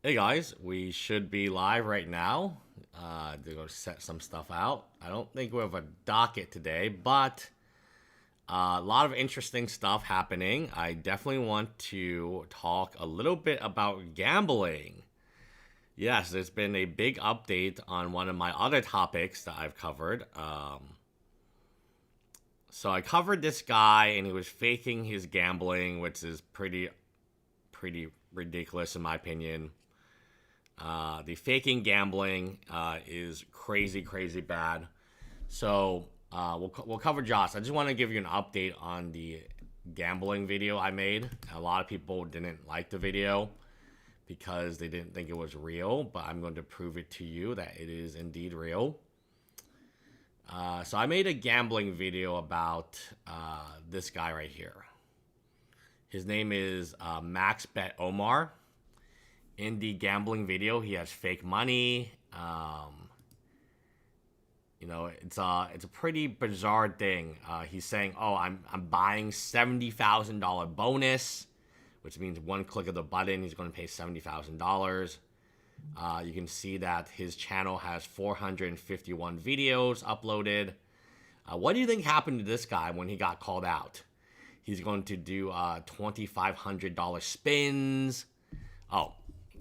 Hey guys, we should be live right now. To go set some stuff out. I don't think we have a docket today, but a lot of interesting stuff happening. I definitely want to talk a little bit about gambling. Yes, there's been a big update on one of my other topics that I've covered. So I covered this guy, and he was faking his gambling, which is pretty ridiculous in my opinion. The faking gambling is crazy bad. So we'll cover Josh. I just want to give you an update on the gambling video I made. A lot of people didn't like the video because they didn't think it was real, but I'm going to prove it to you that it is indeed real. So I made a gambling video about this guy right here. His name is Max Bet Omar. In the gambling video, he has fake money. It's a pretty bizarre thing. He's saying, "Oh, I'm buying $70,000 bonus," which means one click of the button, he's going to pay $70,000. You can see that his channel has 451 videos uploaded. What do you think happened to this guy when he got called out? He's going to do $2,500 spins. Oh,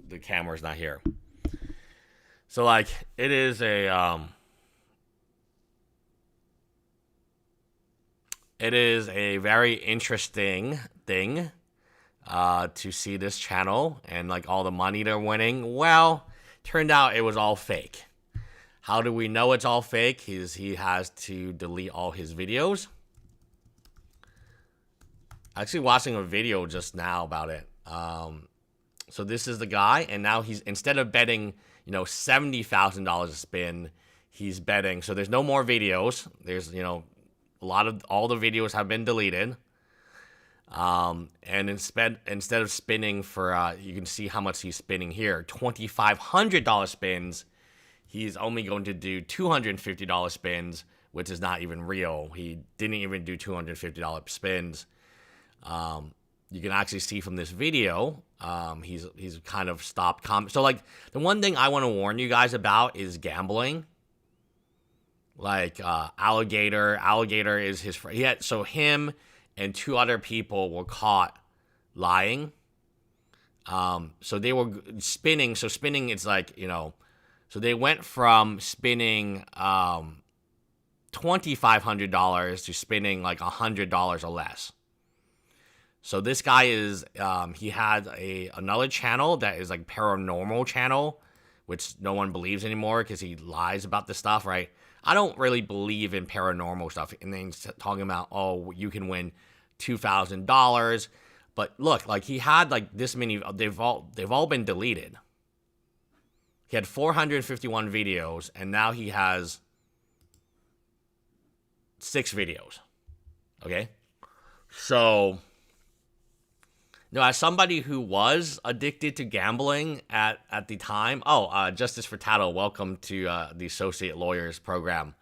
the camera's not here. So it is a very interesting thing to see this channel and all the money they're winning. Well, turned out it was all fake. How do we know it's all fake? He has to delete all his videos. Actually watching a video just now about it. So this is the guy, and now he's, instead of betting, $70,000 a spin, he's betting. So there's no more videos. There's, all the videos have been deleted. And instead of spinning for, you can see how much he's spinning here, $2,500 spins, he's only going to do $250 spins, which is not even real. He didn't even do $250 spins. You can actually see from this video, he's kind of stopped commenting. So the one thing I want to warn you guys about is gambling. Alligator is his friend. So him and two other people were caught lying. So they were spinning. So spinning is so they went from spinning $2,500 to spinning $100 or less. So this guy is, he had another channel that is paranormal channel, which no one believes anymore because he lies about this stuff, right? I don't really believe in paranormal stuff. And then he's talking about, oh, you can win $2,000. But look, he had this many, they've all been deleted. He had 451 videos, and now he has 6 videos. Okay? So, as somebody who was addicted to gambling at the time, Justice for Tattle, welcome to the Associate Lawyers program.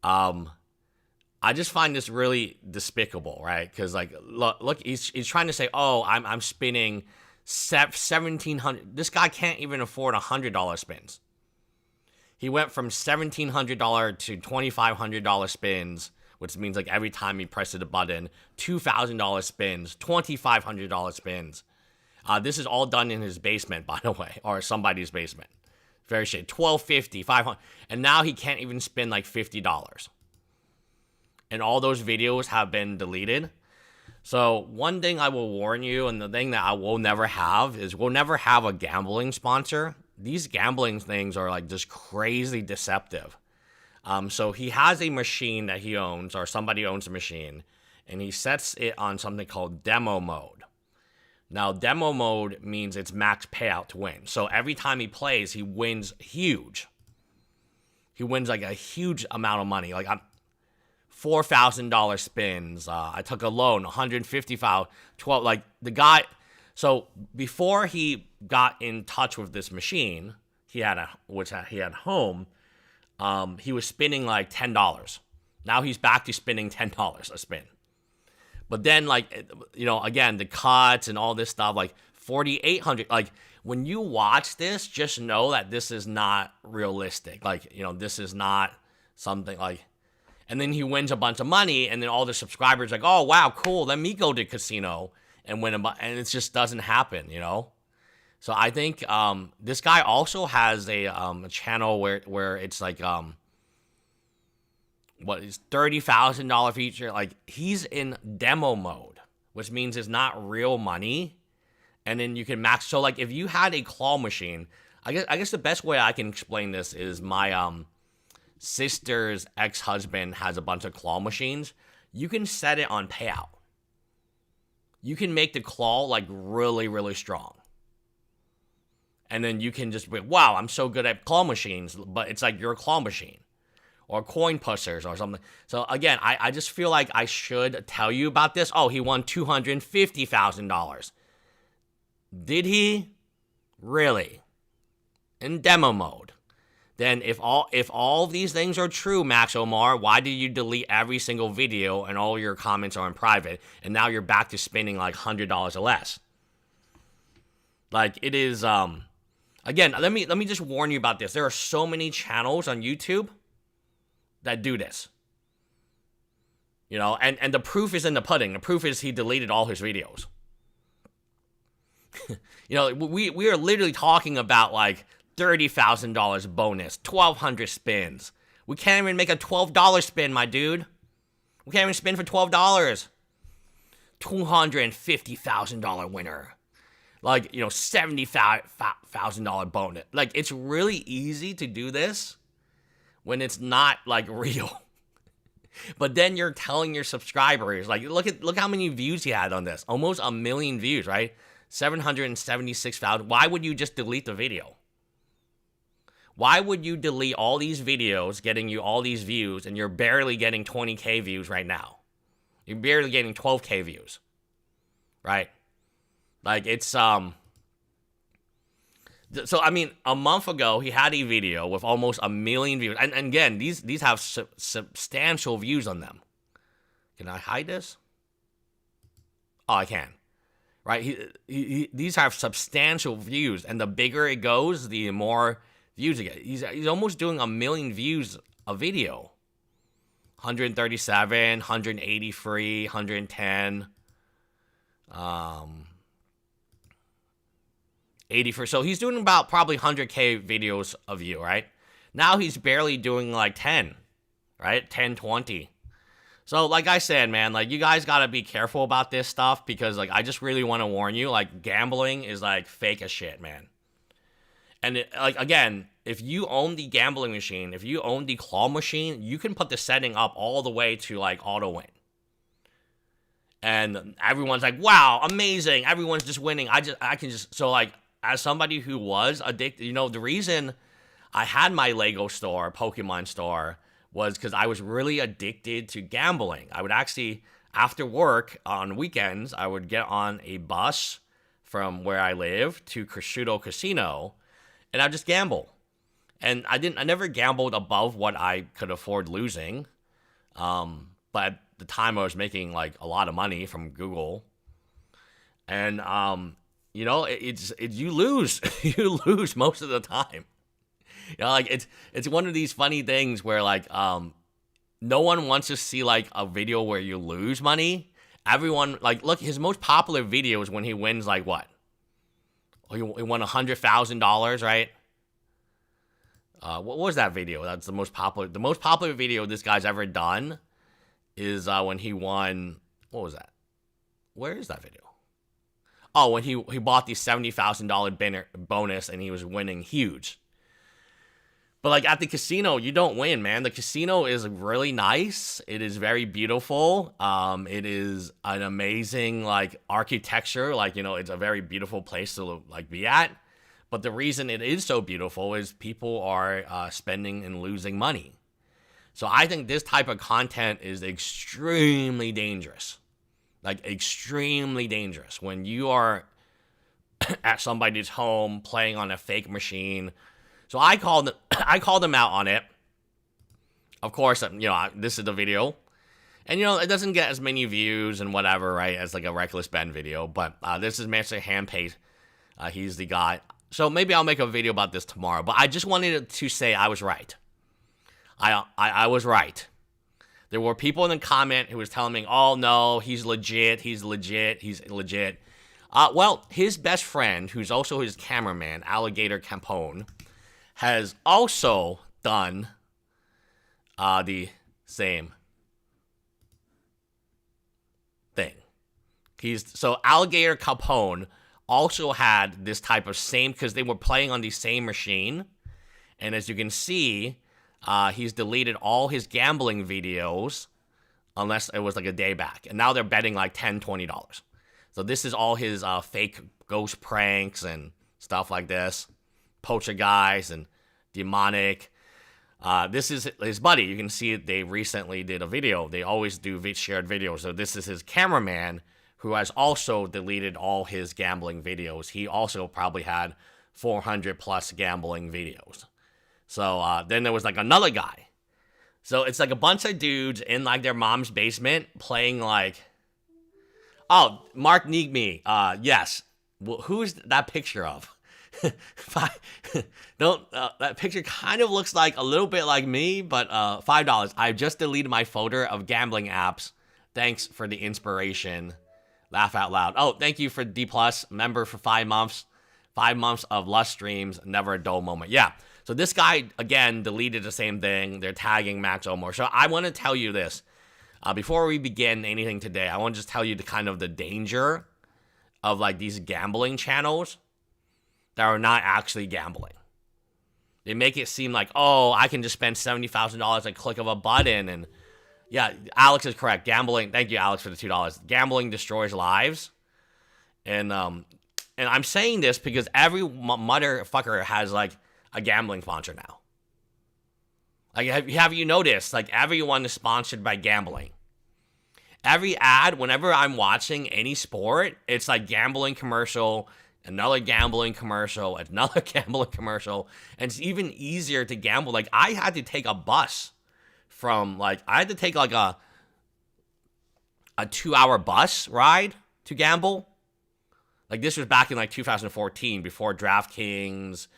I just find this really despicable, right? Because look, he's trying to say, oh, I'm spinning $1,700. This guy can't even afford $100 spins. He went from $1,700 to $2,500 spins, which means every time he presses a button, $2,000 spins, $2,500 spins. This is all done in his basement, by the way, or somebody's basement. Very shady. $1,250, $500, and now he can't even spin $50. And all those videos have been deleted. So one thing I will warn you, and the thing that I will never have, is we'll never have a gambling sponsor. These gambling things are just crazy deceptive. So he has a machine that he owns, or somebody owns a machine, and he sets it on something called demo mode. Now, demo mode means it's max payout to win. So every time he plays, he wins huge. He wins a huge amount of money. $4,000 spins. I took a loan, $150,000, 12. The guy. So before he got in touch with this machine, he had home. He was spinning $10. Now he's back to spinning $10 a spin. But then again, the cuts and all this stuff, 4,800. Like, when you watch this, just know that this is not realistic. Like, this is not something like, and then he wins a bunch of money, and then all the subscribers like, oh, wow, cool, let me go to casino and win and it just doesn't happen, So I think this guy also has a channel where it's like, what is $30,000 feature? Like, he's in demo mode, which means it's not real money. And then you can max. So like, if you had a claw machine, I guess the best way I can explain this is my sister's ex-husband has a bunch of claw machines. You can set it on payout. You can make the claw like really, really strong. And then you can just be, wow, I'm so good at claw machines, but it's like your claw machine. Or coin pushers or something. So again, I just feel like I should tell you about this. Oh, he won $250,000. Did he? Really? In demo mode. Then if all these things are true, Max Omar, why did you delete every single video and all your comments are in private, and now you're back to spending like $100 or less? Like, it is again, let me just warn you about this. There are so many channels on YouTube that do this. And the proof is in the pudding. The proof is he deleted all his videos. We are literally talking about like $30,000 bonus, 1,200 spins. We can't even make a $12 spin, my dude. We can't even spin for $12. $250,000 winner. Like, $75,000 bonus. Like, it's really easy to do this when it's not like real. But then you're telling your subscribers, like, look how many views he had on this. Almost 1 million views, right? 776,000. Why would you just delete the video? Why would you delete all these videos getting you all these views and you're barely getting 20K views right now? You're barely getting 12K views. Right? Like, it's so I mean, a month ago he had a video with almost 1 million views, and again, these have substantial views on them. Can I hide this? Oh, I can. Right? These have substantial views, and the bigger it goes, the more views it gets. He's almost doing 1 million views a video. 137, 183, 110, 84. So he's doing about probably 100K videos a view, right? Now he's barely doing like 10, right? 10, 20. So like I said, man, like, you guys got to be careful about this stuff, because like, I just really want to warn you, like, gambling is like fake as shit, man. And like, again, if you own the gambling machine, if you own the claw machine, you can put the setting up all the way to like auto win. And everyone's like, wow, amazing. Everyone's just winning. So like, as somebody who was addicted, the reason I had my Lego store, Pokemon store, was because I was really addicted to gambling. I would actually, after work on weekends, I would get on a bus from where I live to Prosciutto Casino, and I'd just gamble. And I never gambled above what I could afford losing. But at the time I was making like a lot of money from Google. And, you lose. You lose most of the time. Like, it's one of these funny things where like, no one wants to see like a video where you lose money. Everyone, like, look, his most popular video is when he wins like what? He won $100,000, right? What was that video? That's the most popular. The most popular video this guy's ever done is when he won. What was that? Where is that video? Oh, when he bought the $70,000 bonus and he was winning huge. But like, at the casino, you don't win, man. The casino is really nice. It is very beautiful. It is an amazing like architecture. Like, it's a very beautiful place to like be at. But the reason it is so beautiful is people are spending and losing money. So I think this type of content is extremely dangerous. Like, extremely dangerous. When you are at somebody's home playing on a fake machine. So I called them out on it. Of course, this is the video. And, it doesn't get as many views and whatever, right, as like a Reckless Ben video. But this is Mr. He's the guy. So maybe I'll make a video about this tomorrow. But I just wanted to say I was right. I was right. There were people in the comment who was telling me, oh, no, he's legit. Well, his best friend, who's also his cameraman, Alligator Capone, has also done the same thing. So Alligator Capone also had this type of same, because they were playing on the same machine. And as you can see, he's deleted all his gambling videos unless it was like a day back. And now they're betting like $10, $20. So this is all his fake ghost pranks and stuff like this. Poacher guys and demonic. This is his buddy. You can see they recently did a video. They always do shared videos. So this is his cameraman who has also deleted all his gambling videos. He also probably had 400 plus gambling videos. So then there was like another guy. So it's like a bunch of dudes in like their mom's basement playing like, oh, Mark Neegme. Yes. Well, who's that picture of? That picture kind of looks like a little bit like me, but $5. I just deleted my folder of gambling apps. Thanks for the inspiration. Laugh out loud. Oh, thank you for D+, member for 5 months. 5 months of Lust streams, never a dull moment. Yeah. So this guy, again, deleted the same thing. They're tagging Max Omar. So I want to tell you this. Before we begin anything today, I want to just tell you the danger of like these gambling channels that are not actually gambling. They make it seem like, oh, I can just spend $70,000 at a click of a button. And yeah, Alex is correct. Gambling, thank you, Alex, for the $2. Gambling destroys lives. And I'm saying this because every motherfucker has like a gambling sponsor now. Like, have you noticed? Like, everyone is sponsored by gambling. Every ad, whenever I'm watching any sport, it's like gambling commercial, another gambling commercial, another gambling commercial. And it's even easier to gamble. Like, I had to take a bus I had to take like a 2-hour bus ride to gamble. Like, this was back in like 2014, before DraftKings,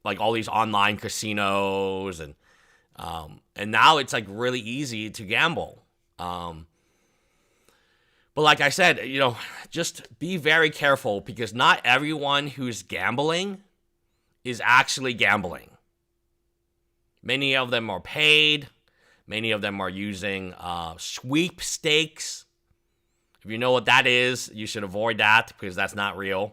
like all these online casinos, and now it's like really easy to gamble. But like I said, just be very careful, because not everyone who's gambling is actually gambling. Many of them are paid. Many of them are using sweepstakes. If you know what that is, you should avoid that, because that's not real.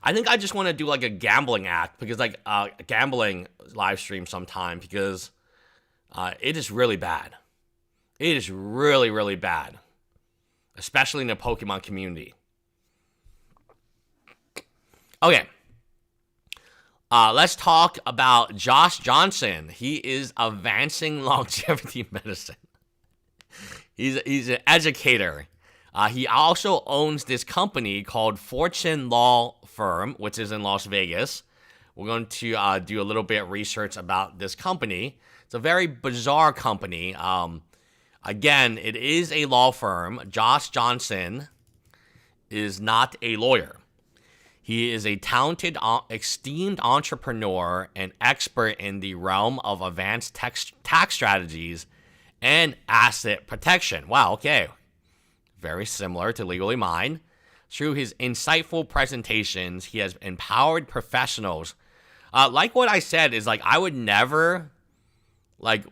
I think I just want to do like a gambling act, because like gambling live stream sometime, because it is really bad. It is really, really bad, especially in the Pokemon community. Okay. Let's talk about Josh Johnson. He is advancing longevity medicine. He's an educator. He also owns this company called Fortune Law Firm, which is in Las Vegas. We're going to do a little bit of research about this company. It's a very bizarre company. Again, it is a law firm. Josh Johnson is not a lawyer. He is a talented, esteemed entrepreneur and expert in the realm of advanced tax strategies and asset protection. Wow, okay. Very similar to Legally Mine. Through his insightful presentations, he has empowered professionals. Like what I said is, like, I would never, like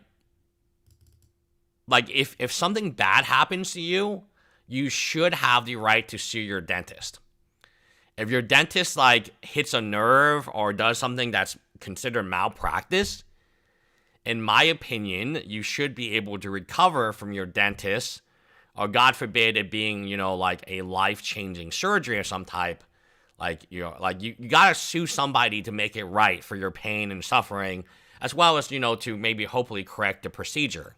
if something bad happens to you, you should have the right to sue your dentist. If your dentist like hits a nerve or does something that's considered malpractice, in my opinion, you should be able to recover from your dentist, or God forbid it being, like a life-changing surgery of some type. Like, you gotta sue somebody to make it right for your pain and suffering, as well as, to maybe hopefully correct the procedure.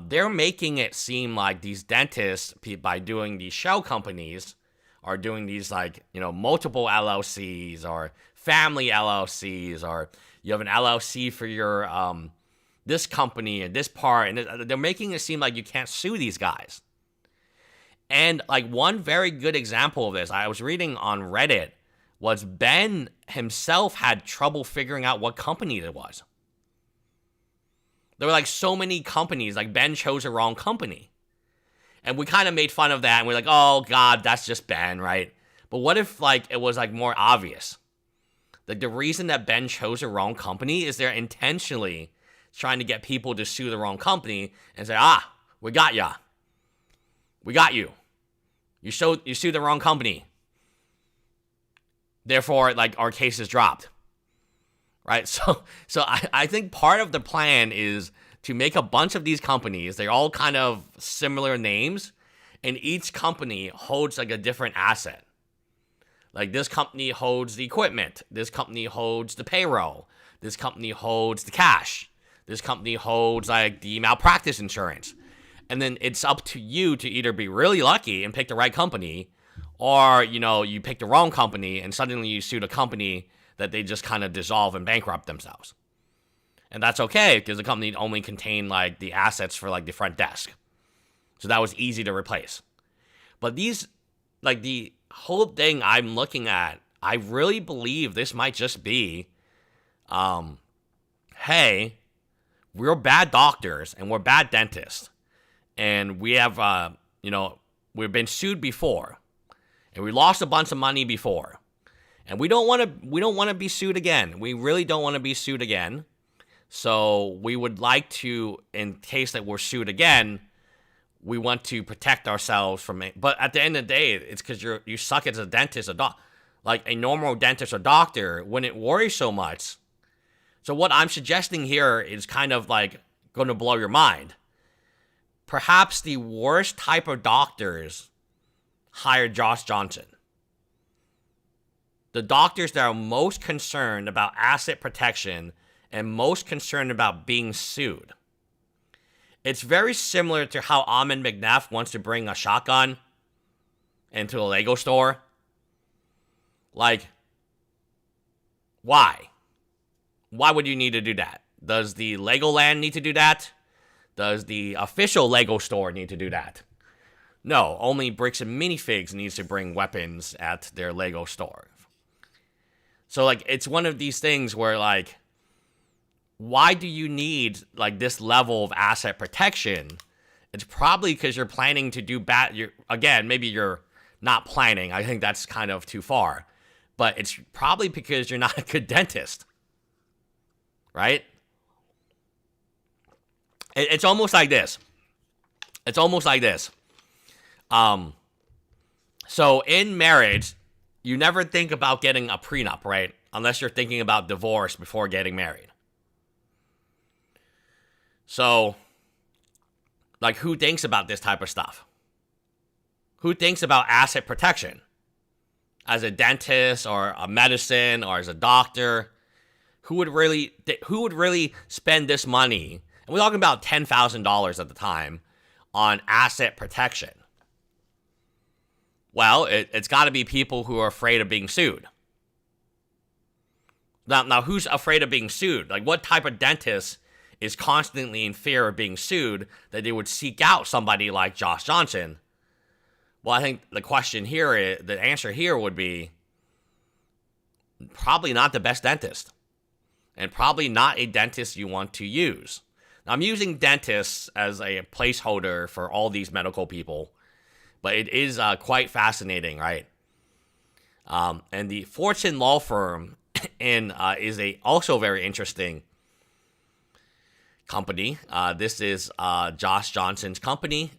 They're making it seem like these dentists, by doing these shell companies, are doing these like, multiple LLCs or family LLCs, or you have an LLC for your this company and this part, and they're making it seem like you can't sue these guys. And like one very good example of this, I was reading on Reddit, was Ben himself had trouble figuring out what company it was. There were like so many companies, like Ben chose the wrong company. And we kind of made fun of that, and we're like, oh God, that's just Ben, right? But what if like it was like more obvious? Like the reason that Ben chose the wrong company is they're intentionally trying to get people to sue the wrong company and say, we got ya. We got you. You sued the wrong company. Therefore, like our case is dropped. Right? So I think part of the plan is to make a bunch of these companies. They're all kind of similar names, and each company holds like a different asset. Like this company holds the equipment. This company holds the payroll. This company holds the cash. This company holds like the malpractice insurance. And then it's up to you to either be really lucky and pick the right company, or, you know, you pick the wrong company and suddenly you sue the company that they just kind of dissolve and bankrupt themselves. And that's okay, because the company only contained like the assets for like the front desk. So that was easy to replace. But these, like the whole thing I'm looking at, I really believe this might just be, hey, we're bad doctors and we're bad dentists. And we have, we've been sued before. And we lost a bunch of money before. And we don't want to be sued again. We really don't want to be sued again. So we would like to, in case that we're sued again, we want to protect ourselves from it. But at the end of the day, it's because you suck as a dentist, like a normal dentist or doctor wouldn't worry so much. So what I'm suggesting here is kind of like going to blow your mind. Perhaps the worst type of doctors hired Josh Johnson. The doctors that are most concerned about asset protection and most concerned about being sued. It's very similar to how Ahmed McNeff wants to bring a shotgun into a Lego store. Like, why? Why would you need to do that? Does the Legoland need to do that? Does the official Lego store need to do that? No, only Bricks and Minifigs needs to bring weapons at their Lego store. So, like, it's one of these things where, like, why do you need, like, this level of asset protection? It's probably because you're planning to do bad. Again, maybe you're not planning. I think that's kind of too far. But it's probably because you're not a good dentist. Right? It's almost like this. So in marriage, you never think about getting a prenup, right? Unless you're thinking about divorce before getting married. So, like, who thinks about this type of stuff? Who thinks about asset protection? As a dentist or a medicine or as a doctor, who would really spend this money? And we're talking about $10,000 at the time on asset protection. Well, it's got to be people who are afraid of being sued. Now, who's afraid of being sued? Like, what type of dentist is constantly in fear of being sued that they would seek out somebody like Josh Johnson? Well, I think the answer here would be probably not the best dentist. And probably not a dentist you want to use. Now, I'm using dentists as a placeholder for all these medical people. But it is quite fascinating, right? And the Fortune law firm is also very interesting company. This is Josh Johnson's company.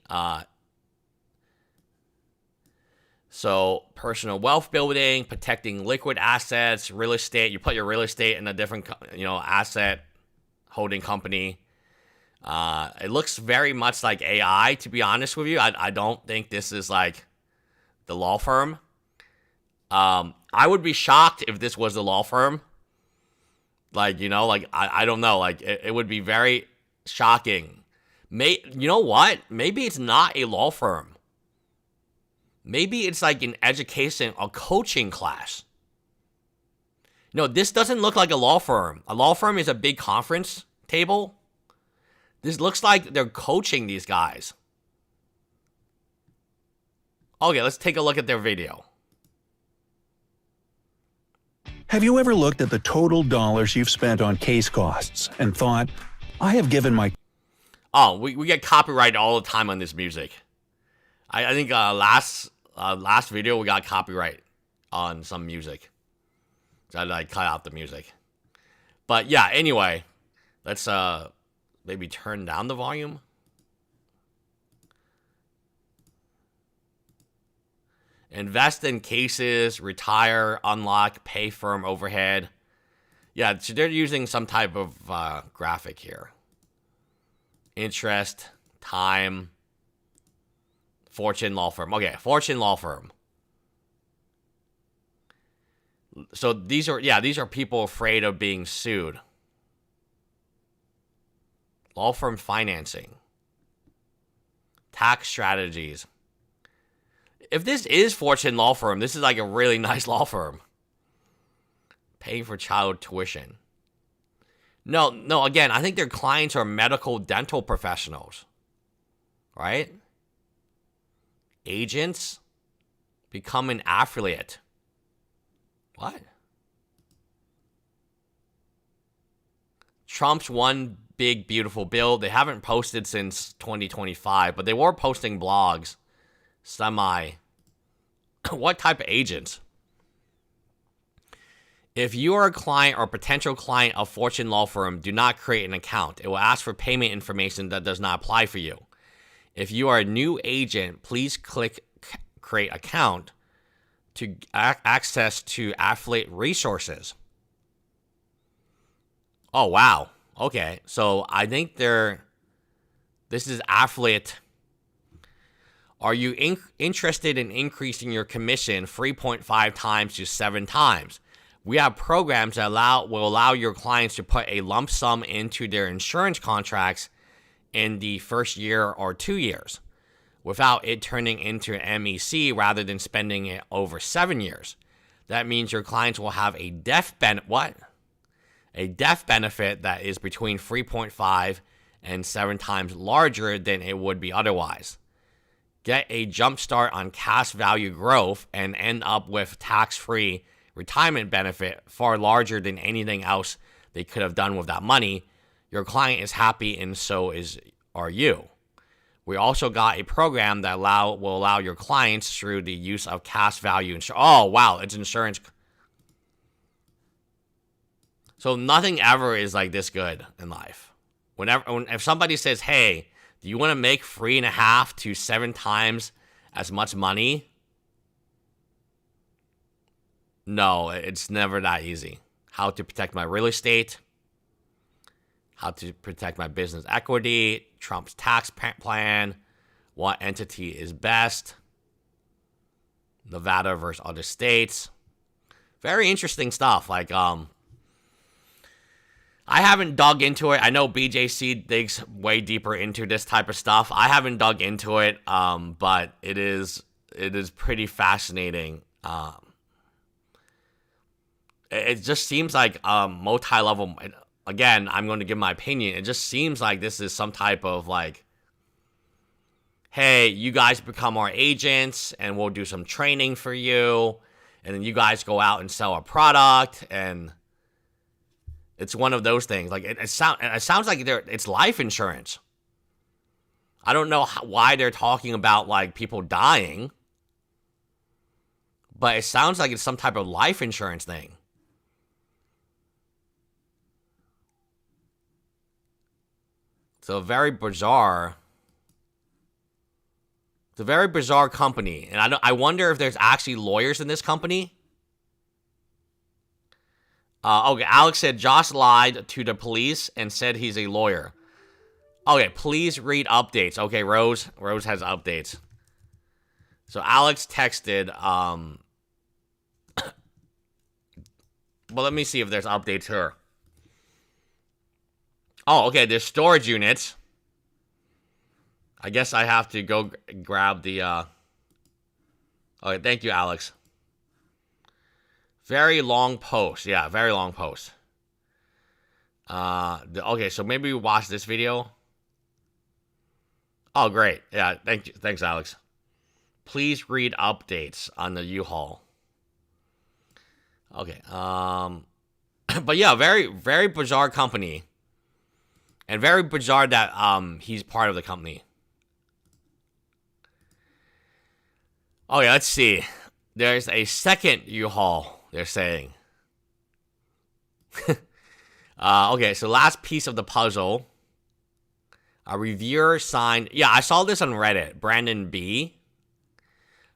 So personal wealth building, protecting liquid assets, real estate. You put your real estate in a different, asset holding company. It looks very much like AI, to be honest with you. I don't think this is like the law firm. I would be shocked if this was the law firm. I don't know. Like, it would be very shocking. You know what? Maybe it's not a law firm. Maybe it's like an education, a coaching class. No, this doesn't look like a law firm. A law firm is a big conference table. This looks like they're coaching these guys. Okay, let's take a look at their video. Have you ever looked at the total dollars you've spent on case costs and thought, I have given my... Oh, we get copyright all the time on this music. I think last video we got copyright on some music. So I like cut out the music. But yeah, anyway, let's maybe turn down the volume. Invest in cases, retire, unlock, pay firm overhead. Yeah, so they're using some type of graphic here. Interest, time, Fortune law firm. Okay, Fortune law firm. So these are people afraid of being sued. Law firm financing. Tax strategies. If this is Fortune law firm, this is like a really nice law firm. Paying for child tuition. No, again, I think their clients are medical dental professionals. Right? Agents. Become an affiliate. What? Trump's one big beautiful bill. They haven't posted since 2025, but they were posting blogs. What type of agents? If you are a client or potential client of Fortune law firm, do not create an account. It will ask for payment information that does not apply for you. If you are a new agent, please click create account to access to affiliate resources. Oh, wow. Okay. So I think this is affiliate. Are you interested in increasing your commission 3.5 times to 7 times? We have programs that will allow your clients to put a lump sum into their insurance contracts in the first year or 2 years without it turning into an MEC rather than spending it over 7 years. That means your clients will have a death benefit that is between 3.5 and 7 times larger than it would be otherwise. Get a jump start on cash value growth and end up with tax-free retirement benefit far larger than anything else they could have done with that money. Your client is happy and so are you. We also got a program that will allow your clients through the use of cash value insurance. Oh, wow, it's insurance. So nothing ever is like this good in life. If somebody says, hey, do you want to make 3.5 to 7 times as much money? No, it's never that easy. How to protect my real estate. How to protect my business equity. Trump's tax plan. What entity is best. Nevada versus other states. Very interesting stuff. Like, I haven't dug into it. I know BJC digs way deeper into this type of stuff. I haven't dug into it, but it is pretty fascinating. It just seems like multi-level. Again, I'm going to give my opinion. It just seems like this is some type of like, hey, you guys become our agents, and we'll do some training for you, and then you guys go out and sell a product, and it's one of those things. Like it sounds like it's life insurance. I don't know why they're talking about like people dying, but it sounds like it's some type of life insurance thing. It's a very bizarre company, and I wonder if there's actually lawyers in this company. Okay, Alex said Josh lied to the police and said he's a lawyer. Okay, please read updates. Okay, Rose has updates. So Alex texted, well, let me see if there's updates here. Oh, okay, there's storage units. I guess I have to go grab the, okay, thank you, Alex. Very long post. Yeah, very long post. Okay, so maybe we watch this video. Oh, great. Yeah, thank you. Thanks, Alex. Please read updates on the U-Haul. Okay. But yeah, very, very bizarre company. And very bizarre that he's part of the company. Oh yeah, let's see. There's a second U-Haul, they're saying. Okay, so last piece of the puzzle. A reviewer signed... Yeah, I saw this on Reddit. Brandon B.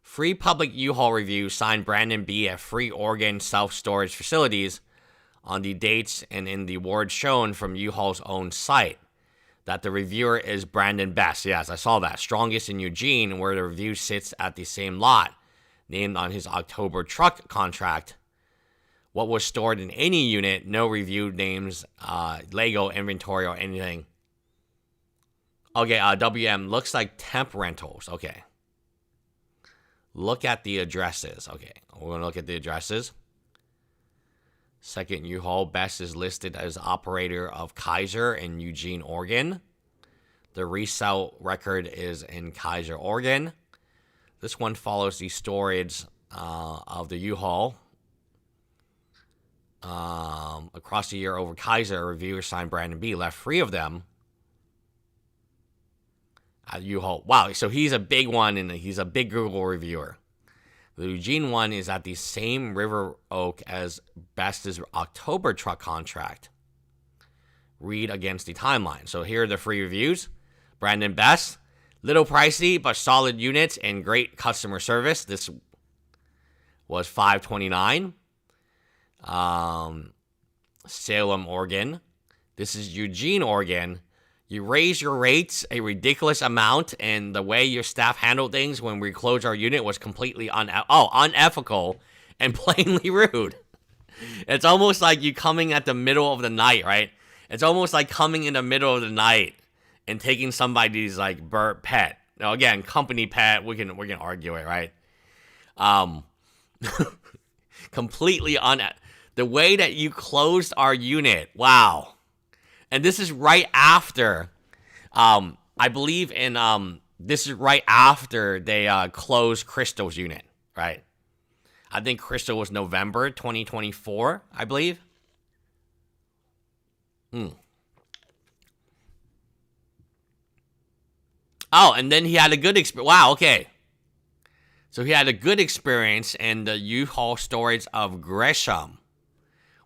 Free public U-Haul review signed Brandon B. at Free Oregon self-storage facilities on the dates and in the words shown from U-Haul's own site. That the reviewer is Brandon Best. Yes, I saw that. Strongest in Eugene, where the review sits at the same lot, named on his October truck contract. What was stored in any unit, no review names, Lego inventory or anything. Okay, WM, looks like temp rentals. Okay. Look at the addresses. Okay, we're going to look at the addresses. Second U-Haul, Best is listed as operator of Kaiser in Eugene, Oregon. The resale record is in Kaiser, Oregon. This one follows the storage of the U-Haul. Across the year over Kaiser, a reviewer signed Brandon B. left 3 of them at U-Haul. Wow, so he's a big one, and he's a big Google reviewer. The Eugene one is at the same River Oak as Best's October truck contract. Read against the timeline. So here are the free reviews. Brandon Best, little pricey, but solid units and great customer service. This was $529. Salem, Oregon. This is Eugene, Oregon. You raise your rates a ridiculous amount, and the way your staff handled things when we closed our unit was completely unethical and plainly rude. It's almost like you coming at the middle of the night, right? It's almost like coming in the middle of the night and taking somebody's like bird pet. Now again, company pet. We can argue it, right? Completely the way that you closed our unit. Wow. And this is right after, I believe this is right after they closed Crystal's unit, right? I think Crystal was November 2024, I believe. Oh, and then he had a good experience. Wow, okay. So he had a good experience in the U-Haul storage of Gresham.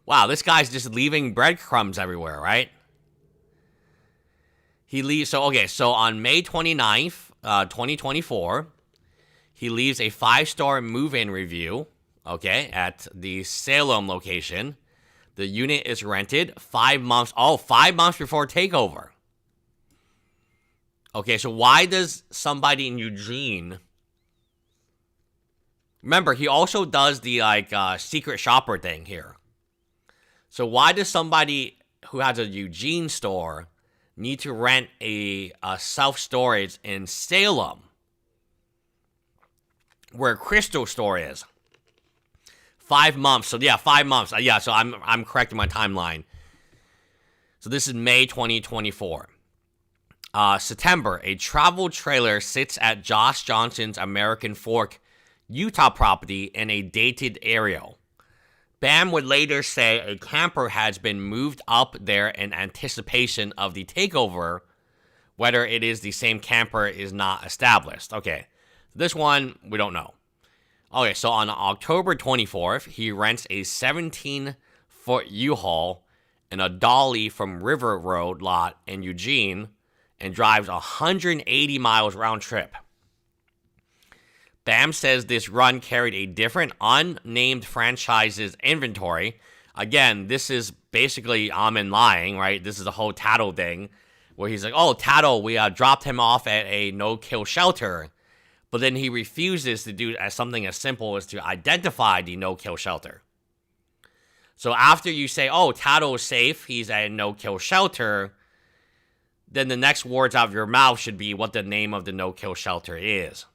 Wow, this guy's just leaving breadcrumbs everywhere, right? He leaves, so on May 29th, 2024, he leaves a 5-star move-in review, okay, at the Salem location. The unit is rented 5 months, 5 months before takeover. Okay, so why does somebody in Eugene, remember, he also does the, secret shopper thing here. So why does somebody who has a Eugene store need to rent a self-storage in Salem, where Crystal store is? 5 months. So yeah, 5 months. Yeah, so I'm correcting my timeline. So this is May 2024. September, a travel trailer sits at Josh Johnson's American Fork, Utah property in a dated aerial. Bam would later say a camper has been moved up there in anticipation of the takeover. Whether it is the same camper is not established. Okay, this one, we don't know. Okay, so on October 24th, he rents a 17-foot U-Haul and a dolly from River Road lot in Eugene and drives 180 miles round trip. Bam says this run carried a different unnamed franchise's inventory. Again, this is basically Amin lying, right? This is the whole Tattle thing where he's like, oh, Tattle, we dropped him off at a no-kill shelter. But then he refuses to do something as simple as to identify the no-kill shelter. So after you say, oh, Tattle is safe, he's at a no-kill shelter, then the next words out of your mouth should be what the name of the no-kill shelter is.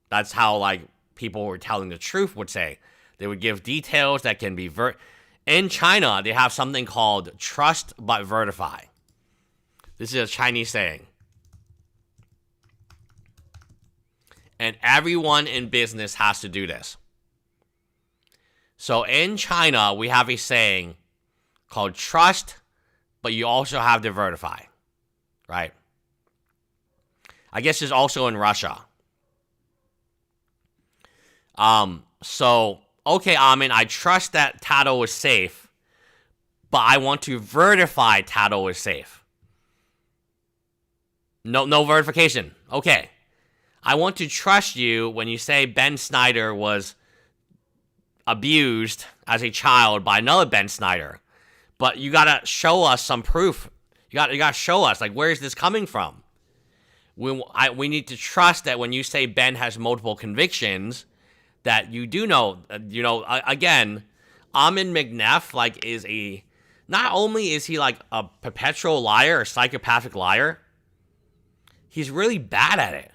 That's how, people who are telling the truth would say. They would give details that can be... In China, they have something called trust but verify. This is a Chinese saying. And everyone in business has to do this. So in China, we have a saying called trust, but you also have to verify, right? I guess it's also in Russia. So, okay, Amin, I trust that Tado is safe, but I want to verify Tado is safe. No verification. Okay. I want to trust you when you say Ben Snyder was abused as a child by another Ben Snyder. But you gotta show us some proof. You gotta show us, like, where is this coming from? We need to trust that when you say Ben has multiple convictions, that you do know. Again, Amin McNeff, like, is not only is he like a perpetual liar, a psychopathic liar, he's really bad at it.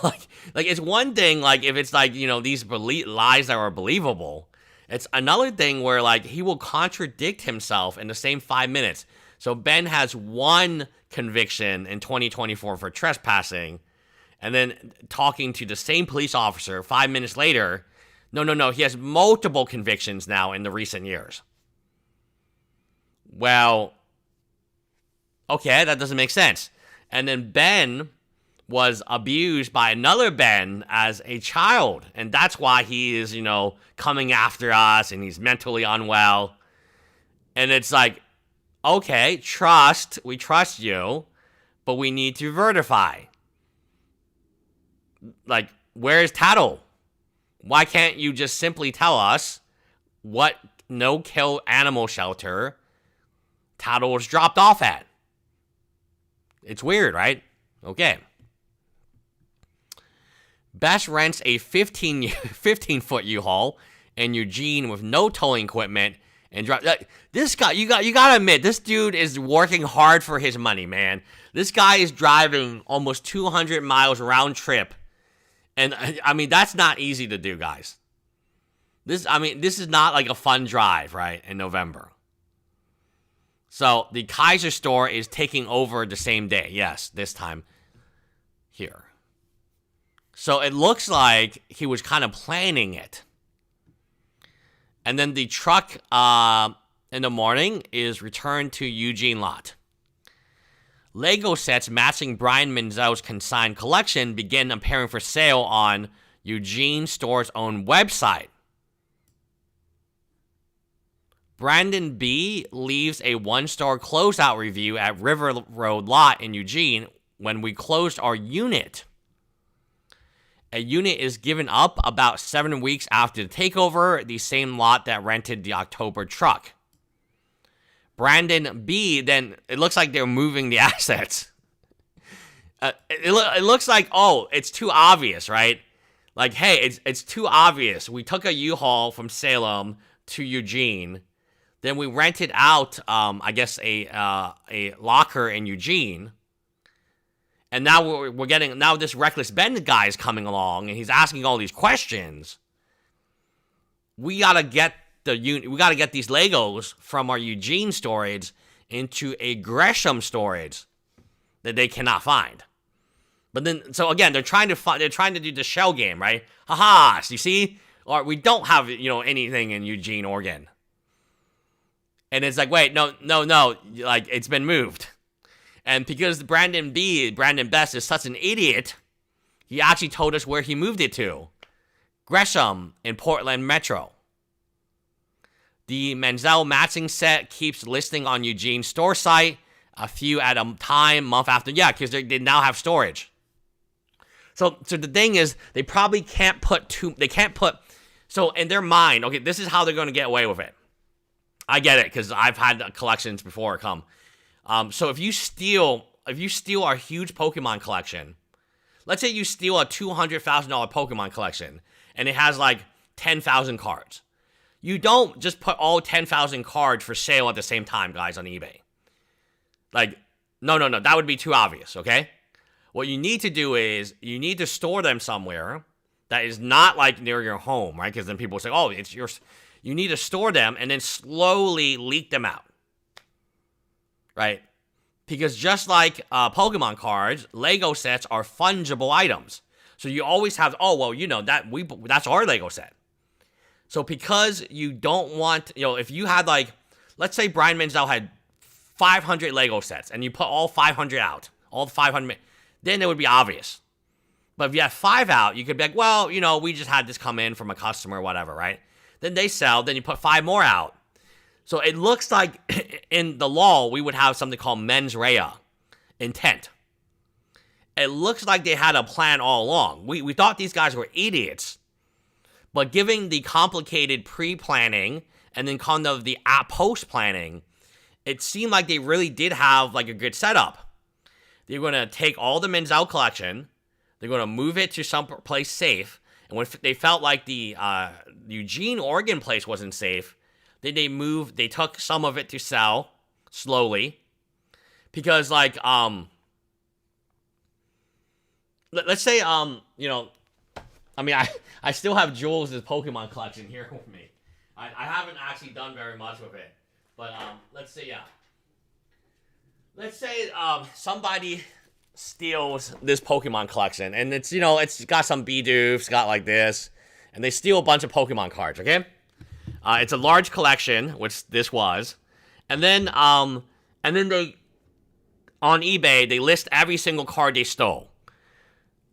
Like it's one thing, like, if it's like, these lies that are believable. It's another thing where, like, he will contradict himself in the same 5 minutes. So Ben has one conviction in 2024 for trespassing, and then talking to the same police officer 5 minutes later, no, he has multiple convictions now in the recent years. Well, okay, that doesn't make sense. And then Ben was abused by another Ben as a child, and that's why he is, coming after us, and he's mentally unwell. And it's like, okay, we trust you, but we need to verify. Like, where's Tattle? Why can't you just simply tell us what no-kill animal shelter Tattle was dropped off at? It's weird, right? Okay. Best rents a 15-foot U-Haul in Eugene with no towing equipment and drive. This guy, you gotta admit, this dude is working hard for his money, man. This guy is driving almost 200 miles round trip, and I mean, that's not easy to do, guys. This is not like a fun drive, right? In November. So the Kaiser store is taking over the same day. Yes, this time here. So it looks like he was kind of planning it. And then the truck in the morning is returned to Eugene lot. Lego sets matching Brian Menzel's consigned collection begin appearing for sale on Eugene store's own website. Brandon B. leaves a one-star closeout review at River Road lot in Eugene. When we closed our unit, a unit is given up about 7 weeks after the takeover, the same lot that rented the October truck. Brandon B. then, it looks like they're moving the assets. It looks like, it's too obvious, right? Like, hey, it's too obvious. We took a U-Haul from Salem to Eugene. Then we rented out, I guess, a locker in Eugene. And now we're getting, now this Reckless Ben guy is coming along, and he's asking all these questions. We gotta get these Legos from our Eugene storage into a Gresham storage that they cannot find. But then, so again, they're trying to do the shell game, right? Haha, so you see? Or we don't have, anything in Eugene, Oregon. And it's like, wait, no, like, it's been moved. And because Brandon Best is such an idiot, he actually told us where he moved it to. Gresham in Portland Metro. The Menzel matching set keeps listing on Eugene's store site, a few at a time, month after. Yeah, because they now have storage. So the thing is, they probably can't put so in their mind, okay, this is how they're going to get away with it. I get it, because I've had collections before come. So if you steal our huge Pokemon collection, let's say you steal a $200,000 Pokemon collection, and it has like 10,000 cards. You don't just put all 10,000 cards for sale at the same time, guys, on eBay. Like, no, that would be too obvious, okay? What you need to do is, you need to store them somewhere that is not like near your home, right? Because then people say, oh, it's yours. You need to store them and then slowly leak them out, right? Because just like Pokemon cards, Lego sets are fungible items. So you always have, oh, well, that's our Lego set. So because you don't want, if you had like, let's say Brian Menzel had 500 Lego sets and you put all 500 out, all 500, then it would be obvious. But if you have 5 out, you could be like, well, we just had this come in from a customer or whatever, right? Then they sell, then you put 5 more out. So it looks like in the law, we would have something called mens rea, intent. It looks like they had a plan all along. We thought these guys were idiots. But given the complicated pre-planning and then kind of the post-planning, it seemed like they really did have like a good setup. They're going to take all the Menzel collection, they're going to move it to some place safe, and when they felt like the Eugene, Oregon place wasn't safe, then they took some of it to sell slowly. Because like, let's say, I still have Jules' Pokemon collection here with me. I haven't actually done very much with it. But, let's say, Let's say, somebody steals this Pokemon collection. And it's, it's got some Bidoofs, got like this. And they steal a bunch of Pokemon cards, okay? It's a large collection, which this was. And then they, on eBay, they list every single card they stole.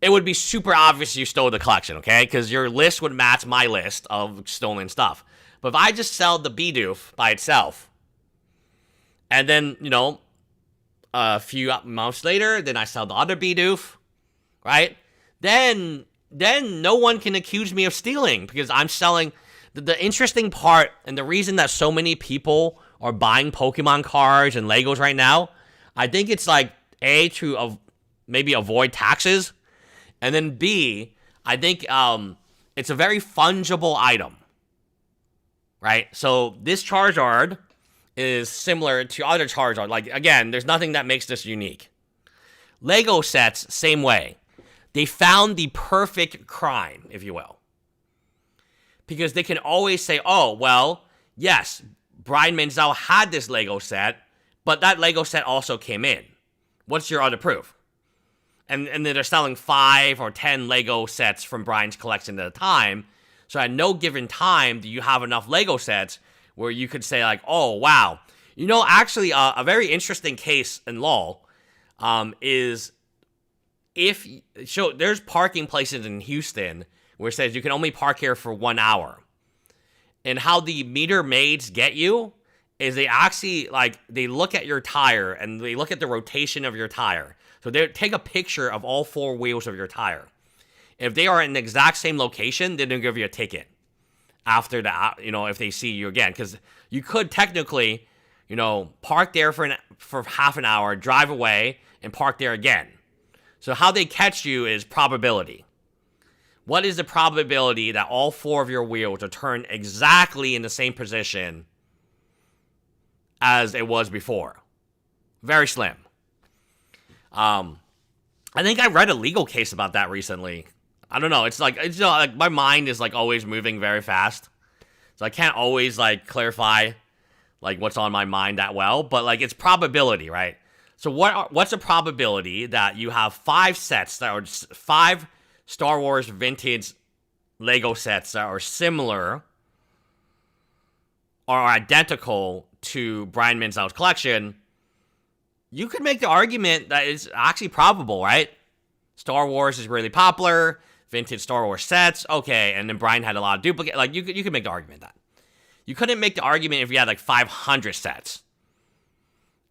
It would be super obvious you stole the collection, okay? Because your list would match my list of stolen stuff. But if I just sell the Bidoof by itself, and then, a few months later, then I sell the other Bidoof, right? Then no one can accuse me of stealing because I'm selling. The interesting part, and the reason that so many people are buying Pokemon cards and Legos right now, I think it's like, A, to maybe avoid taxes, and then B, I think it's a very fungible item, right? So this Charizard is similar to other Charizard. Like, again, there's nothing that makes this unique. Lego sets, same way. They found the perfect crime, if you will. Because they can always say, oh, well, yes, Brian Menzel had this Lego set, but that Lego set also came in. What's your other proof? And then they're selling 5 or 10 Lego sets from Brian's collection at a time. So at no given time do you have enough Lego sets where you could say like, oh, wow. Actually, a very interesting case in law is there's parking places in Houston where it says you can only park here for 1 hour. And how the meter maids get you is they actually, they look at your tire and they look at the rotation of your tire. So they take a picture of all 4 wheels of your tire. If they are in the exact same location, then they'll give you a ticket after that, if they see you again. Because you could technically, park there for half an hour, drive away, and park there again. So how they catch you is probability. What is the probability that all 4 of your wheels are turned exactly in the same position as it was before? Very slim. I think I read a legal case about that recently. I don't know. It's like my mind is like always moving very fast, so I can't always clarify what's on my mind that well. But it's probability, right? So what's a probability that you have 5 sets that are 5 Star Wars vintage Lego sets that are similar or identical to Brian Menzel's collection? You could make the argument that it's actually probable, right? Star Wars is really popular, vintage Star Wars sets, okay, and then Brian had a lot of duplicate. You could make the argument that. You couldn't make the argument if you had 500 sets,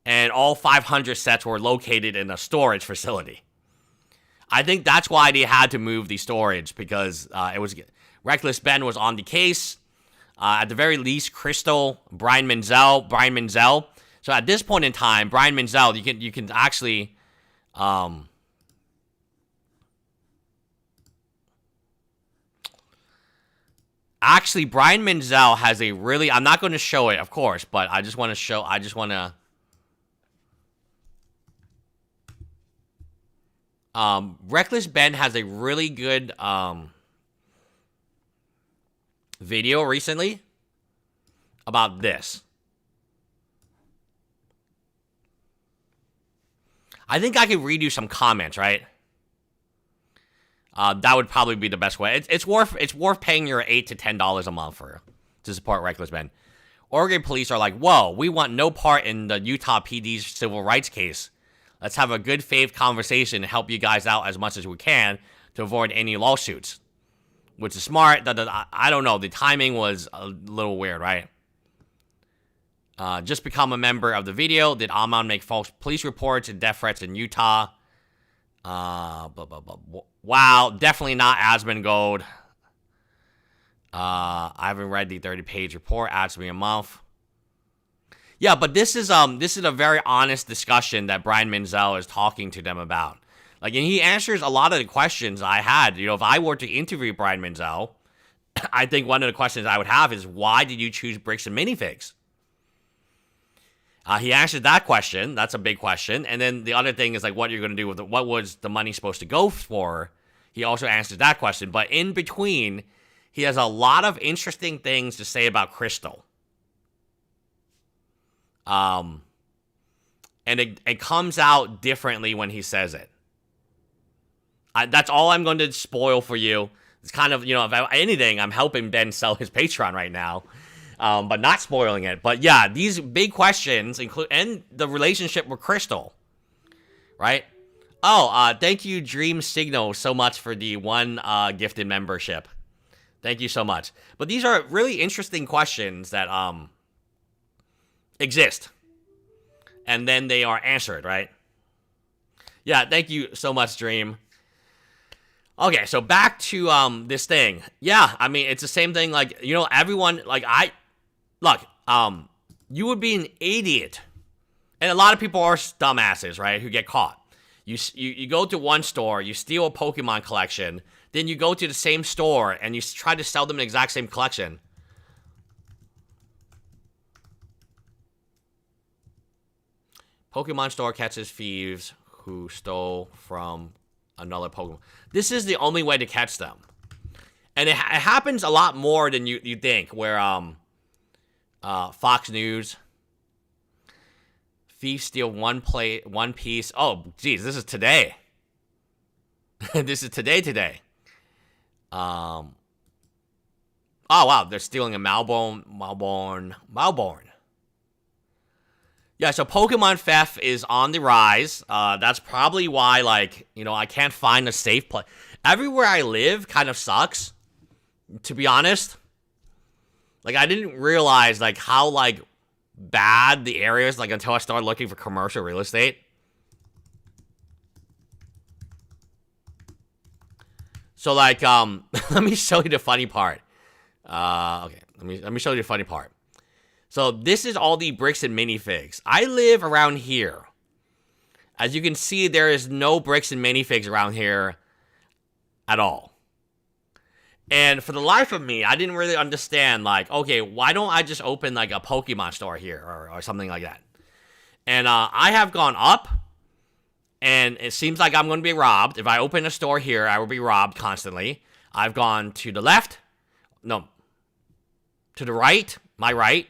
and all 500 sets were located in a storage facility. I think that's why they had to move the storage, because it was Reckless Ben was on the case. At the very least, Crystal, Brian Menzel. So at this point in time, Brian Menzel, you can actually, Brian Menzel has a really, I'm not going to show it, of course, but Reckless Ben has a really good, video recently about this. I think I could read you some comments, right? That would probably be the best way. It's worth paying your $8 to $10 a month to support Reckless Men. Oregon police are like, whoa, we want no part in the Utah PD's civil rights case. Let's have a good faith conversation and help you guys out as much as we can to avoid any lawsuits. Which is smart. I don't know. The timing was a little weird, right? Just become a member of the video. Did Amon make false police reports and death threats in Utah? Blah, blah, blah. Wow, definitely not Asmongold. I haven't read the 30-page report. Adds me a month. Yeah, but this is a very honest discussion that Brian Menzel is talking to them about. Like, and he answers a lot of the questions I had. You know, if I were to interview Brian Menzel, I think one of the questions I would have is, why did you choose bricks and minifigs? He answered that question. That's a big question. And then the other thing is, like, what you're going to do with it. What was the money supposed to go for? He also answered that question. But in between, he has a lot of interesting things to say about Crystal. And it comes out differently when he says it. That's all I'm going to spoil for you. It's kind of, you know, if anything, I'm helping Ben sell his Patreon right now. But not spoiling it. But yeah, these big questions include, and the relationship with Crystal, right? Oh, thank you, Dream Signal, so much for the one gifted membership. Thank you so much. But these are really interesting questions that exist, and then they are answered, right? Yeah, thank you so much, Dream. Okay, so back to this thing. Yeah, I mean, it's the same thing. Like, you know, everyone, like, you would be an idiot, and a lot of people are dumbasses, right, who get caught. You go to one store, you steal a Pokemon collection, then you go to the same store and you try to sell them the exact same collection. Pokemon store catches thieves who stole from another Pokemon. This is the only way to catch them. And it happens a lot more than you think, where Fox News, thieves steal one piece. Oh, geez, this is today. This is today. Oh, wow, they're stealing a Malborn. Yeah, so Pokemon theft is on the rise. That's probably why, like, you know, I can't find a safe place. Everywhere I live kind of sucks, to be honest. Like, I didn't realize, like, how, like, bad the area is, like, until I started looking for commercial real estate. So, like, let me show you the funny part. Okay, let me show you the funny part. So, this is all the bricks and minifigs. I live around here. As you can see, there is no bricks and minifigs around here at all. And for the life of me, I didn't really understand, like, okay, why don't I just open, like, a Pokemon store here or something like that? And I have gone up, and it seems like I'm going to be robbed. If I open a store here, I will be robbed constantly. I've gone to the left. No. To the right. My right.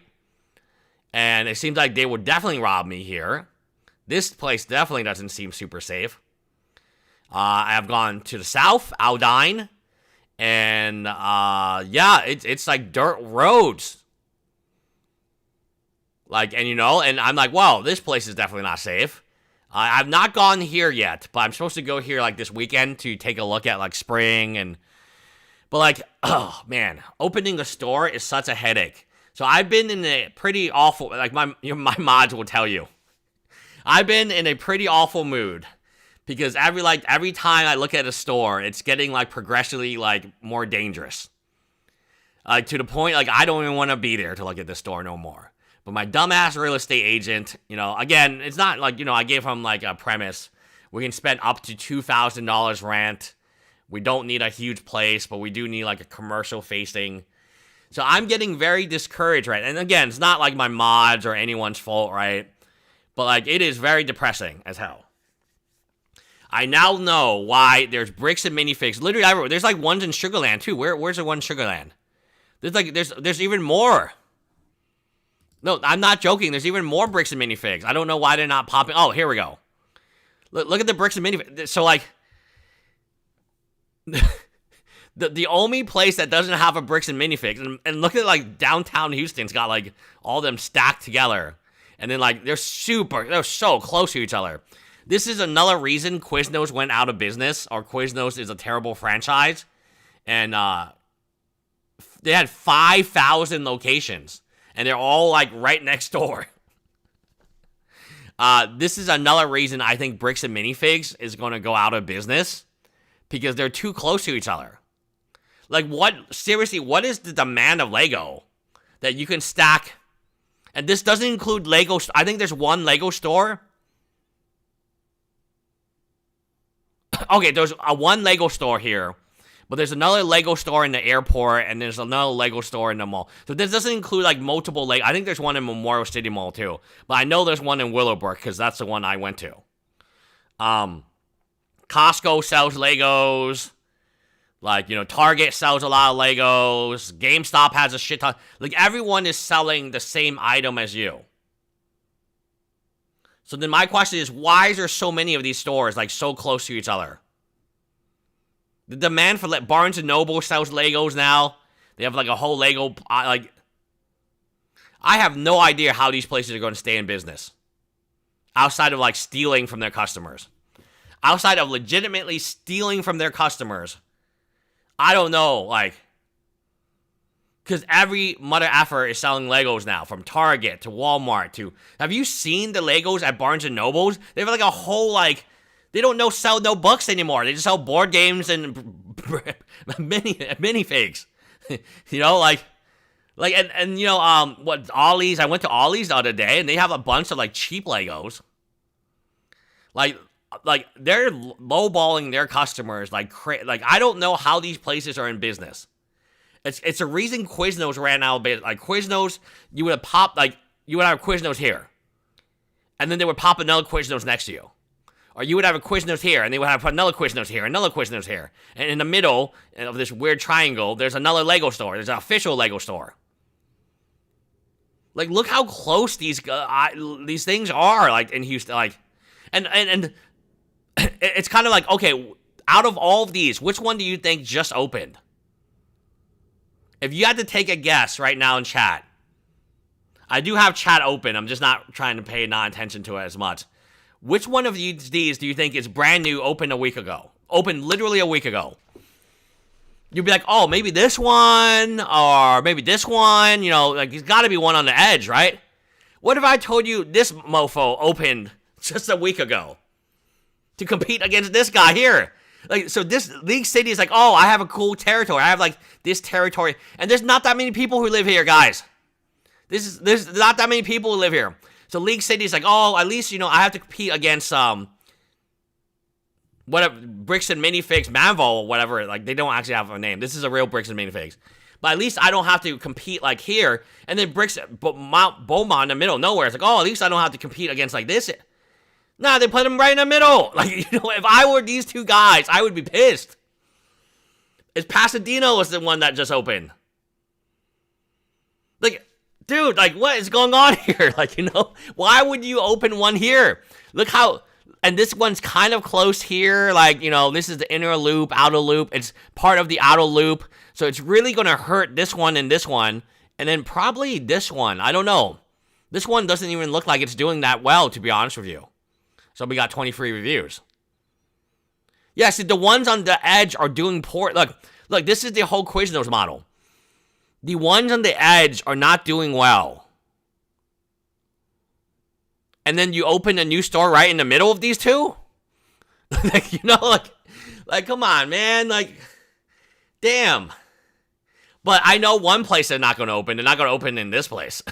And it seems like they would definitely rob me here. This place definitely doesn't seem super safe. I have gone to the south, Aldine. And, yeah, it's like dirt roads. Like, and you know, and I'm like, well, this place is definitely not safe. I've not gone here yet, but I'm supposed to go here, like, this weekend to take a look at, like, spring and... But, like, oh, man, opening a store is such a headache. So I've been in a pretty awful... Like, my mods will tell you. I've been in a pretty awful mood. Because every time I look at a store, it's getting, like, progressively, like, more dangerous. Like, to the point, like, I don't even want to be there to look at the store no more. But my dumbass real estate agent, you know, again, it's not like, you know, I gave him, like, a premise. We can spend up to $2,000 rent. We don't need a huge place, but we do need, like, a commercial facing. So I'm getting very discouraged, right? And again, it's not like my mods or anyone's fault, right? But, like, it is very depressing as hell. I now know why there's bricks and minifigs literally everywhere. There's, like, ones in Sugarland, too. Where's the one in Sugarland? There's even more. No, I'm not joking. There's even more bricks and minifigs. I don't know why they're not popping. Oh, here we go. Look at the bricks and minifigs. So, like, The only place that doesn't have a bricks and minifigs, and look at like downtown Houston's got like all them stacked together, and then like they're so close to each other. This is another reason Quiznos went out of business, or Quiznos is a terrible franchise, and they had 5,000 locations, and they're all like right next door. This is another reason I think bricks and minifigs is going to go out of business, because they're too close to each other. Like, seriously, what is the demand of Lego that you can stack? And this doesn't include Lego. I think there's one Lego store. Okay, there's one Lego store here, but there's another Lego store in the airport, and there's another Lego store in the mall. So this doesn't include, like, multiple Lego. I think there's one in Memorial City Mall, too. But I know there's one in Willowbrook, because that's the one I went to. Costco sells Legos. Like, Target sells a lot of Legos. GameStop has a shit ton. Like, everyone is selling the same item as you. So then my question is, why is there so many of these stores, like, so close to each other? The demand for, like, Barnes & Noble sells Legos now. They have, like, a whole Lego, like... I have no idea how these places are going to stay in business. Outside of, like, stealing from their customers. Outside of legitimately stealing from their customers... I don't know, like, because every mother effer is selling Legos now, from Target to Walmart to, have you seen the Legos at Barnes & Noble's? They have like a whole, like, they don't sell no books anymore. They just sell board games and minifigs, what, Ollie's, I went to Ollie's the other day, and they have a bunch of, like, cheap Legos, like they're lowballing their customers like I don't know how these places are in business. It's a reason Quiznos ran out of business. Like Quiznos, you would have Quiznos here, and then they would pop another Quiznos next to you, or you would have a Quiznos here, and they would have another Quiznos here, another Quiznos here, and in the middle of this weird triangle, there's another Lego store. There's an official Lego store. Like, look how close these things are, like in Houston, like, and. It's kind of like, okay, out of all of these, which one do you think just opened? If you had to take a guess right now in chat, I do have chat open. I'm just not trying to pay attention to it as much. Which one of these do you think is brand new, opened a week ago? Opened literally a week ago. You'd be like, oh, maybe this one, or maybe this one. Like, there's got to be one on the edge, right? What if I told you this mofo opened just a week ago? To compete against this guy here. Like, so this League City is like, oh, I have a cool territory. I have, like, this territory. And there's not that many people who live here, guys. There's not that many people who live here. So League City is like, oh, at least, I have to compete against, whatever, Bricks and Minifigs, Manvo, or whatever. Like, they don't actually have a name. This is a real Bricks and Minifigs. But at least I don't have to compete, like, here. And then Mount Beaumont in the middle of nowhere. It's like, oh, at least I don't have to compete against, like, this. Nah, they put them right in the middle. Like, if I were these two guys, I would be pissed. It's Pasadena was the one that just opened. Like, dude, like, what is going on here? Like, why would you open one here? Look how, and this one's kind of close here. Like, this is the inner loop, outer loop. It's part of the outer loop. So it's really going to hurt this one and this one. And then probably this one. I don't know. This one doesn't even look like it's doing that well, to be honest with you. So we got 23 reviews. Yeah, see, the ones on the edge are doing poor. Look, this is the whole Quiznos model. The ones on the edge are not doing well. And then you open a new store right in the middle of these two? Like, come on, man. Like, damn. But I know one place they're not going to open. They're not going to open in this place.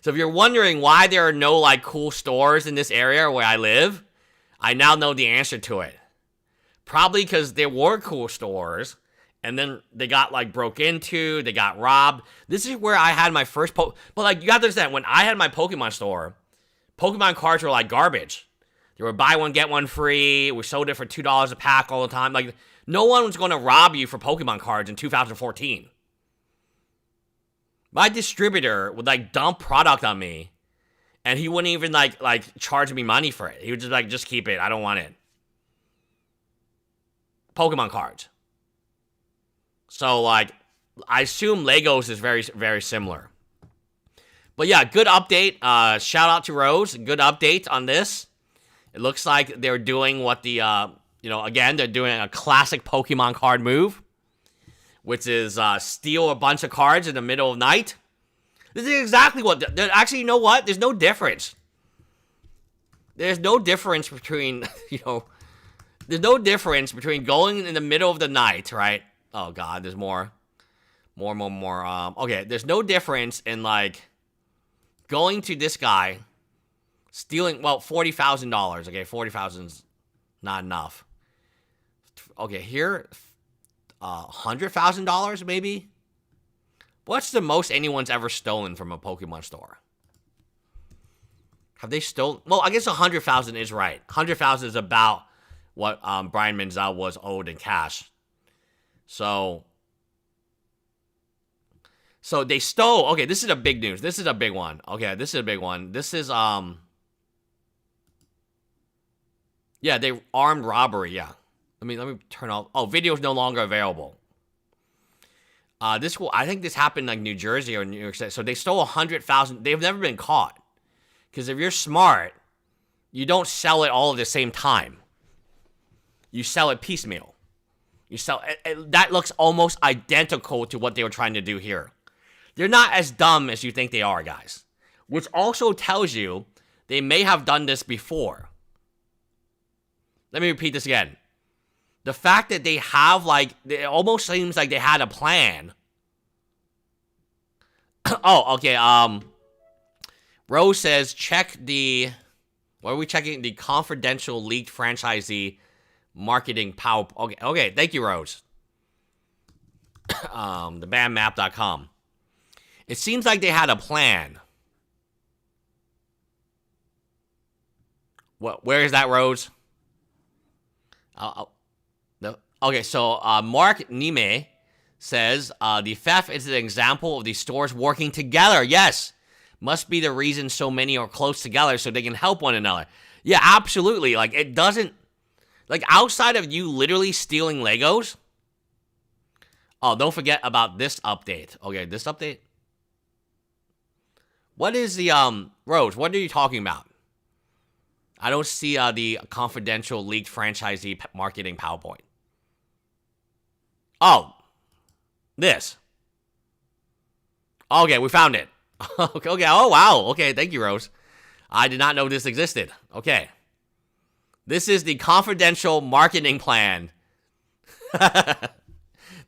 So if you're wondering why there are no, like, cool stores in this area where I live, I now know the answer to it. Probably because there were cool stores, and then they got, like, broke into, they got robbed. This is where I had my first But, like, you got to understand, when I had my Pokemon store, Pokemon cards were, like, garbage. They were buy one, get one free. We sold it for $2 a pack all the time. Like, no one was going to rob you for Pokemon cards in 2014. My distributor would, like, dump product on me, and he wouldn't even, like charge me money for it. He would just, like, just keep it. I don't want it. Pokemon cards. So, like, I assume Legos is very, very similar. But yeah, good update. Shout out to Rose. Good update on this. It looks like they're doing what the, again, they're doing a classic Pokemon card move, which is steal a bunch of cards in the middle of night. This is exactly what, actually, you know what? There's no difference. There's no difference between, there's no difference between going in the middle of the night, right? Oh, God, there's more. Okay, there's no difference in, like, going to this guy, stealing, well, $40,000. Okay, $40,000's not enough. Okay, here, $100,000 maybe? What's the most anyone's ever stolen from a Pokemon store? Have they stolen? Well, I guess 100,000 is right. 100,000 is about what Brian Menzel was owed in cash. So they stole. Okay, this is a big news. This is a big one. Okay, this is a big one. This is yeah, they armed robbery. Yeah, let me turn off. Oh, video is no longer available. I think this happened like New Jersey or New York State. So they stole 100,000. They've never been caught. Because if you're smart, you don't sell it all at the same time. You sell it piecemeal. You sell it, that looks almost identical to what they were trying to do here. They're not as dumb as you think they are, guys. Which also tells you they may have done this before. Let me repeat this again. The fact that they have, like, it almost seems like they had a plan. Oh, okay, Rose says, check the, what are we checking? The confidential leaked franchisee marketing power. Okay, thank you, Rose. Thebandmap.com. It seems like they had a plan. What? Where is that, Rose? No. Okay, so Mark Nime says, the theft is an example of the stores working together. Yes. Must be the reason so many are close together so they can help one another. Yeah, absolutely. Like, it doesn't... Like, outside of you literally stealing Legos... Oh, don't forget about this update. Okay, this update? What is the, Rose, what are you talking about? I don't see, the confidential leaked franchisee marketing PowerPoint. Oh. This. Okay, we found it. Okay, oh, wow. Okay, thank you, Rose. I did not know this existed. Okay. This is the confidential marketing plan.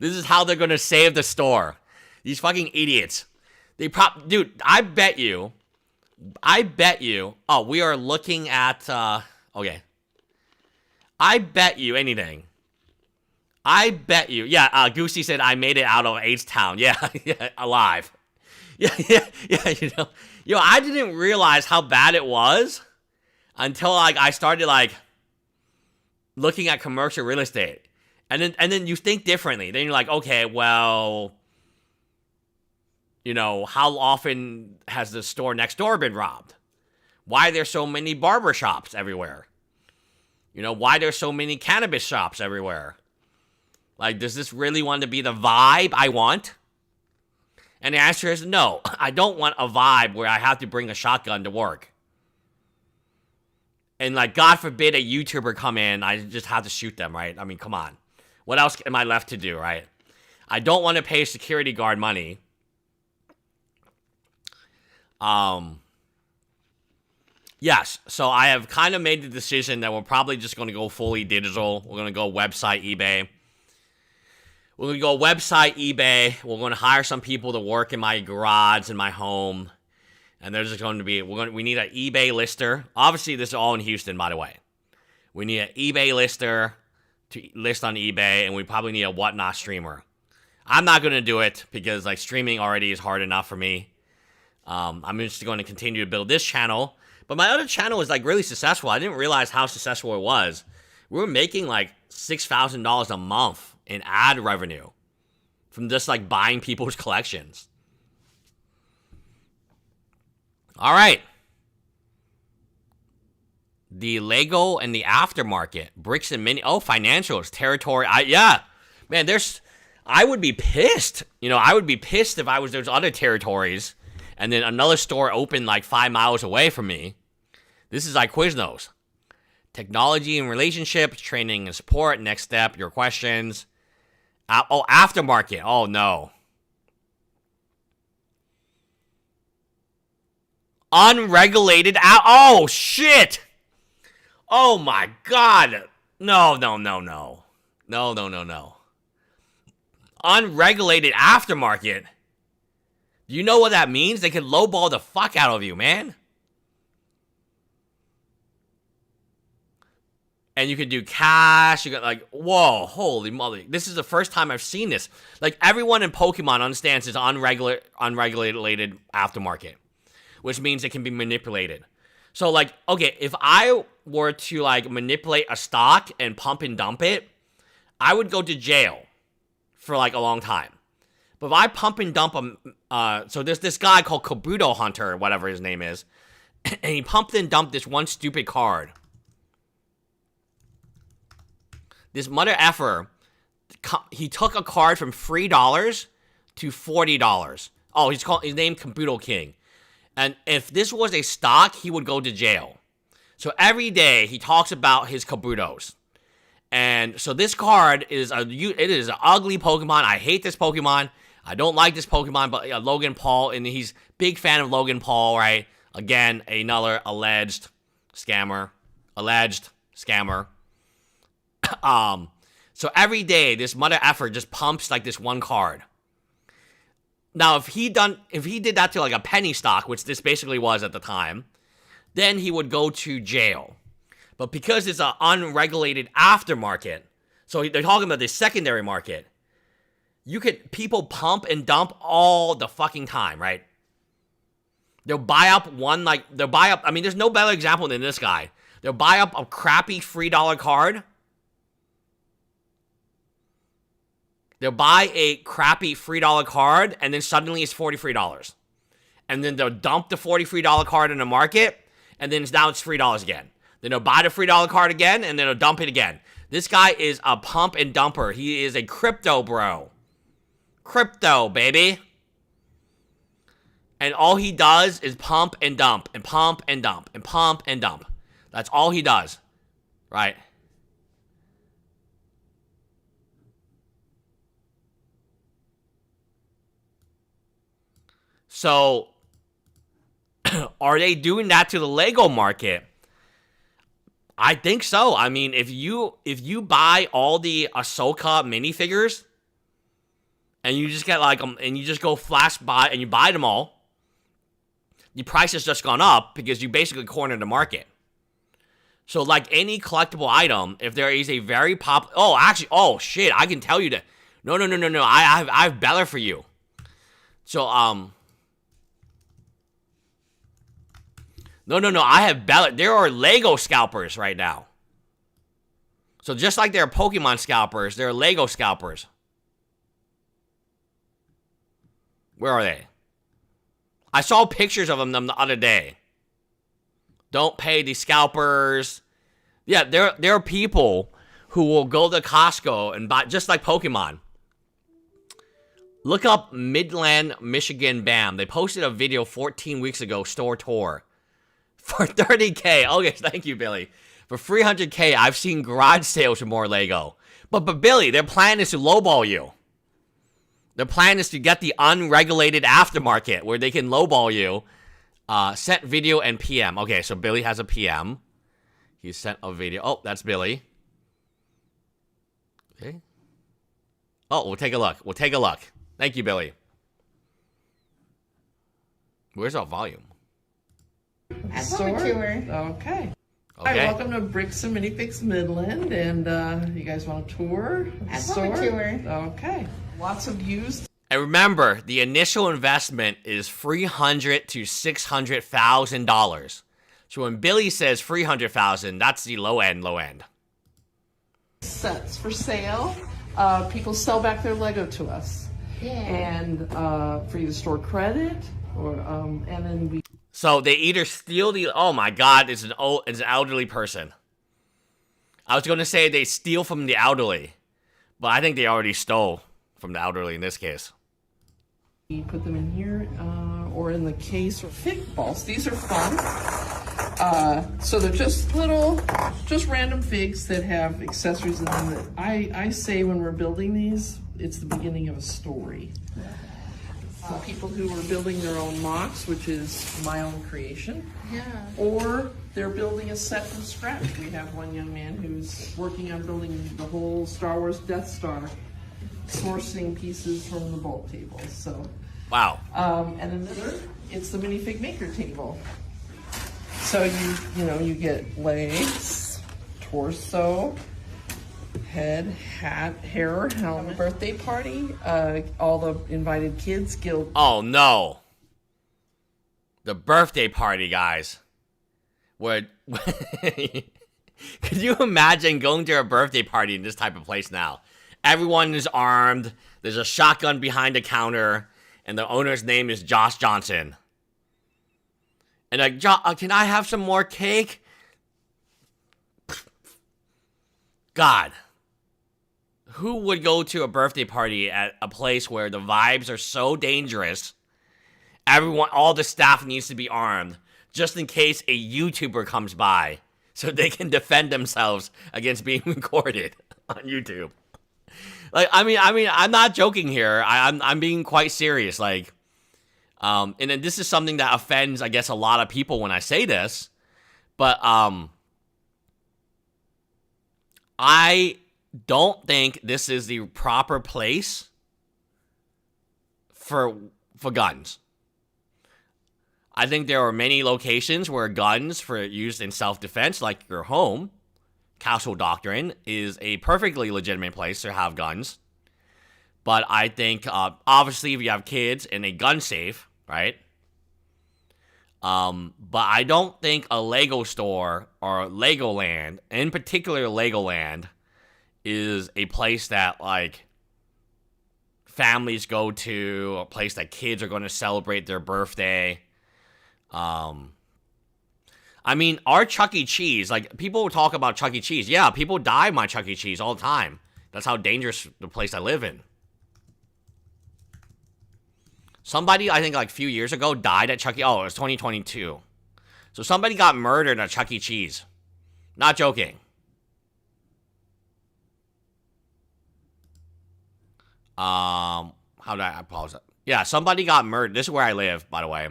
This is how they're going to save the store. These fucking idiots. Dude, I bet you. Oh, we are looking at, okay. I bet you anything. Yeah, Goosey said I made it out of H-Town. Yeah, alive. Yeah, I didn't realize how bad it was until, like, I started, like, looking at commercial real estate. And then you think differently. Then you're like, okay, well, how often has the store next door been robbed? Why are there so many barber shops everywhere? Why there's so many cannabis shops everywhere? Like, does this really want to be the vibe I want? And the answer is no. I don't want a vibe where I have to bring a shotgun to work. And, like, God forbid a YouTuber come in, I just have to shoot them, right? I mean, come on. What else am I left to do, right? I don't want to pay security guard money. Yes, so I have kind of made the decision that we're probably just going to go fully digital. We're going to go website, eBay. We're going to go website, eBay. We're going to hire some people to work in my garage, in my home. And there's just going to be, we need an eBay lister. Obviously, this is all in Houston, by the way. We need an eBay lister to list on eBay, and we probably need a whatnot streamer. I'm not going to do it because, like, streaming already is hard enough for me. I'm just going to continue to build this channel. But my other channel is, like, really successful. I didn't realize how successful it was. We were making, like, $6,000 a month in ad revenue from just, like, buying people's collections. All right. the Lego and the aftermarket, bricks and mini. Oh, financials, territory. Yeah, man. I would be pissed. You know, I would be pissed if I was those other territories, and then another store opened like 5 miles away from me. This is like Quiznos. Technology and relationships, training and support. Next step, your questions. Oh, aftermarket. Oh no. Unregulated out. Oh shit. Oh my god. No. Unregulated aftermarket. Do you know what that means? They can lowball the fuck out of you, man. And you can do cash. You got like, whoa, holy moly. This is the first time I've seen this. Like, everyone in Pokemon understands it's unregulated aftermarket, which means it can be manipulated. So, like, okay, if I were to, like, manipulate a stock and pump and dump it, I would go to jail for, like, a long time. But if I pump and dump so there's this guy called Kabuto Hunter, or whatever his name is, and he pumped and dumped this one stupid card. This mother effer, he took a card from $3 to $40. Oh, he's named Kabuto King. And if this was a stock, he would go to jail. So every day he talks about his Kabutos. And so this card is it is an ugly Pokemon. I hate this Pokemon. I don't like this Pokemon, but Logan Paul, and he's big fan of Logan Paul, right? Again, another alleged scammer. So every day this mother effer just pumps like this one card. Now, if he did that to like a penny stock, which this basically was at the time, then he would go to jail. But because it's an unregulated aftermarket, so they're talking about the secondary market, people pump and dump all the fucking time, right? They'll buy up I mean, there's no better example than this guy. They'll buy up a crappy $3 card. They'll buy a crappy $3 card, and then suddenly it's $43. And then they'll dump the $43 card in the market, and then now it's $3 again. Then they'll buy the $3 card again, and then they'll dump it again. This guy is a pump and dumper. He is a crypto bro. Crypto, baby. And all he does is pump and dump, and pump and dump, and pump and dump. That's all he does, right? So, are they doing that to the Lego market? I think so. I mean, if you buy all the Ahsoka minifigures, and you just get like and you just go flash buy and you buy them all, the price has just gone up because you basically cornered the market. So, like any collectible item, if there is a very oh shit, I can tell you that. No. I have better for you. So, No, I have ballot. There are Lego scalpers right now. So just like there are Pokemon scalpers, there are Lego scalpers. Where are they? I saw pictures of them the other day. Don't pay the scalpers. Yeah, there are people who will go to Costco and buy, just like Pokemon. Look up Midland, Michigan, BAM. They posted a video 14 weeks ago, store tour. For $30K, okay, thank you, Billy. For $300K, I've seen garage sales for more Lego. But Billy, their plan is to lowball you. Their plan is to get the unregulated aftermarket where they can lowball you. Sent video and PM. Okay, so Billy has a PM. He sent a video. Oh, that's Billy. Okay. Oh, we'll take a look. Thank you, Billy. Where's our volume? Store tour. Okay. Hi, welcome to Bricks and Minifigs Midland, and you guys want a tour? Store tour. Okay. Lots of used. And remember, the initial investment is $300,000 to $600,000. So when Billy says $300,000, that's the low end. Sets for sale. People sell back their Lego to us. Yeah. And for you to store credit, or and then we. So they either steal the, oh my God, it's an elderly person. I was going to say they steal from the elderly, but I think they already stole from the elderly in this case. You put them in here or in the case or fig balls. These are fun. So they're just random figs that have accessories in them that I say when we're building these, it's the beginning of a story. For people who are building their own mocks, which is my own creation, or they're building a set from scratch. We have one young man who's working on building the whole Star Wars Death Star, sourcing pieces from the bulk table. So, wow. And another, it's the minifig maker table. So you get legs, torso, head, hat, hair, helmet, birthday party, all the invited kids, guild. Oh no. The birthday party, guys. Could you imagine going to a birthday party in this type of place now? Everyone is armed, there's a shotgun behind the counter, and the owner's name is Josh Johnson. And like, can I have some more cake? God. Who would go to a birthday party at a place where the vibes are so dangerous? All the staff needs to be armed, just in case a YouTuber comes by, so they can defend themselves against being recorded on YouTube. Like, I mean, I'm not joking here. I'm being quite serious. Like, and then this is something that offends, I guess, a lot of people when I say this, but I don't think this is the proper place for guns. I think there are many locations where guns for used in self-defense, like your home, Castle Doctrine, is a perfectly legitimate place to have guns. But I think, obviously, if you have kids in a gun safe, right? But I don't think a Lego store or Legoland, in particular Legoland, is a place that, like, families go to, a place that kids are going to celebrate their birthday. I mean, our Chuck E. Cheese, like, people talk about Chuck E. Cheese. Yeah, people die in my Chuck E. Cheese all the time. That's how dangerous the place I live in. Somebody, I think, like, a few years ago died at Chuck E. Oh, it was 2022. So somebody got murdered at Chuck E. Cheese. Not joking. How did I pause it? Yeah, somebody got murdered. This is where I live, by the way.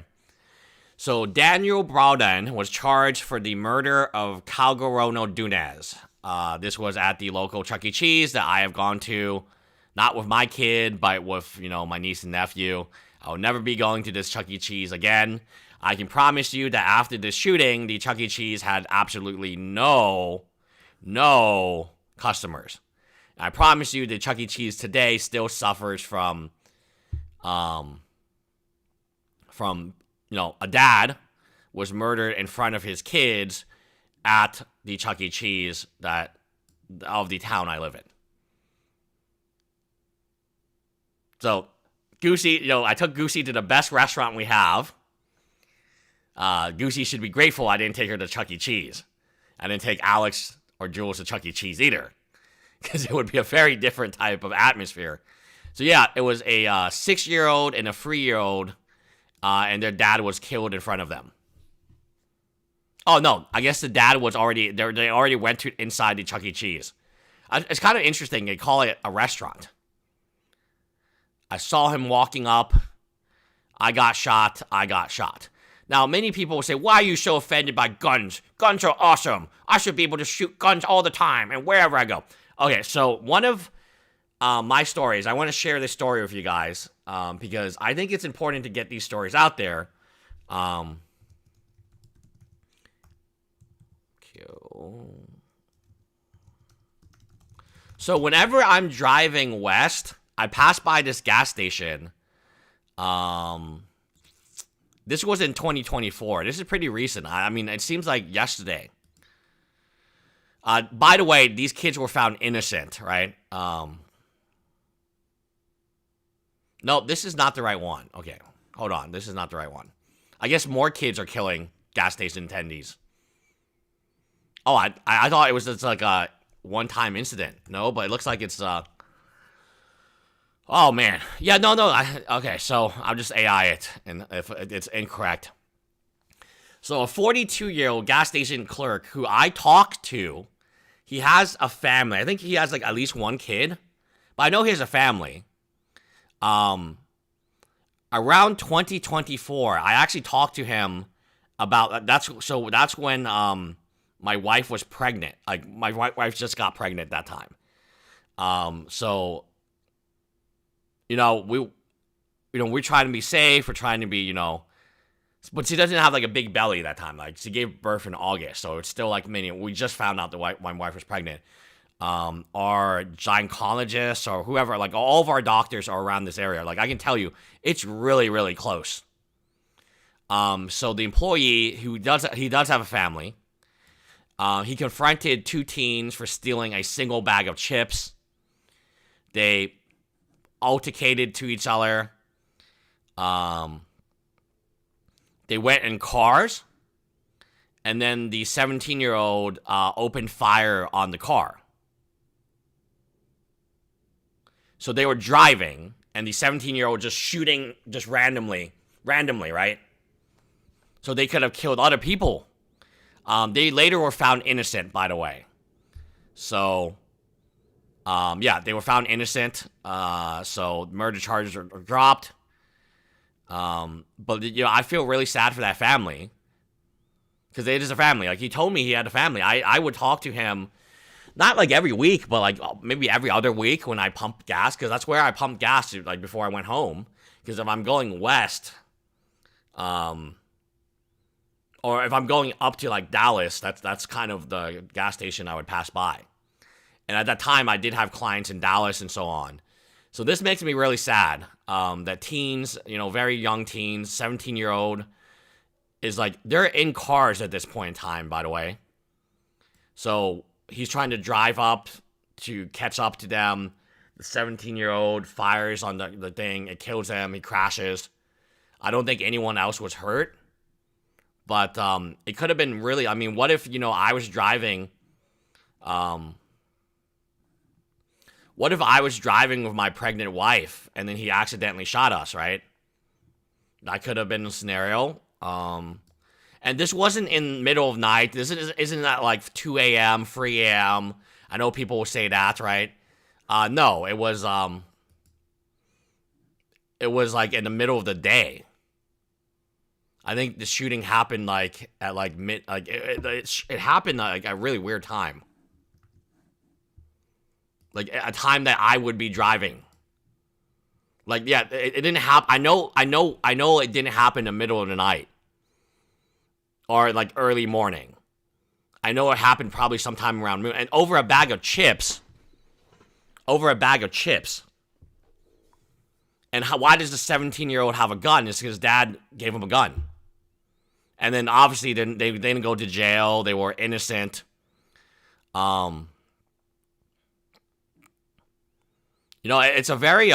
So Daniel Browden was charged for the murder of Calgarono Dunez. This was at the local Chuck E. Cheese that I have gone to, not with my kid, but with, my niece and nephew. I will never be going to this Chuck E. Cheese again. I can promise you that after this shooting, the Chuck E. Cheese had absolutely no customers. I promise you the Chuck E. Cheese today still suffers from a dad was murdered in front of his kids at the Chuck E. Cheese of the town I live in. So, Goosey, I took Goosey to the best restaurant we have. Goosey should be grateful I didn't take her to Chuck E. Cheese. I didn't take Alex or Jules to Chuck E. Cheese either, because it would be a very different type of atmosphere. So yeah, it was a 6-year-old and a 3-year-old, and their dad was killed in front of them. Oh no, I guess the dad was already there. They already went to inside the Chuck E. Cheese. It's kind of interesting. They call it a restaurant. I saw him walking up. I got shot. Now, many people will say, why are you so offended by guns? Guns are awesome. I should be able to shoot guns all the time and wherever I go. Okay, so one of my stories, I want to share this story with you guys because I think it's important to get these stories out there. So whenever I'm driving west, I pass by this gas station. This was in 2024. This is pretty recent. I mean, it seems like yesterday. By the way, these kids were found innocent, right? No, this is not the right one. Okay, hold on. This is not the right one. I guess more kids are killing gas station attendees. Oh, I thought it was just like a one-time incident. No, but it looks like it's oh man, yeah, no. Okay, so I'll just AI it, and if it's incorrect. So a 42-year-old gas station clerk who I talked to, he has a family. I think he has like at least one kid, but I know he has a family. Around 2024, I actually talked to him about that's when my wife was pregnant. Like my wife just got pregnant that time. So we're trying to be safe. We're trying to be, but she doesn't have like a big belly that time. Like she gave birth in August, so it's still like many. We just found out that my wife was pregnant. Our gynecologists or whoever, like all of our doctors are around this area. Like I can tell you, it's really, really close. So the employee he does have a family. He confronted 2 teens for stealing a single bag of chips. They altercated to each other. They went in cars, and then the 17-year-old opened fire on the car. So they were driving, and the 17-year-old just shooting just randomly, right? So they could have killed other people. They later were found innocent, by the way. So, yeah, they were found innocent. So murder charges are dropped. But I feel really sad for that family, because it is a family. Like he told me he had a family. I would talk to him, not like every week, but like maybe every other week when I pump gas, because that's where I pump gas like before I went home. Because if I'm going west, or if I'm going up to like Dallas, that's kind of the gas station I would pass by. And at that time, I did have clients in Dallas and so on. So this makes me really sad that teens, very young teens, 17-year-old, is like, they're in cars at this point in time, by the way. So he's trying to drive up to catch up to them. The 17-year-old fires on the thing. It kills him. He crashes. I don't think anyone else was hurt. But it could have been really, what if, I was driving, what if I was driving with my pregnant wife and then he accidentally shot us, right? That could have been a scenario. And this wasn't in middle of night. This isn't that like 2 a.m., 3 a.m. I know people will say that, right? No, it was like in the middle of the day. I think the shooting happened like at like it happened like a really weird time. Like a time that I would be driving. Like, yeah, it didn't happen. I know it didn't happen in the middle of the night. Or like early morning. I know it happened probably sometime around noon. And over a bag of chips. And why does the 17-year-old have a gun? It's because dad gave him a gun. And then obviously they didn't go to jail. They were innocent. It's a very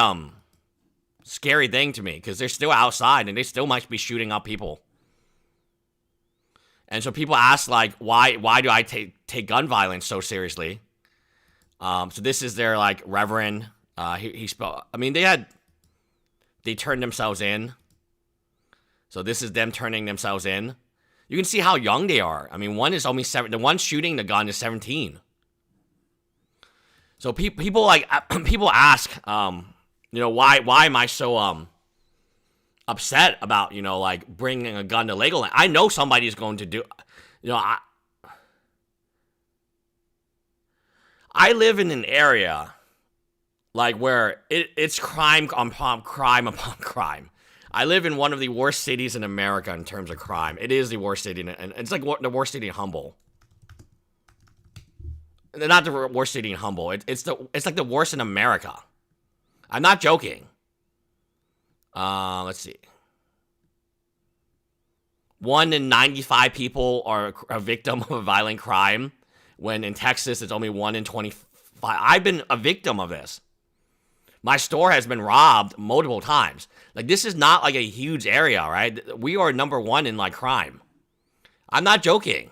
scary thing to me, because they're still outside and they still might be shooting up people. And so people ask, like, why do I take gun violence so seriously? So this is their like reverend. They turned themselves in. So this is them turning themselves in. You can see how young they are. One is only 7. The one shooting the gun is 17. So people ask, why am I so upset about like bringing a gun to legal land? I know somebody's going to do. I live in an area like where it's crime upon crime. I live in one of the worst cities in America in terms of crime. It is the worst city, and it's like the worst city in Humble. Not the worst city in Humble. It's like the worst in America. I'm not joking. Let's see. 1 in 95 people are a victim of a violent crime, when in Texas it's only 1 in 25. I've been a victim of this. My store has been robbed multiple times. Like, this is not like a huge area, right? We are number one in like crime. I'm not joking.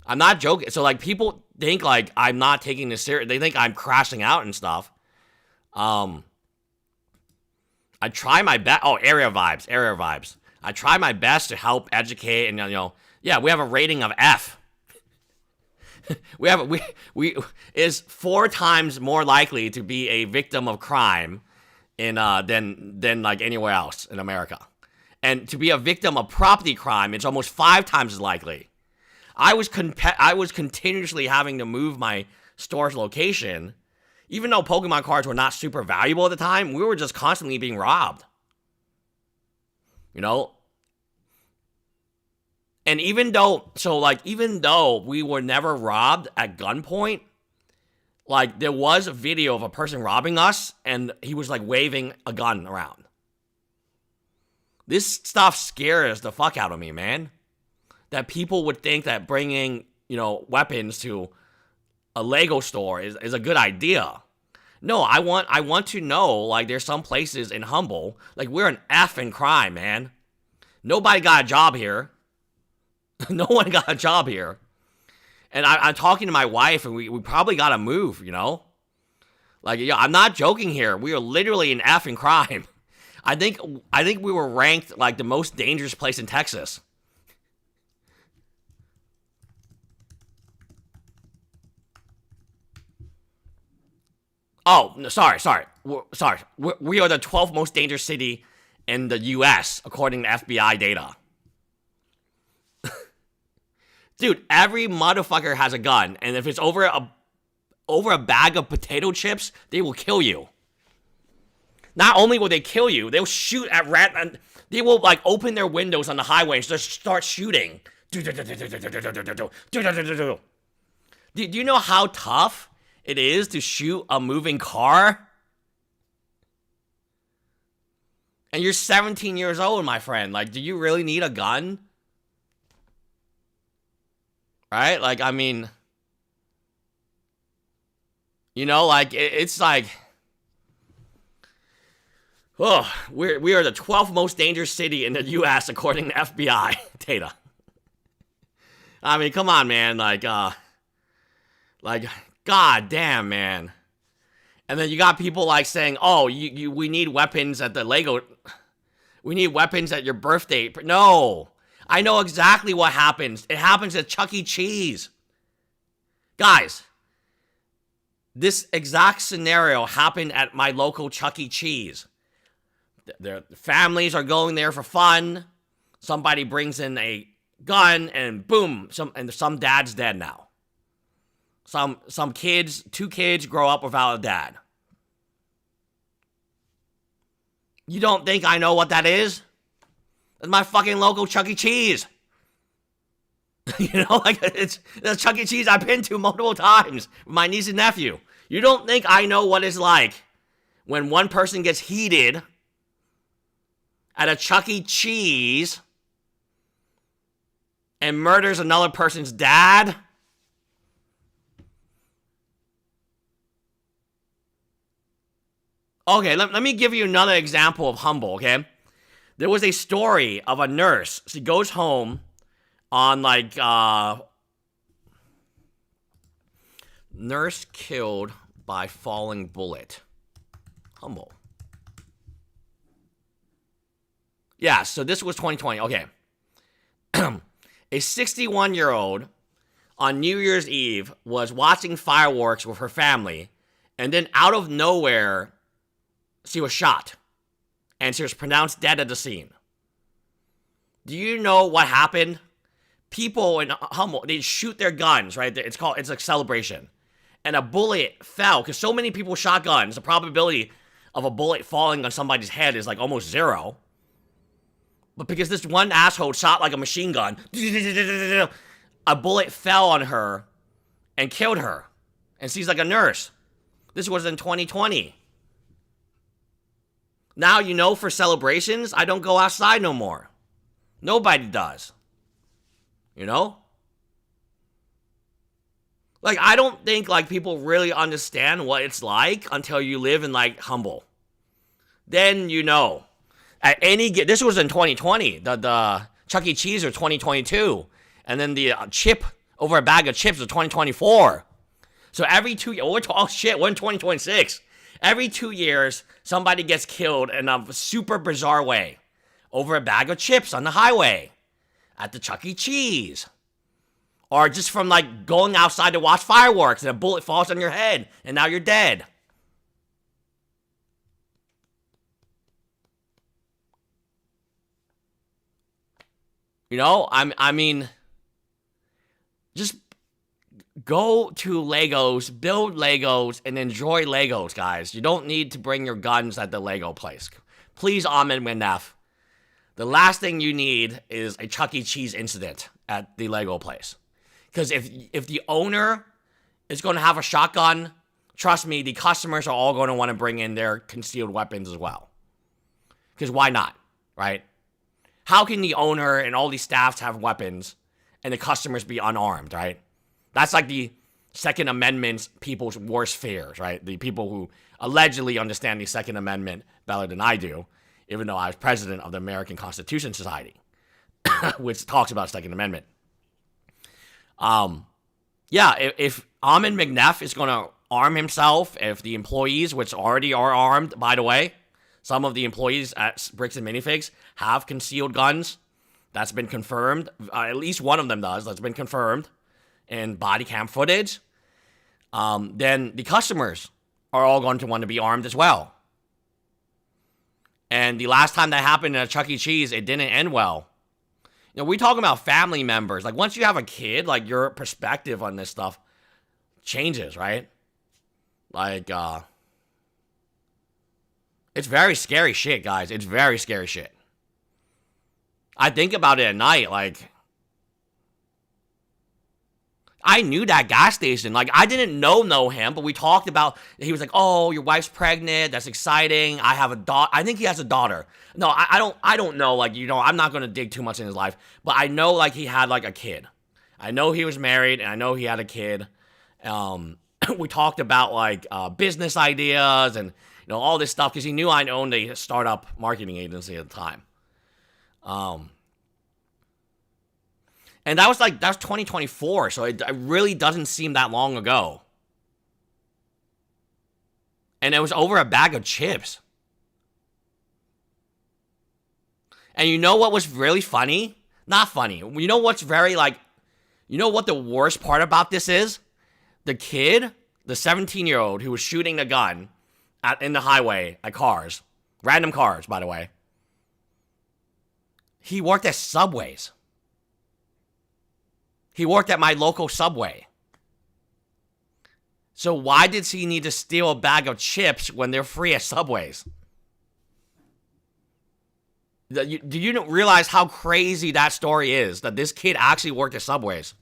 I'm not joking. So like, people think like I'm not taking this serious. They think I'm crashing out and stuff. I try my best. Oh, area vibes. I try my best to help educate, and yeah, we have a rating of F. we is 4 times more likely to be a victim of crime in than like anywhere else in America. And to be a victim of property crime, it's almost 5 times as likely. I was continuously having to move my store's location. Even though Pokemon cards were not super valuable at the time, we were just constantly being robbed. And even though we were never robbed at gunpoint, like, there was a video of a person robbing us, and he was, like, waving a gun around. This stuff scares the fuck out of me, man. That people would think that bringing, weapons to a Lego store is a good idea. No, I want to know, like, there's some places in Humble, like, we're an F in crime, man. Nobody got a job here. No one got a job here. And I'm talking to my wife, and we probably got to move, Like, I'm not joking here. We are literally an F in crime. I think we were ranked, like, the most dangerous place in Texas. Oh, no, sorry. We are the 12th most dangerous city in the U.S., according to FBI data. Dude, every motherfucker has a gun, and if it's over a bag of potato chips, they will kill you. Not only will they kill you, they'll shoot at they will, like, open their windows on the highway and just start shooting. Do you know how tough it is to shoot a moving car? And you're 17 years old, my friend. Like, do you really need a gun? Right? Like, I mean, like, it's like, oh, we are the 12th most dangerous city in the U.S. according to FBI data. I mean, come on, man. Like, god damn, man. And then you got people like saying, oh, we need weapons at the Lego. We need weapons at your birthday. No. I know exactly what happens. It happens at Chuck E. Cheese. Guys, this exact scenario happened at my local Chuck E. Cheese. Their families are going there for fun. Somebody brings in a gun, and boom, some dad's dead now. Some kids, 2 kids grow up without a dad. You don't think I know what that is? That's my fucking local Chuck E. Cheese. Like, it's the Chuck E. Cheese I've been to multiple times with my niece and nephew. You don't think I know what it's like when one person gets heated at a Chuck E. Cheese and murders another person's dad? Okay, let me give you another example of Humble, okay? There was a story of a nurse. She goes home on, like, nurse killed by falling bullet. Humble. Yeah, so this was 2020. Okay. A 61-year-old on New Year's Eve was watching fireworks with her family, and then out of nowhere, she was shot. And she was pronounced dead at the scene. Do you know what happened? People in Humble, they shoot their guns, right? It's like celebration. And a bullet fell, because so many people shot guns, the probability of a bullet falling on somebody's head is like almost 0. But because this one asshole shot like a machine gun, a bullet fell on her and killed her. And she's like a nurse. This was in 2020. Now, for celebrations, I don't go outside no more. Nobody does. Like, I don't think, like, people really understand what it's like until you live in, like, Humble. Then you know. This was in 2020. The Chuck E. Cheese was 2022. And then the chip, over a bag of chips was 2024. So every 2 years, we're in 2026. Every 2 years, somebody gets killed in a super bizarre way over a bag of chips on the highway at the Chuck E. Cheese. Or just from, like, going outside to watch fireworks and a bullet falls on your head and now you're dead. You know, I mean, just go to Legos, build Legos, and enjoy Legos, guys. You don't need to bring your guns at the Lego place. Please, Ahmed Manaf. The last thing you need is a Chuck E. Cheese incident at the Lego place. Because if the owner is going to have a shotgun, trust me, the customers are all going to want to bring in their concealed weapons as well. Because why not, right? How can the owner and all these staffs have weapons and the customers be unarmed, right? That's like the Second Amendment's people's worst fears, right? The people who allegedly understand the Second Amendment better than I do, even though I was president of the American Constitution Society, which talks about Second Amendment. Yeah, if Ahmed McNeff is going to arm himself, if the employees, which already are armed, by the way, some of the employees at Bricks and Minifigs have concealed guns. That's been confirmed. At least one of them does. That's been confirmed in body cam footage. Then the customers are all going to want to be armed as well. And the last time that happened at Chuck E. Cheese, it didn't end well. You know, we're talking about family members. Like, once you have a kid, like, your perspective on this stuff changes, right? Like, it's very scary shit, guys. It's very scary shit. I think about it at night, like, I knew that gas station. Like, I didn't know him, but we talked about, he was like, oh, your wife's pregnant. That's exciting. I have a daughter. I think he has a daughter. No, I don't know. Like, you know, I'm not going to dig too much in his life, but I know, like, he had, like, a kid. I know he was married, and I know he had a kid. We talked about, like, business ideas and, you know, all this stuff, because he knew I owned a startup marketing agency at the time. And that was 2024, so it really doesn't seem that long ago. And it was over a bag of chips. And you know what was really funny? Not funny. You know what's very, like, you know what the worst part about this is? The kid, the 17-year-old who was shooting a gun in the highway at cars, random cars, by the way, he worked at Subways. He worked at my local Subway. So why did he need to steal a bag of chips when they're free at Subways? Do you realize how crazy that story is? That this kid actually worked at Subways.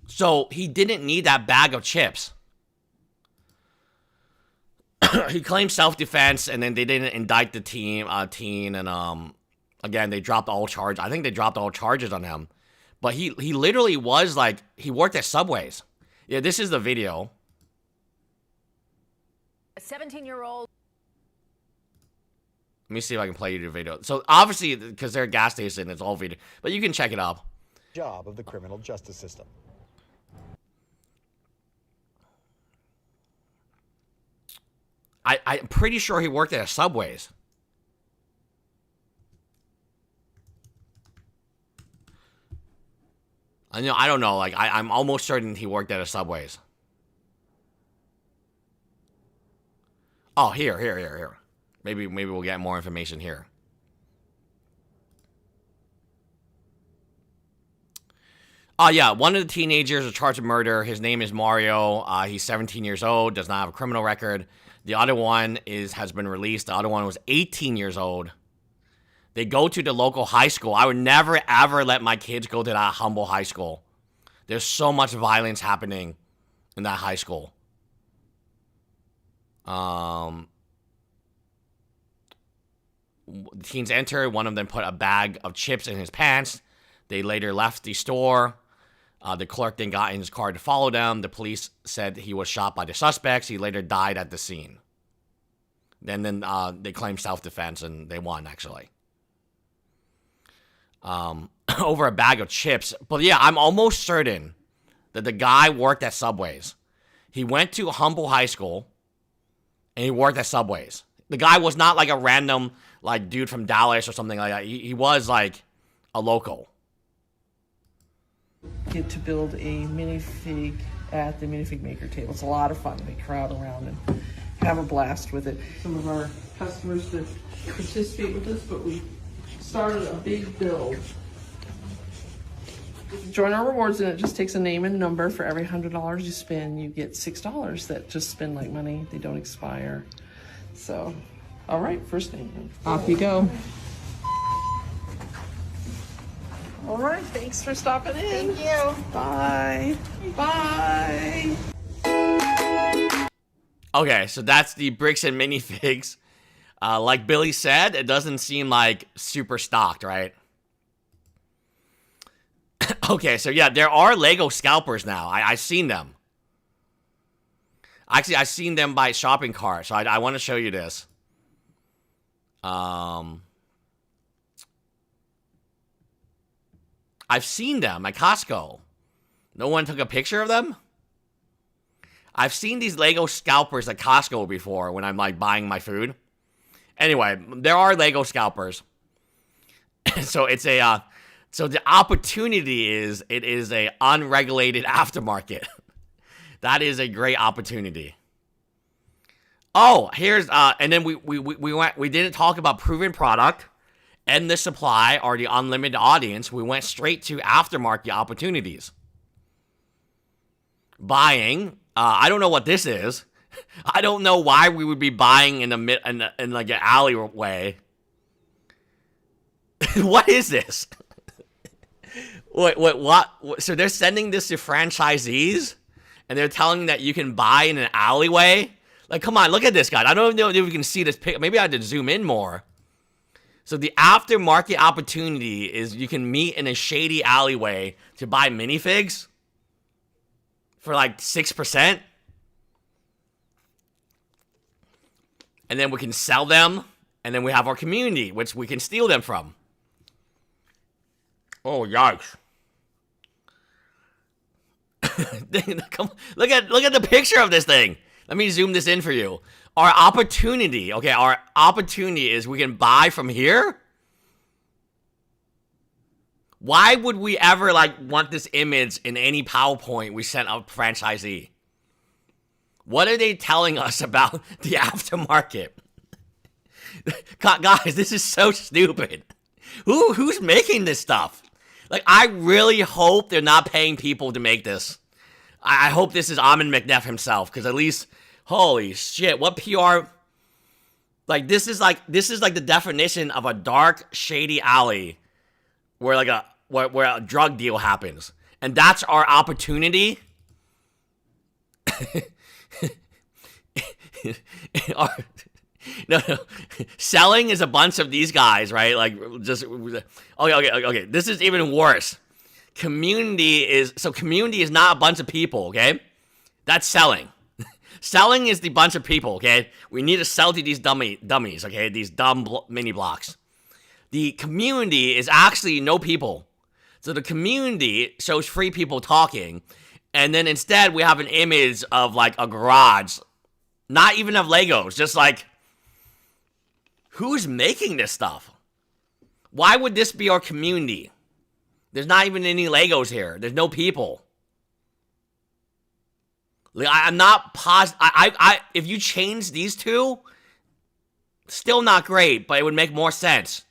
So he didn't need that bag of chips. He claimed self-defense, and then they didn't indict the teen, and again, they dropped all charges. I think they dropped all charges on him. But he literally was, like, he worked at Subways. Yeah, this is the video. A 17-year-old. Let me see if I can play you the video. So, obviously, because they're a gas station, it's all video. But you can check it up. Job of the criminal justice system. I'm pretty sure he worked at a Subways. I don't know. Like, I'm almost certain he worked at a Subways. Oh, here. Maybe we'll get more information here. Oh, yeah. One of the teenagers is charged with murder. His name is Mario. He's 17 years old, does not have a criminal record. The other one has been released. The other one was 18 years old. They go to the local high school. I would never, ever let my kids go to that humble high school. There's so much violence happening in that high school. The teens entered. One of them put a bag of chips in his pants. They later left the store. The clerk then got in his car to follow them. The police said he was shot by the suspects. He later died at the scene. Then they claimed self-defense, and they won, actually. Over a bag of chips. But yeah, I'm almost certain that the guy worked at Subway's. He went to Humble High School, and he worked at Subway's. The guy was not like a random like dude from Dallas or something like that. He was like a local. Get to build a minifig at the minifig maker table. It's a lot of fun. They crowd around and have a blast with it. Some of our customers that participate with us, but we started a big build. Join our rewards, and it just takes a name and number. For every $100 you spend, you get $6 that just spend like money. They don't expire. So, all right, first name. Off you go. All right, thanks for stopping in. Thank you. Bye. Bye. Okay, so that's the bricks and minifigs. Like Billy said, it doesn't seem like super stocked, right? Okay, so yeah, there are Lego scalpers now. I've seen them. Actually, I've seen them by shopping cart, so I want to show you this. I've seen them at Costco. No one took a picture of them? I've seen these Lego scalpers at Costco before when I'm like buying my food. Anyway, there are Lego scalpers. So it's a so the opportunity is it is a unregulated aftermarket. That is a great opportunity. Oh, here's and then we didn't talk about proven product, endless supply, or the unlimited audience. We went straight to aftermarket opportunities. Buying. I don't know what this is. I don't know why we would be buying in like an alleyway. What is this? Wait, what? So they're sending this to franchisees, and they're telling that you can buy in an alleyway? Like, come on, look at this, guy. I don't know if we can see this pic. Maybe I had to zoom in more. So the aftermarket opportunity is you can meet in a shady alleyway to buy minifigs for like 6%. And then we can sell them, and then we have our community, which we can steal them from. Oh, yikes. Look at the picture of this thing. Let me zoom this in for you. Our opportunity is we can buy from here. Why would we ever like want this image in any PowerPoint we sent a franchisee? What are they telling us about the aftermarket? Guys, this is so stupid. Who's making this stuff? Like, I really hope they're not paying people to make this. I hope this is Amon McNeff himself, because at least, holy shit, what PR? Like, this is like the definition of a dark, shady alley where like where a drug deal happens, and that's our opportunity. No. Selling is a bunch of these guys, right? Like, just okay. This is even worse. Community is not a bunch of people, okay? That's selling. Selling is the bunch of people, okay? We need to sell to these dummies, okay? These dumb mini blocks. The community is actually no people. So the community shows free people talking, and then instead we have an image of like a garage, not even of Legos, just like, who's making this stuff? Why would this be our community? There's not even any Legos here. There's no people. Like, I'm not positive. If you change these two, still not great, but it would make more sense.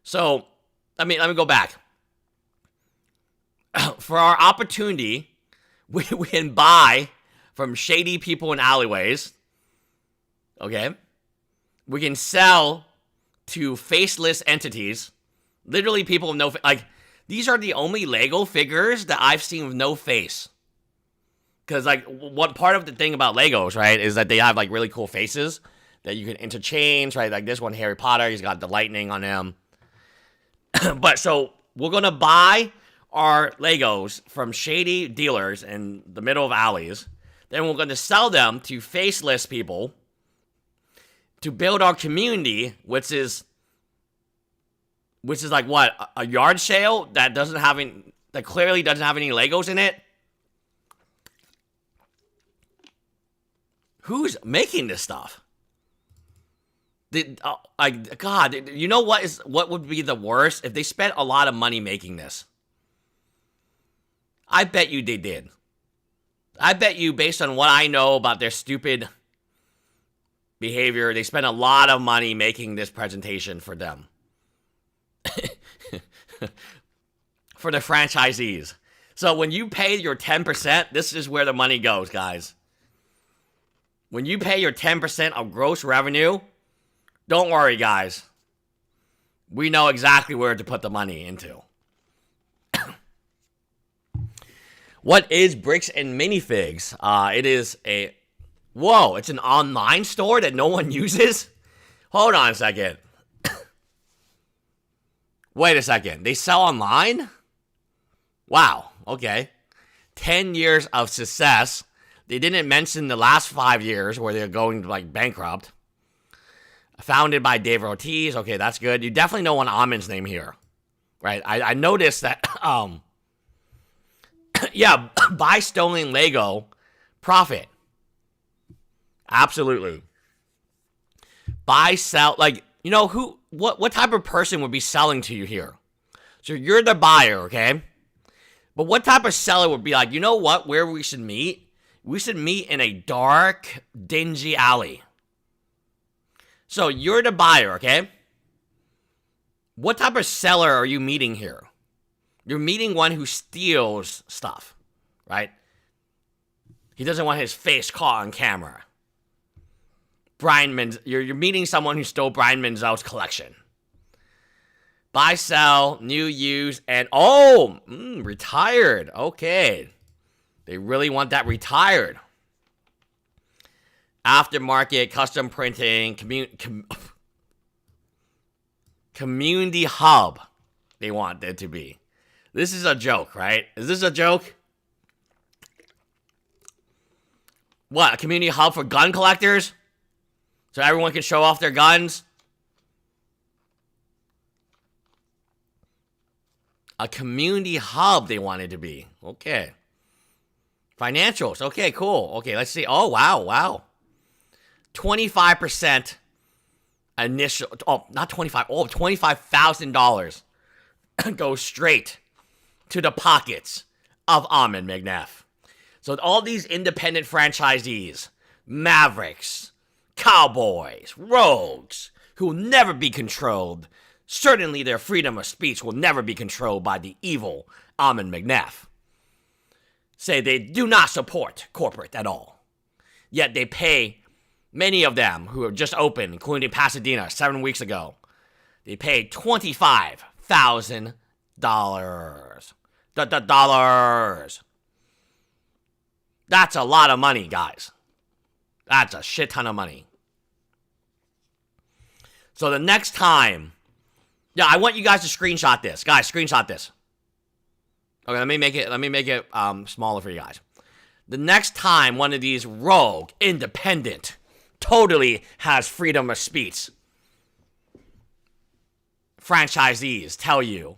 So, let me go back. For our opportunity, we can buy from shady people in alleyways. Okay? We can sell to faceless entities. Literally people with no like, these are the only Lego figures that I've seen with no face. Because, like, what part of the thing about Legos, right, is that they have, like, really cool faces. that you can interchange, right? Like this one, Harry Potter, he's got the lightning on him. But so we're going to buy our Legos from shady dealers in the middle of alleys. Then we're going to sell them to faceless people to build our community, which is like what? A yard sale that clearly doesn't have any Legos in it? Who's making this stuff? God, you know what would be the worst? If they spent a lot of money making this. I bet you they did. I bet you, based on what I know about their stupid behavior, they spent a lot of money making this presentation for them. For the franchisees. So when you pay your 10%, this is where the money goes, guys. When you pay your 10% of gross revenue, don't worry, guys. We know exactly where to put the money into. What is Bricks and Minifigs? It is it's an online store that no one uses? Hold on a second. Wait a second. They sell online? Wow. Okay. 10 years of success. They didn't mention the last 5 years where they're going like bankrupt. Founded by Dave Ortiz. Okay, that's good. You definitely know one Amin's name here. Right? I noticed that, yeah, buy stolen Lego, profit. Absolutely. Buy, sell, like, you know, what type of person would be selling to you here? So you're the buyer, okay? But what type of seller would be like, you know what, where we should meet? We should meet in a dark, dingy alley. So you're the buyer, okay? What type of seller are you meeting here? You're meeting one who steals stuff, right? He doesn't want his face caught on camera. You're meeting someone who stole Brian Menzel's collection. Buy, sell, new, used, and retired. Okay. They really want that retired. Aftermarket, custom printing, community hub. They want it to be. This is a joke, right? Is this a joke? What, a community hub for gun collectors? So everyone can show off their guns? A community hub they want it to be. Okay. Financials. Okay, cool. Okay, let's see. Oh, wow. 25% initial. Oh, not 25. Oh, $25,000 goes straight to the pockets of Amin McNeff. So all these independent franchisees, Mavericks, Cowboys, Rogues, who will never be controlled. Certainly their freedom of speech will never be controlled by the evil Amin McNeff. Say they do not support corporate at all. Yet they pay many of them who have just opened, including Pasadena 7 weeks ago. They paid $25,000. Dollars. That's a lot of money, guys. That's a shit ton of money. So the next time, yeah, I want you guys to screenshot this. Guys, screenshot this. Okay, let me make it smaller for you guys. The next time one of these rogue, independent, totally has freedom of speech franchisees tell you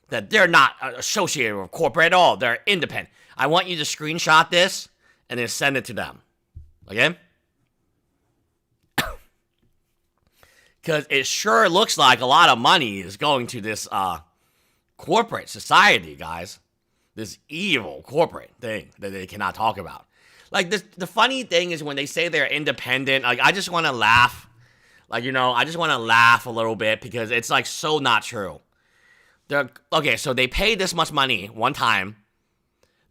that they're not associated with corporate at all, they're independent, I want you to screenshot this and then send it to them. Okay? Because it sure looks like a lot of money is going to this corporate society, guys. This evil corporate thing that they cannot talk about. Like, the funny thing is when they say they're independent, like, I just want to laugh. Like, you know, I just want to laugh a little bit because it's, like, so not true. Okay, so they pay this much money one time.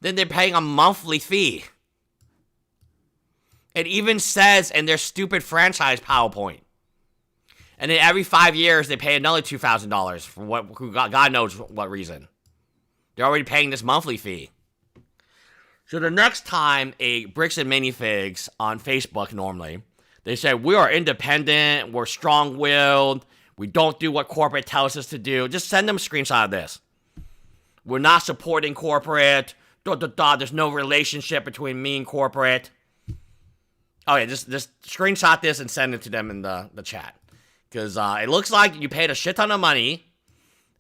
Then they're paying a monthly fee. It even says in their stupid franchise PowerPoint. And then every 5 years, they pay another $2,000 for God knows what reason. They're already paying this monthly fee. So the next time a Bricks and Minifigs on Facebook normally, They say, we are independent, we're strong-willed, we don't do what corporate tells us to do. Just send them a screenshot of this. We're not supporting corporate, there's no relationship between me and corporate. Oh yeah, just screenshot this and send it to them in the chat. Because it looks like you paid a shit ton of money,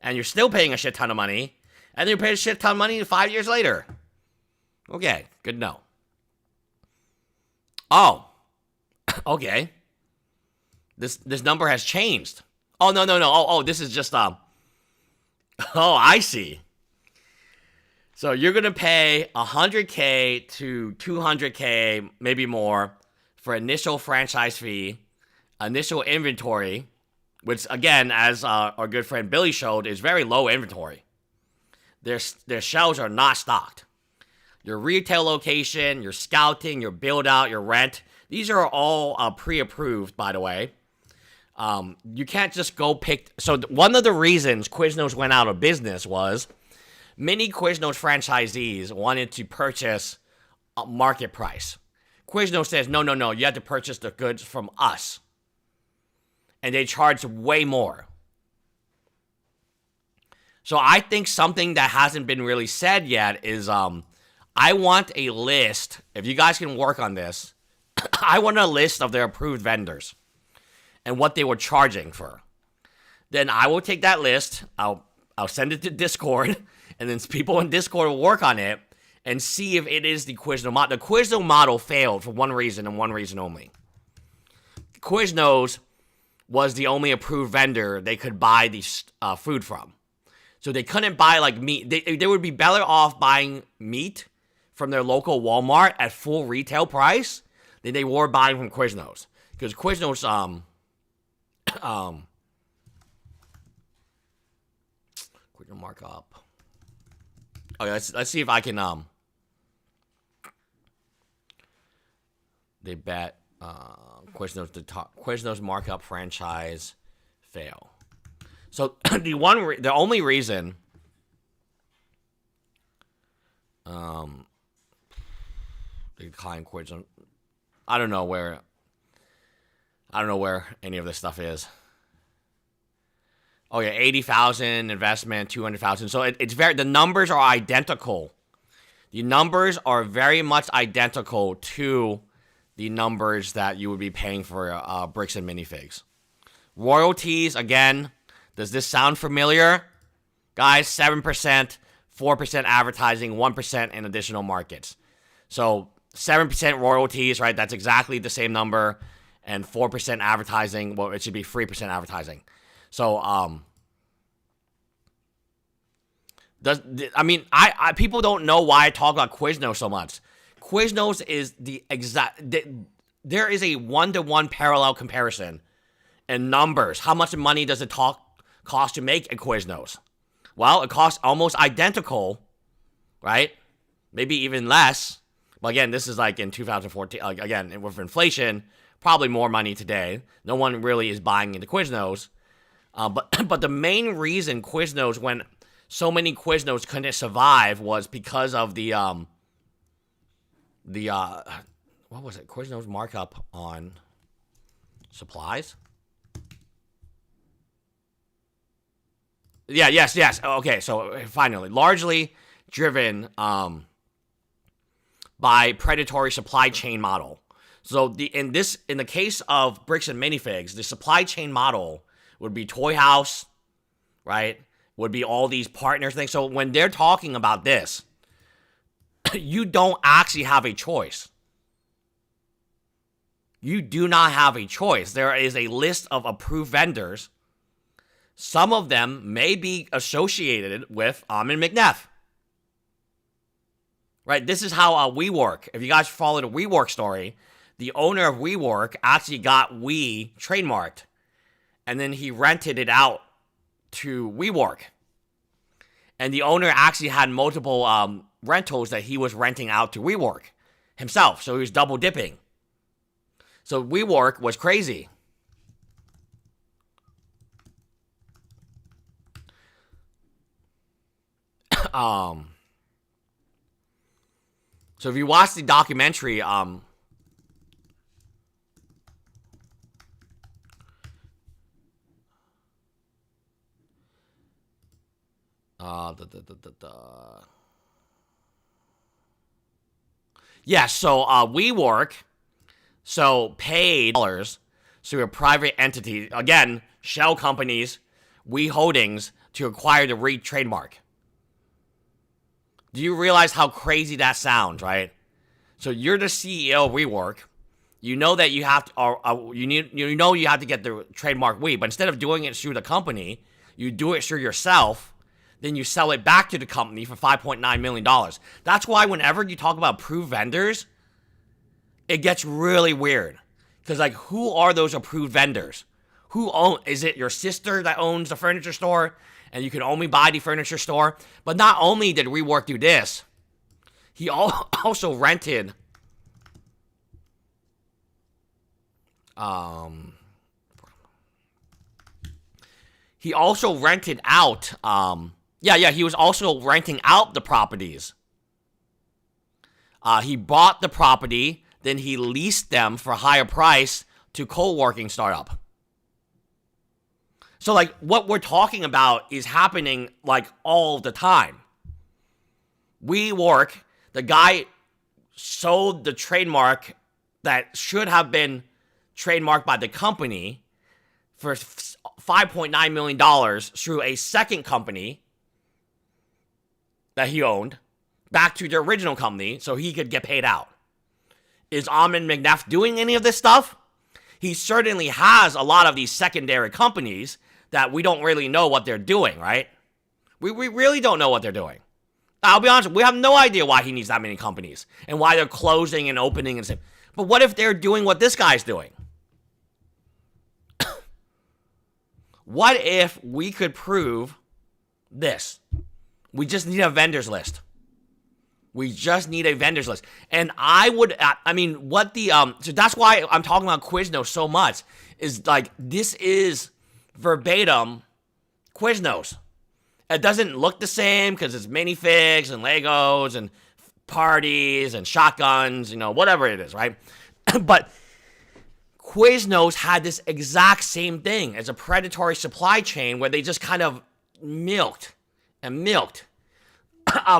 and you're still paying a shit ton of money, and then you paid a shit ton of money 5 years later. Okay, good to know. Oh, okay. This number has changed. Oh, no. Oh, this is just, oh, I see. So you're going to pay $100K to $200K, maybe more, for initial franchise fee, initial inventory, which, again, as our good friend Billy showed, is very low inventory. Their shelves are not stocked. Your retail location, your scouting, your build-out, your rent, these are all pre-approved, by the way. You can't just go pick... So one of the reasons Quiznos went out of business was many Quiznos franchisees wanted to purchase a market price. Quiznos says, no, you have to purchase the goods from us. And they charge way more. So I think something that hasn't been really said yet is... I want a list, if you guys can work on this, I want a list of their approved vendors and what they were charging for. Then I will take that list, I'll send it to Discord, and then people in Discord will work on it and see if it is the Quiznos model. The Quiznos model failed for one reason and one reason only. Quiznos was the only approved vendor they could buy the food from. So they couldn't buy like meat. They would be better off buying meat from their local Walmart at full retail price than they were buying from Quiznos. Because Quiznos, Quiznos markup. Okay, let's see if I can, they bet, Quiznos markup franchise fail. So, the only reason, they decline Quiznos. I don't know where any of this stuff is. Oh yeah, 80,000 investment, 200,000. So it's the numbers are identical. The numbers are very much identical to the numbers that you would be paying for bricks and minifigs. Royalties, again, does this sound familiar? Guys, 7%, 4% advertising, 1% in additional markets. So 7% royalties, right? That's exactly the same number. And 4% advertising. Well, it should be 3% advertising. So, people don't know why I talk about Quiznos so much. Quiznos is the exact... There is a one-to-one parallel comparison in numbers. How much money does it cost to make a Quiznos? Well, it costs almost identical, right? Maybe even less. But again, this is like in 2014. Again, with inflation, probably more money today. No one really is buying into Quiznos. But the main reason Quiznos, when so many Quiznos couldn't survive, was because of the what was it? Quiznos markup on supplies. Yeah, yes. Okay, so finally, largely driven by predatory supply chain model. So in the case of bricks and minifigs, the supply chain model would be Toy House, right? Would be all these partners things. So when they're talking about this, you don't actually have a choice. You do not have a choice. There is a list of approved vendors. Some of them may be associated with Amin McNeff. Right? This is how WeWork, if you guys follow the WeWork story, the owner of WeWork actually got We trademarked. And then he rented it out to WeWork. And the owner actually had multiple rentals that he was renting out to WeWork himself. So he was double dipping. So WeWork was crazy. So if you watch the documentary, Yeah, so WeWork, so paid dollars to a private entity, again, shell companies, We Holdings, to acquire the REIT trademark. Do you realize how crazy that sounds, right? So you're the CEO of WeWork. You know that you have to, you have to get the trademark We, but instead of doing it through the company, you do it through yourself. Then you sell it back to the company for $5.9 million. That's why whenever you talk about approved vendors, it gets really weird. Because, like, who are those approved vendors? Is it your sister that owns the furniture store and you can only buy the furniture store? But not only did WeWork do this, he also rented he also rented out he was also renting out the properties. He bought the property, then he leased them for a higher price to co-working startup. So, like, what we're talking about is happening, like, all the time. WeWork, the guy sold the trademark that should have been trademarked by the company for $5.9 million through a second company that he owned back to the original company so he could get paid out. Is Armin McNeff doing any of this stuff? He certainly has a lot of these secondary companies that we don't really know what they're doing, right? We really don't know what they're doing. I'll be honest, we have no idea why he needs that many companies and why they're closing and opening and stuff. But what if they're doing what this guy's doing? What if we could prove this? We just need a vendors list. We just need a vendors list. And so that's why I'm talking about Quiznos so much, is like, this is verbatim Quiznos. It doesn't look the same because it's minifigs and Legos and parties and shotguns, whatever it is, right? But Quiznos had this exact same thing as a predatory supply chain where they just kind of milked.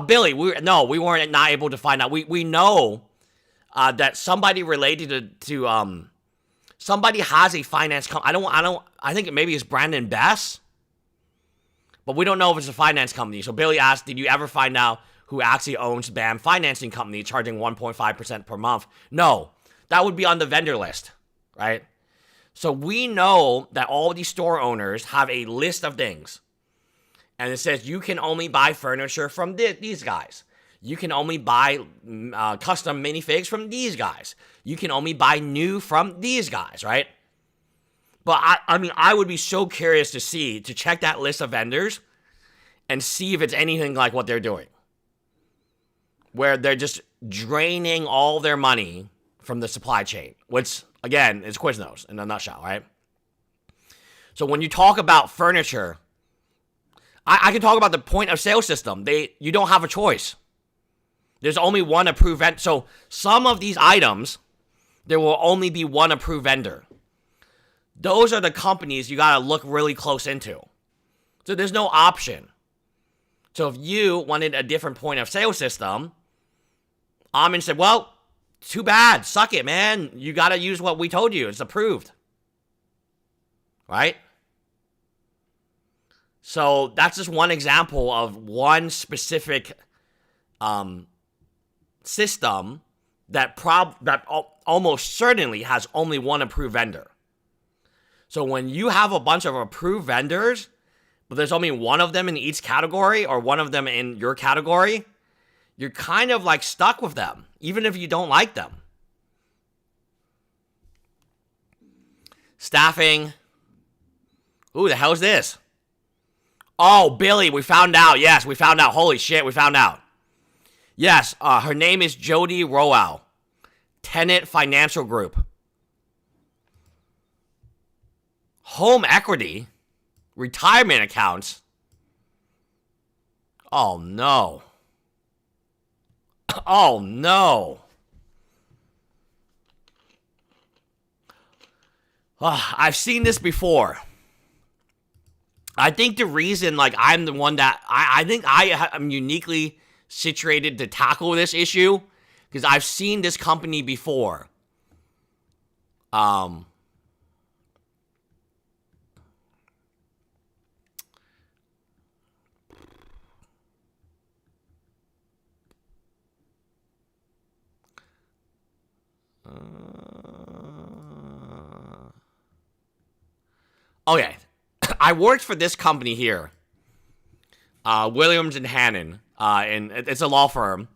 Billy, we weren't not able to find out. We know that somebody related to somebody has a finance company. I think maybe it's Brandon Bess, but we don't know if it's a finance company. So Billy asked, did you ever find out who actually owns BAM Financing Company charging 1.5% per month? No, that would be on the vendor list, right? So we know that all these store owners have a list of things. And it says you can only buy furniture from these guys. You can only buy custom minifigs from these guys. You can only buy new from these guys, right? But I would be so curious to check that list of vendors and see if it's anything like what they're doing. Where they're just draining all their money from the supply chain. Which, again, is Quiznos in a nutshell, right? So when you talk about furniture, I can talk about the point of sale system. You don't have a choice. There's only one approved vendor. So some of these items, there will only be one approved vendor. Those are the companies you got to look really close into. So there's no option. So if you wanted a different point of sale system, Amin said, well, too bad. Suck it, man. You got to use what we told you. It's approved. Right? So that's just one example of one specific system that almost certainly has only one approved vendor. So when you have a bunch of approved vendors, but there's only one of them in each category or one of them in your category, you're kind of like stuck with them, even if you don't like them. Staffing. Ooh, the hell is this? Oh, Billy, we found out. Yes, we found out. Holy shit, we found out. Yes, her name is Jody Rowell. Tenet Financial Group. Home equity. Retirement accounts. Oh, no. Oh, no. I've seen this before. I think the reason, like, I'm the one that I think I am uniquely situated to tackle this issue because I've seen this company before. Okay. I worked for this company here, Williams and Hannon, and it's a law firm,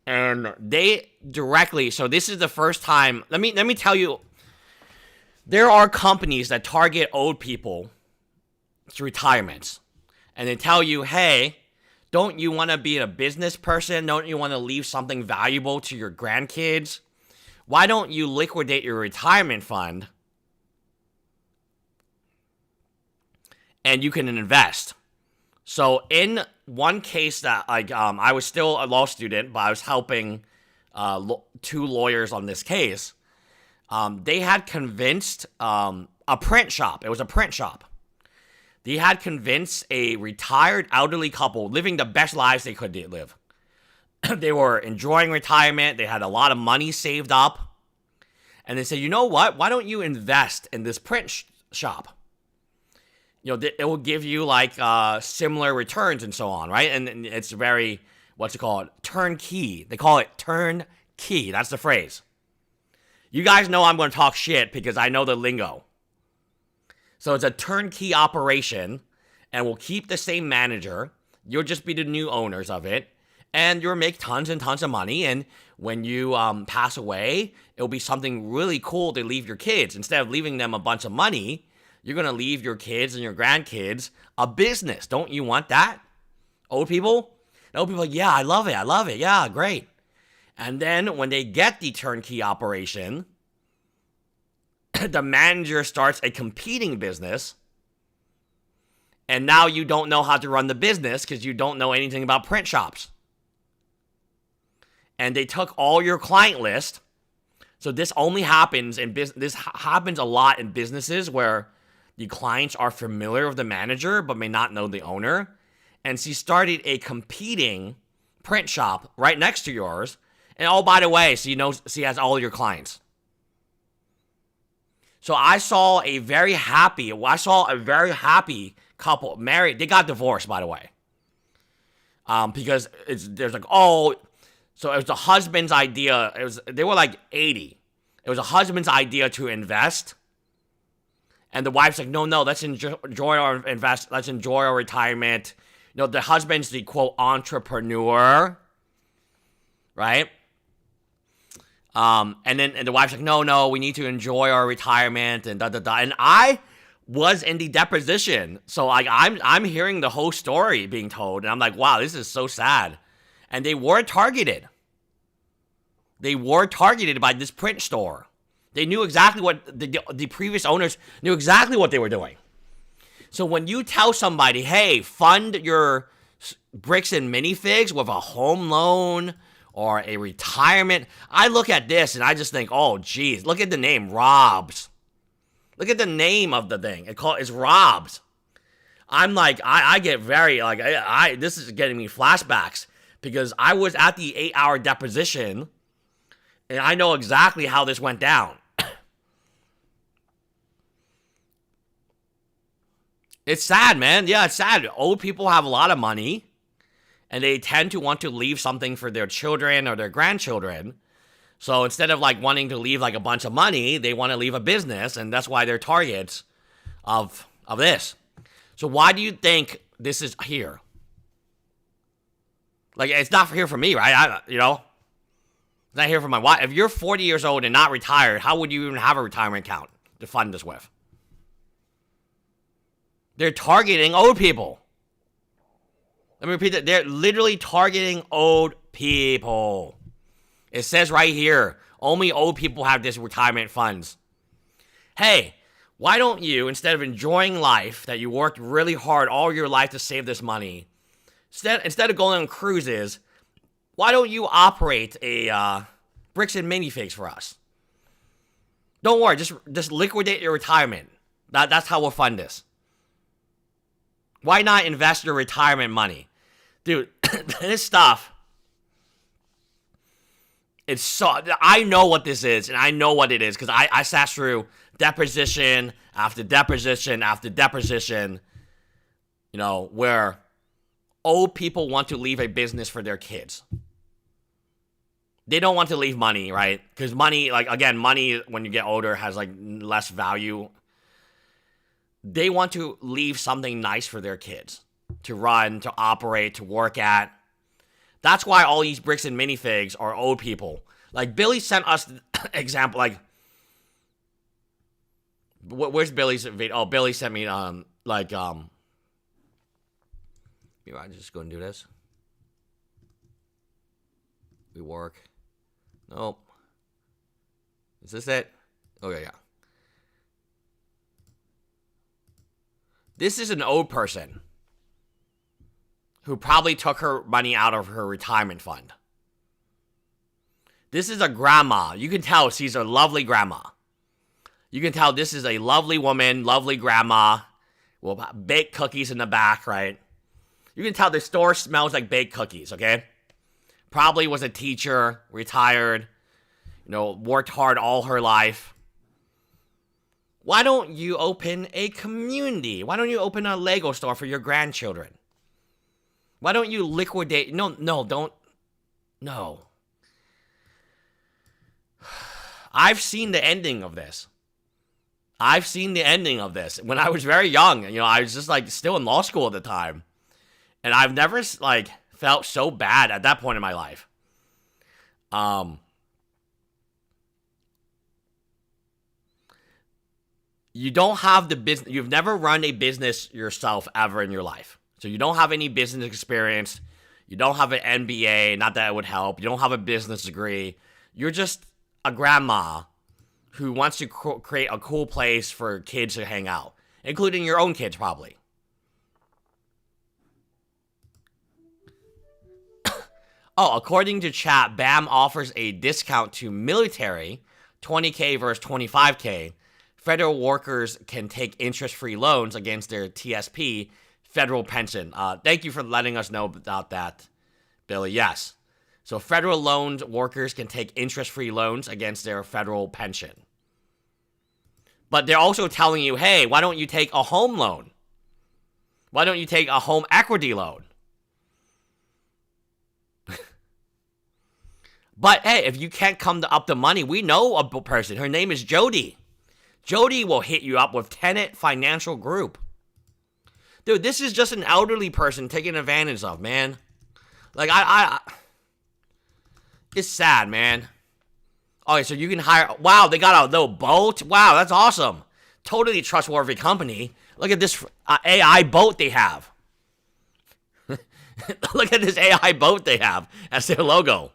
and they directly. So this is the first time. Let me tell you, there are companies that target old people to retirements, and they tell you, hey, don't you want to be a business person? Don't you want to leave something valuable to your grandkids? Why don't you liquidate your retirement fund? And you can invest. So in one case that I was still a law student, but I was helping two lawyers on this case. They had convinced a print shop. It was a print shop. They had convinced a retired elderly couple living the best lives they could live. They were enjoying retirement. They had a lot of money saved up. And they said, you know what? Why don't you invest in this print shop? You know, it will give you like similar returns and so on, right? And it's very, what's it called? Turnkey. They call it turnkey. That's the phrase. You guys know I'm going to talk shit because I know the lingo. So it's a turnkey operation, and we'll keep the same manager. You'll just be the new owners of it, and you'll make tons and tons of money. And when you pass away, it'll be something really cool to leave your kids. Instead of leaving them a bunch of money, you're going to leave your kids and your grandkids a business. Don't you want that? Old people? And old people are like, yeah, I love it. I love it. Yeah, great. And then when they get the turnkey operation, the manager starts a competing business. And now you don't know how to run the business because you don't know anything about print shops. And they took all your client list. So this only happens in business. This happens a lot in businesses where the clients are familiar with the manager but may not know the owner. And she started a competing print shop right next to yours. And oh, by the way, she knows she has all your clients. So I saw a very happy couple married. They got divorced, by the way. Because there's like, oh, so it was the husband's idea. They were like 80. It was a husband's idea to invest. And the wife's like, no, let's enjoy our invest. Let's enjoy our retirement. You know, the husband's the quote entrepreneur, right? And the wife's like, no, we need to enjoy our retirement and da da da. And I was in the deposition, so like I'm hearing the whole story being told, and I'm like, wow, this is so sad. And they were targeted. They were targeted by this print store. They knew exactly what the previous owners knew exactly what they were doing. So when you tell somebody, hey, fund your bricks and minifigs with a home loan or a retirement, I look at this and I just think, oh, geez, look at the name, Robs. Look at the name of the thing. It's Robs. I'm like, I get very, like, this is getting me flashbacks because I was at the 8-hour deposition and I know exactly how this went down. It's sad, man. Yeah, it's sad. Old people have a lot of money, and they tend to want to leave something for their children or their grandchildren. So instead of like wanting to leave like a bunch of money, they want to leave a business, and that's why they're targets of this. So why do you think this is here? Like, it's not here for me, right? It's not here for my wife. If you're 40 years old and not retired, how would you even have a retirement account to fund this with? They're targeting old people. Let me repeat that. They're literally targeting old people. It says right here, only old people have this retirement funds. Hey, why don't you, instead of enjoying life, that you worked really hard all your life to save this money, instead of going on cruises, why don't you operate a bricks and minifigs for us? Don't worry, just liquidate your retirement. That's how we'll fund this. Why not invest your retirement money? Dude, this stuff, it's so, I know what this is, and I know what it is, because I sat through deposition after deposition after deposition, you know, where old people want to leave a business for their kids. They don't want to leave money, right? Because money, like, again, money, when you get older, has, like, less value. They want to leave something nice for their kids to run, to operate, to work at. That's why all these bricks and minifigs are old people. Like, Billy sent us example, like, where's Billy's video? Oh, Billy sent me, here, I'm just going to do this. We work. Nope. Is this it? Okay, yeah. This is an old person who probably took her money out of her retirement fund. This is a grandma. You can tell she's a lovely grandma. You can tell this is a lovely woman, lovely grandma. We'll bake cookies in the back, right? You can tell the store smells like baked cookies, okay? Probably was a teacher, retired, you know, worked hard all her life. Why don't you open a community? Why don't you open a Lego store for your grandchildren? Why don't you liquidate? No, don't. No. I've seen the ending of this. When I was very young, you know, I was just, like, still in law school at the time. And I've never, like, felt so bad at that point in my life. You don't have the business. You've never run a business yourself ever in your life. So you don't have any business experience. You don't have an MBA. Not that it would help. You don't have a business degree. You're just a grandma who wants to create a cool place for kids to hang out, including your own kids, probably. Oh, according to chat, BAM offers a discount to military, $20K versus $25K. Federal workers can take interest-free loans against their TSP, federal pension. Thank you for letting us know about that, Billy. Yes. So federal loans, workers can take interest-free loans against their federal pension. But they're also telling you, hey, why don't you take a home loan? Why don't you take a home equity loan? But, hey, if you can't come up the money, we know a person. Her name is Jody. Jody will hit you up with Tenet Financial Group. Dude, this is just an elderly person taken advantage of, man. Like, it's sad, man. Okay, so you can hire... Wow, they got a little boat. Wow, that's awesome. Totally trustworthy company. Look at this AI boat they have. Look at this AI boat they have as their logo.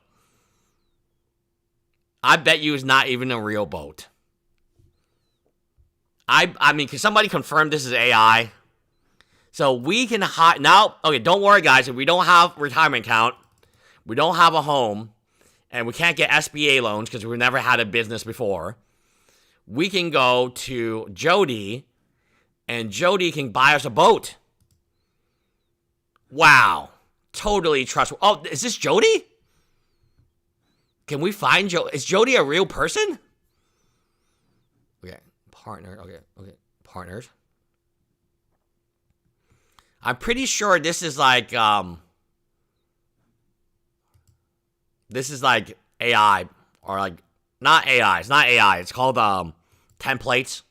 I bet you it's not even a real boat. I mean, can somebody confirm this is AI? So we can hire... Now, okay, don't worry, guys. If we don't have retirement account, we don't have a home, and we can't get SBA loans because we've never had a business before, we can go to Jody, and Jody can buy us a boat. Wow. Totally trustworthy. Oh, is this Jody? Can we find Jody? Is Jody a real person? Okay. Partner. Okay. Partners. I'm pretty sure this is like, AI, or like, not AI. It's not AI. It's called, templates.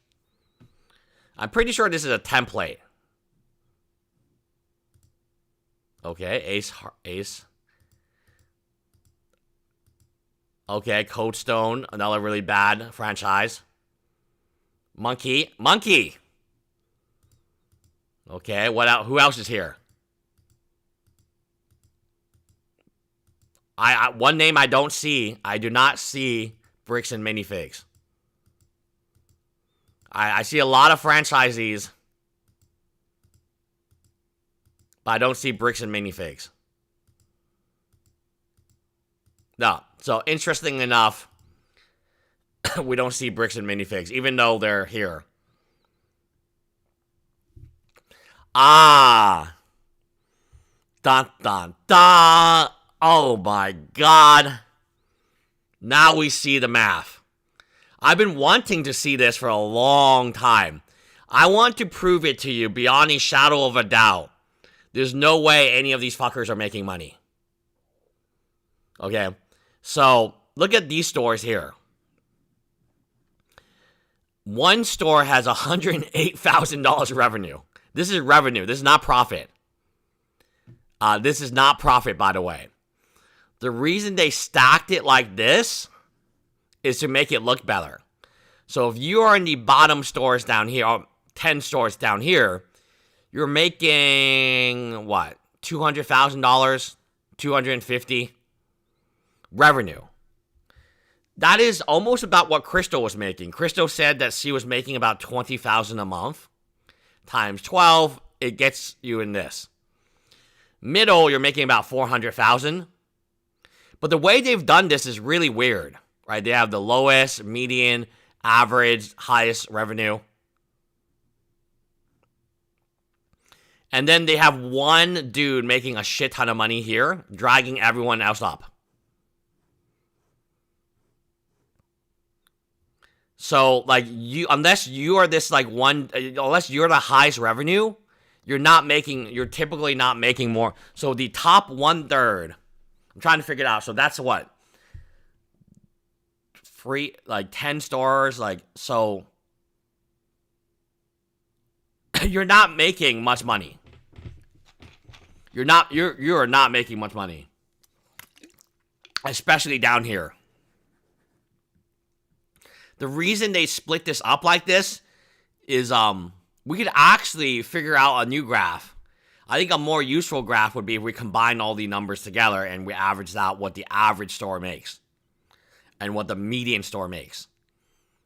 I'm pretty sure this is a template. Okay, Ace. Okay, Cold Stone, another really bad franchise. Monkey. Okay, what else? Who else is here? One name I don't see. I do not see Bricks and Minifigs. I see a lot of franchisees, but I don't see Bricks and Minifigs. No. So, interesting enough, we don't see Bricks and Minifigs, even though they're here. Ah. Dun, dun, dun. Oh my God. Now we see the math. I've been wanting to see this for a long time. I want to prove it to you beyond a shadow of a doubt. There's no way any of these fuckers are making money. Okay? So, look at these stores here. One store has $108,000 revenue. This is revenue. This is not profit. This is not profit, by the way. The reason they stacked it like this is to make it look better. So if you are in the bottom stores down here, or 10 stores down here, you're making, what, $200,000, $250,000 revenue. That is almost about what Crystal was making. Crystal said that she was making about $20,000 a month. Times 12, it gets you in this. Middle, you're making about $400,000. But the way they've done this is really weird, right? They have the lowest, median, average, highest revenue. And then they have one dude making a shit ton of money here, dragging everyone else up. So, like, unless you are this, like, unless you're the highest revenue, you're typically not making more. So the top 1/3, I'm trying to figure it out. So that's what? Free, like 10 stores, like, so you're not making much money. You are not making much money. Especially down here. The reason they split this up like this is, we could actually figure out a new graph. I think a more useful graph would be if we combine all the numbers together and we average out what the average store makes and what the median store makes.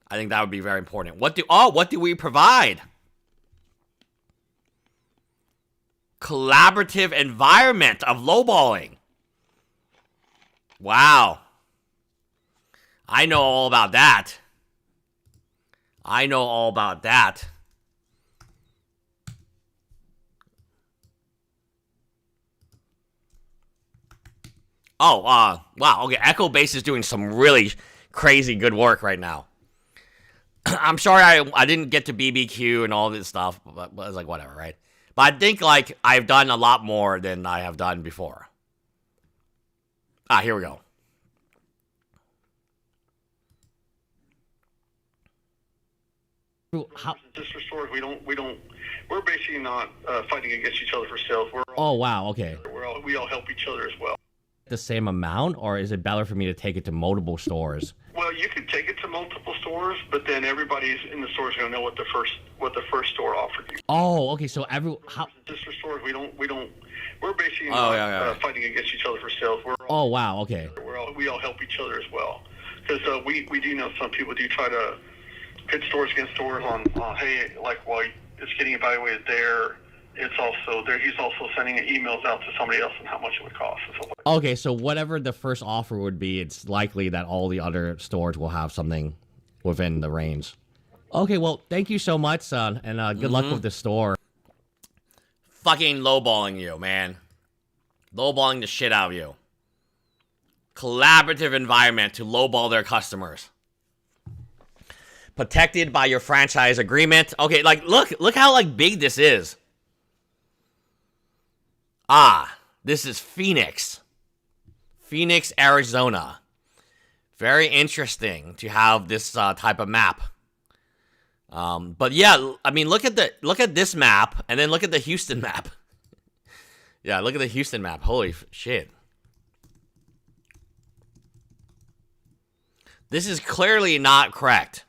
I think that would be very important. What do we provide? Collaborative environment of lowballing. Wow. I know all about that. I know all about that. Oh, wow. Okay, Echo Base is doing some really crazy good work right now. I'm sorry I didn't get to BBQ and all this stuff, but it's like whatever, right? But I think like I've done a lot more than I have done before. Here we go. How? Just for stores, we're basically not fighting against each other for sales. Oh, wow, okay. We all help each other as well. The same amount, or is it better for me to take it to multiple stores? Well, you could take it to multiple stores, but then everybody's in the stores going to know what the first store offered you. Oh, okay. So just for stores, we're basically not fighting against each other for sales. Oh, wow, okay. We all help each other as well, because we do know some people do try to pit stores against stores on hey, like, well, it's getting evaluated there. It's also there. He's also sending emails out to somebody else on how much it would cost. Okay, so whatever the first offer would be, it's likely that all the other stores will have something within the range. Okay, well, thank you so much, son, and good luck with the store. Fucking lowballing you, man. Lowballing the shit out of you. Collaborative environment to lowball their customers. Protected by your franchise agreement. Okay, like, look how, like, big this is. This is Phoenix, Arizona. Very interesting to have this type of map. But yeah, I mean, look at this map, and then look at the Houston map. Yeah, look at the Houston map. Holy shit. This is clearly not correct.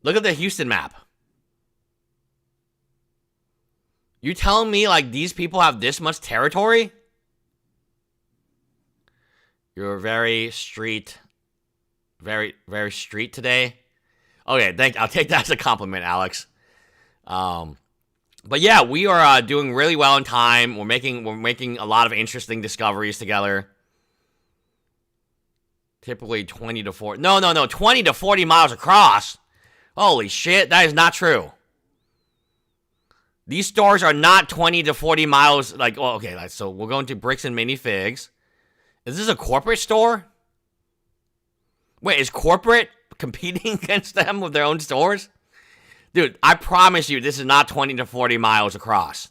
Look at the Houston map. You telling me, like, these people have this much territory? You're very street. Very, very street today. Okay, I'll take that as a compliment, Alex. But yeah, we are doing really well in time. We're making a lot of interesting discoveries together. Typically 20 to 40. No, 20 to 40 miles across. Holy shit, that is not true. These stores are not 20 to 40 miles. Like, oh, okay, so we're going to Bricks and Minifigs. Is this a corporate store? Wait, is corporate competing against them with their own stores? Dude, I promise you, this is not 20 to 40 miles across.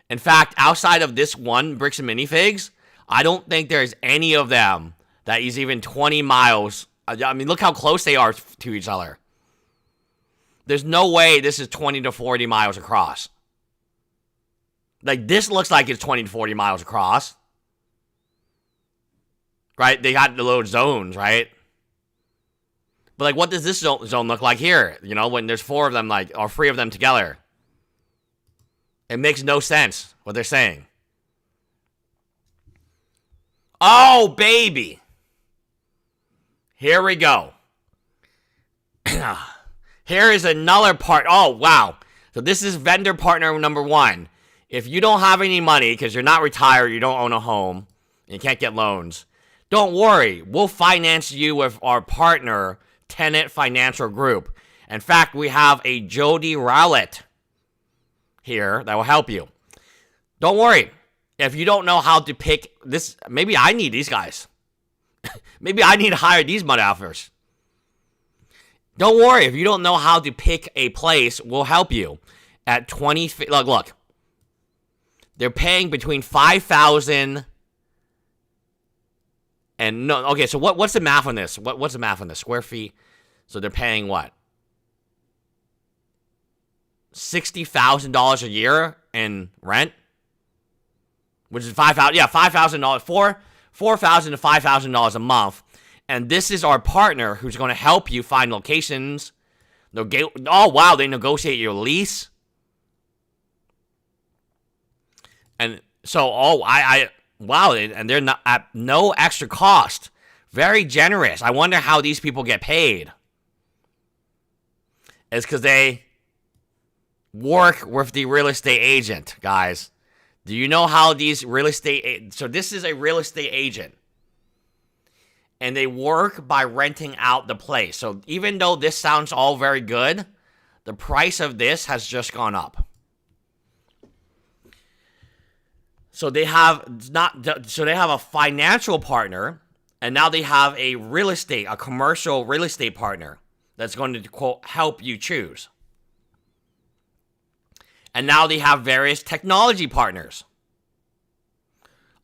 In fact, outside of this one, Bricks and Minifigs, I don't think there's any of them that is even 20 miles. I mean, look how close they are to each other. There's no way this is 20 to 40 miles across. Like, this looks like it's 20 to 40 miles across. Right? They got the little zones, right? But, like, what does this zone look like here? You know, when there's 4 of them, like, or 3 of them together. It makes no sense what they're saying. Oh, baby. Here we go. Here is another part. Oh, wow. So this is vendor partner number 1. If you don't have any money because you're not retired, you don't own a home, you can't get loans, don't worry. We'll finance you with our partner, Tenant Financial Group. In fact, we have a Jody Rowlett here that will help you. Don't worry. If you don't know how to pick this, maybe I need these guys. Maybe I need to hire these motherfuckers. Don't worry. If you don't know how to pick a place, we'll help you. At 20, look. They're paying between 5,000 and no. Okay, so what's the math on this? What's the math on this? Square feet. So they're paying what? $60,000 a year in rent, which is $5,000. Yeah, $5,000. $4,000 to $5,000 a month. And this is our partner who's going to help you find locations. Oh wow, they negotiate your lease. And so, wow, and they're not at no extra cost. Very generous. I wonder how these people get paid. It's because they work with the real estate agent, guys. Do you know how these real estate... So this is a real estate agent. And they work by renting out the place. So even though this sounds all very good, the price of this has just gone up. So they have a financial partner, and now they have a commercial real estate partner that's going to, quote, help you choose. And now they have various technology partners.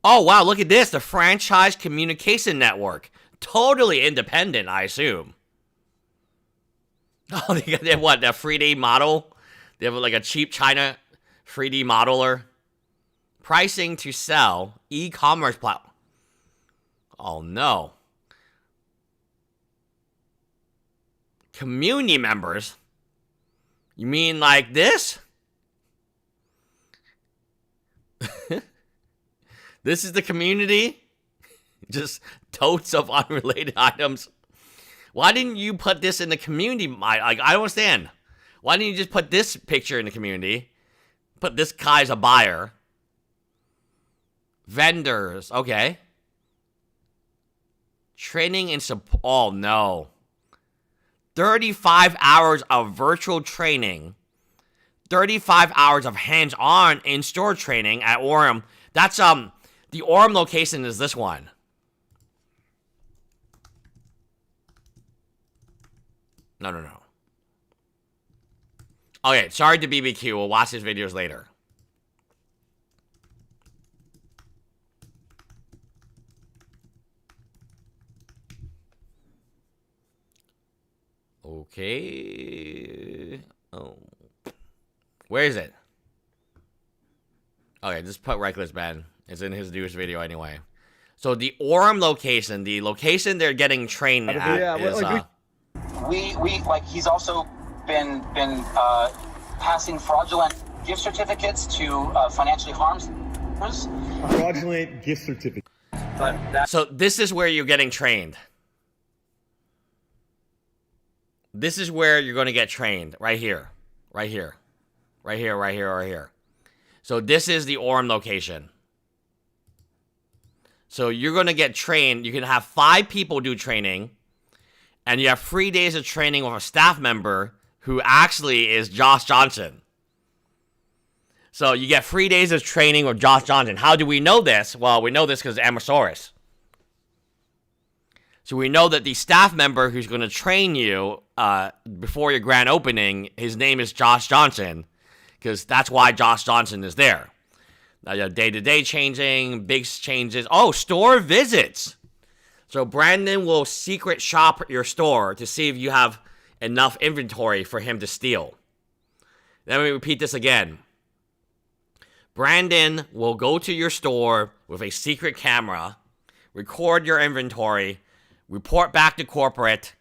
Oh, wow, look at this. The Franchise Communication Network. Totally independent, I assume. Oh, they have what? That 3D model? They have like a cheap China 3D modeler. Pricing to sell. E-commerce platform. Oh, no. Community members? You mean like this? This is the community? Just totes of unrelated items. Why didn't you put this in the community? I don't understand. Why didn't you just put this picture in the community? Put this guy as a buyer. Vendors. Okay. Training and support. Oh, no. 35 hours of virtual training. 35 hours of hands-on in-store training at Orem. That's, the Orem location is this one. No. Okay, sorry to BBQ. We'll watch his videos later. Okay. Oh. Where is it? Okay, just put Reckless Ben. It's in his newest video anyway. So the Orem location, the location they're getting trained at is... We like he's also been passing fraudulent gift certificates to financially harmed. Fraudulent gift certificate. So this is where you're getting trained. This is where you're going to get trained. Right here. Right here. Right here, right here, right here. So this is the Orem location. So you're going to get trained. You can have 5 people do training. And you have 3 days of training with a staff member who actually is Josh Johnson. So you get 3 days of training with Josh Johnson. How do we know this? Well, we know this because of Amasaurus. So we know that the staff member who's going to train you before your grand opening, his name is Josh Johnson, because that's why Josh Johnson is there. Day-to-day changing, big changes. Oh, store visits. So Brandon will secret shop your store to see if you have enough inventory for him to steal. Let me repeat this again. Brandon will go to your store with a secret camera, record your inventory, report back to corporate,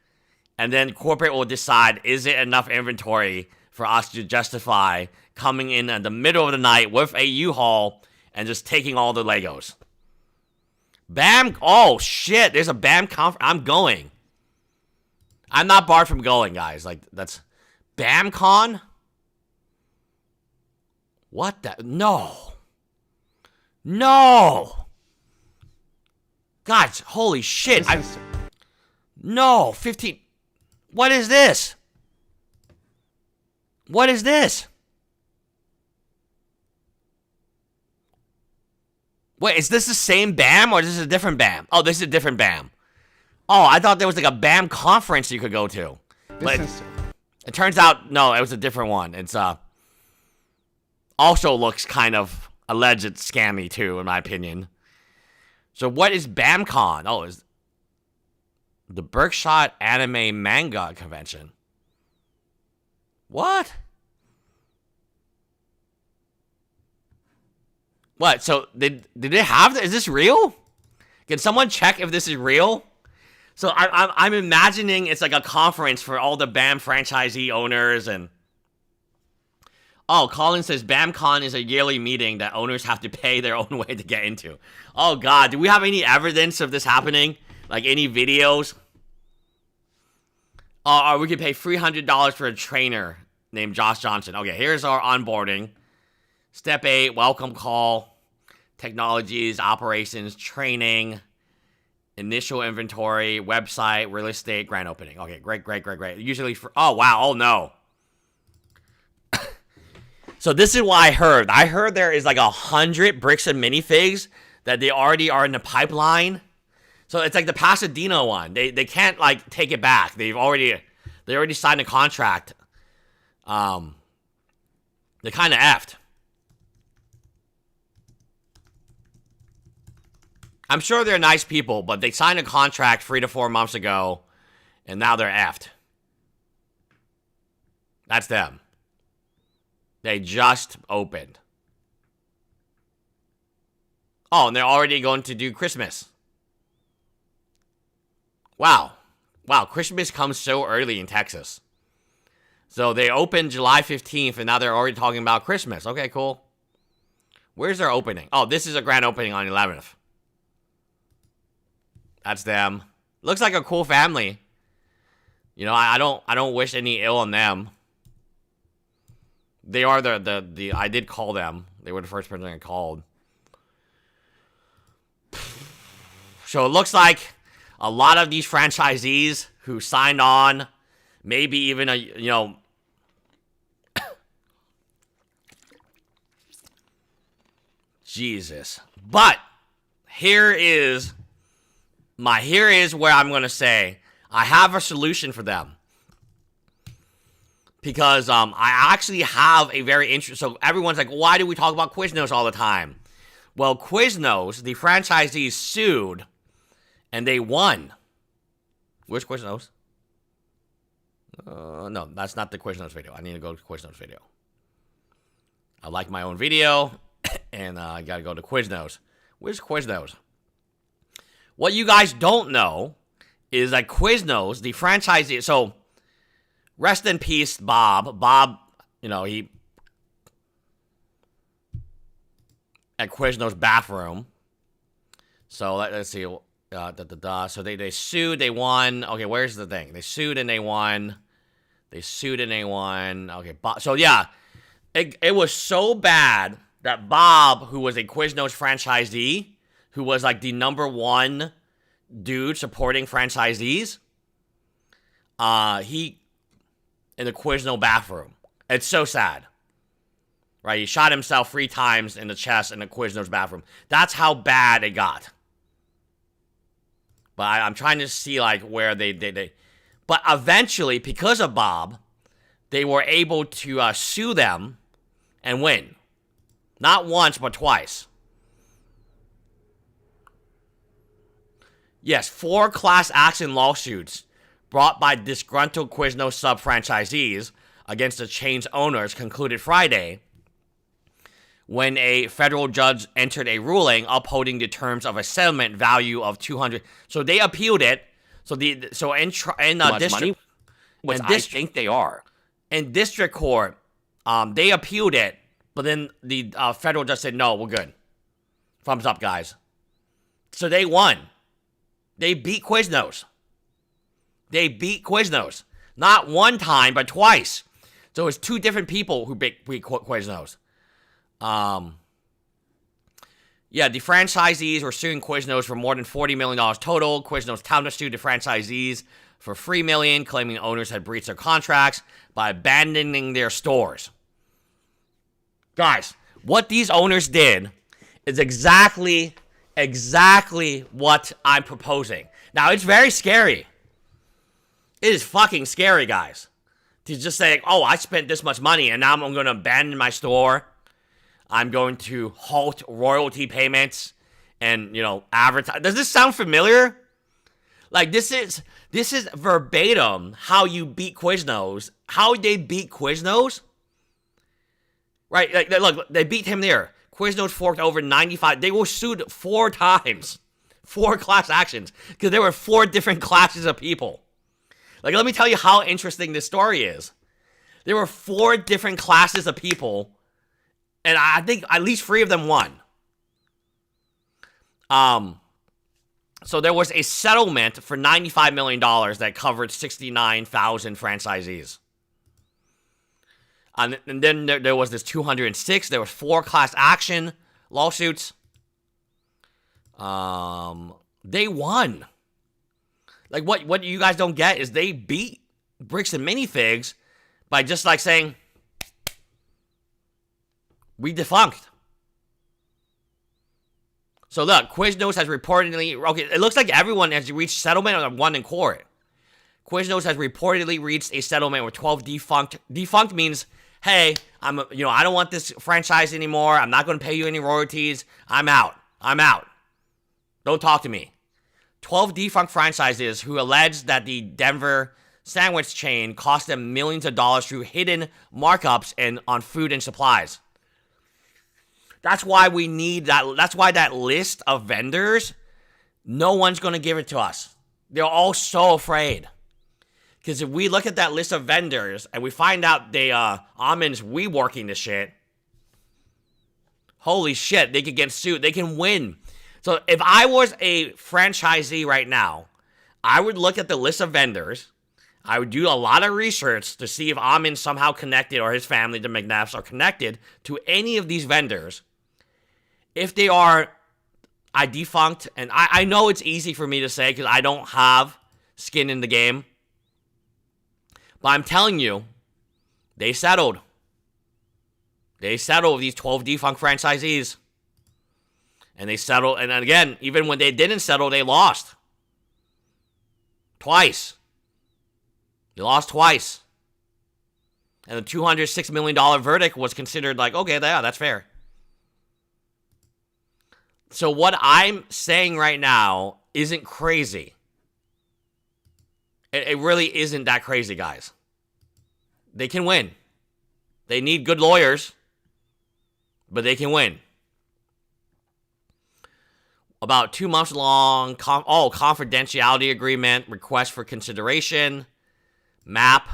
and then corporate will decide, is it enough inventory for us to justify coming in the middle of the night with a U-Haul and just taking all the Legos. BAM, oh shit, there's a BAM conference. I'm going. I'm not barred from going, guys. Like, that's BAMCon? What the? No. No. Guys, holy shit. No, 15. What is this? What is this? Wait, is this the same BAM or is this a different BAM? Oh, this is a different BAM. Oh, I thought there was like a BAM conference you could go to. But it turns out, no, it was a different one. It's also looks kind of alleged scammy too, in my opinion. So what is BAMCon? Oh, is the Berkshire Anime Manga Convention. What? What? So did they have this? Is this real? Can someone check if this is real? So I'm imagining it's like a conference for all the BAM franchisee owners and. Oh, Colin says BAMCon is a yearly meeting that owners have to pay their own way to get into. Oh God, do we have any evidence of this happening? Like any videos? Or we could pay $300 for a trainer named Josh Johnson. Okay, here's our onboarding. Step 8, welcome call. Technologies, operations, training, initial inventory, website, real estate, grand opening. Okay, great. Usually for, oh wow, oh no. So this is what I heard. I heard there is like 100 bricks and minifigs that they already are in the pipeline. So it's like the Pasadena one. They can't like take it back. They already signed a contract. They kind of effed. I'm sure they're nice people, but they signed a contract 3 to 4 months ago, and now they're effed. That's them. They just opened. Oh, and they're already going to do Christmas. Wow, Christmas comes so early in Texas. So they opened July 15th, and now they're already talking about Christmas. Okay, cool. Where's their opening? Oh, this is a grand opening on 11th. That's them. Looks like a cool family. You know, I don't wish any ill on them. They are the I did call them. They were the first person I called. So it looks like a lot of these franchisees who signed on, maybe even Jesus. But here is where I'm going to say I have a solution for them. Because I actually have a very interesting. So everyone's like, why do we talk about Quiznos all the time? Well, Quiznos, the franchisees sued, and they won. Where's Quiznos? No, that's not the Quiznos video. I need to go to Quiznos video. I like my own video, and I gotta go to Quiznos. Where's Quiznos? What you guys don't know is that Quiznos, the franchisee. So. Rest in peace, Bob. Bob, he at Quiznos bathroom. So let's see. So they sued, they won. Okay, where's the thing? They sued and they won. Okay, so yeah, it was so bad that Bob, who was a Quiznos franchisee, who was like the #1 dude supporting franchisees, he in the Quiznos bathroom. It's so sad. Right? He shot himself 3 times in the chest in the Quiznos bathroom. That's how bad it got. But I'm trying to see, like, where they... But eventually, because of Bob, they were able to sue them and win. Not once, but twice. Yes, 4 class action lawsuits brought by disgruntled Quiznos sub-franchisees against the chain's owners concluded Friday when a federal judge entered a ruling upholding the terms of a settlement value of $200. So they appealed it. So in district money, which I think they are. In district court, they appealed it, but then the federal judge said, no, we're good. Thumbs up, guys. So they won. They beat Quiznos. Not one time, but twice. So it's 2 different people who beat Quiznos. Yeah, the franchisees were suing Quiznos for more than $40 million total. Quiznos countersued the franchisees for $3 million, claiming owners had breached their contracts by abandoning their stores. Guys, what these owners did is exactly what I'm proposing. Now, it's very scary. It is fucking scary, guys. To just say, oh, I spent this much money and now I'm going to abandon my store. I'm going to halt royalty payments and, advertise. Does this sound familiar? Like, this is verbatim how you beat Quiznos. How they beat Quiznos? Right, like, look, they beat him there. Quiznos forked over 95. They were sued 4 times. 4 class actions. Because there were 4 different classes of people. Like, let me tell you how interesting this story is. There were 4 different classes of people. And I think at least 3 of them won. So there was a settlement for $95 million that covered 69,000 franchisees. And then there was this 206. There was 4 class action lawsuits. They won. Like, what you guys don't get is they beat Bricks and Minifigs by just, like, saying, we defunct. So look, Quiznos has reportedly... Okay, it looks like everyone has reached settlement or won in court. Quiznos has reportedly reached a settlement with 12 defunct. Defunct means, hey, I don't want this franchise anymore. I'm not going to pay you any royalties. I'm out. Don't talk to me. 12 defunct franchises who allege that the Denver sandwich chain cost them millions of dollars through hidden markups on food and supplies. That's why we need that. That's why that list of vendors, no one's going to give it to us. They're all so afraid. Because if we look at that list of vendors and we find out Almond's reworking this shit, holy shit, they could get sued. They can win. So if I was a franchisee right now, I would look at the list of vendors. I would do a lot of research to see if Almond's somehow connected or his family, the McNabbs, are connected to any of these vendors. If they are, I defunct. And I know it's easy for me to say because I don't have skin in the game. But I'm telling you, they settled. They settled with these 12 defunct franchisees. And they settled. And again, even when they didn't settle, they lost. Twice. They lost twice. And the $206 million verdict was considered like, okay, yeah, that's fair. So what I'm saying right now isn't crazy. It really isn't that crazy, guys. They can win. They need good lawyers, but they can win. About 2 months long, confidentiality agreement, request for consideration, map.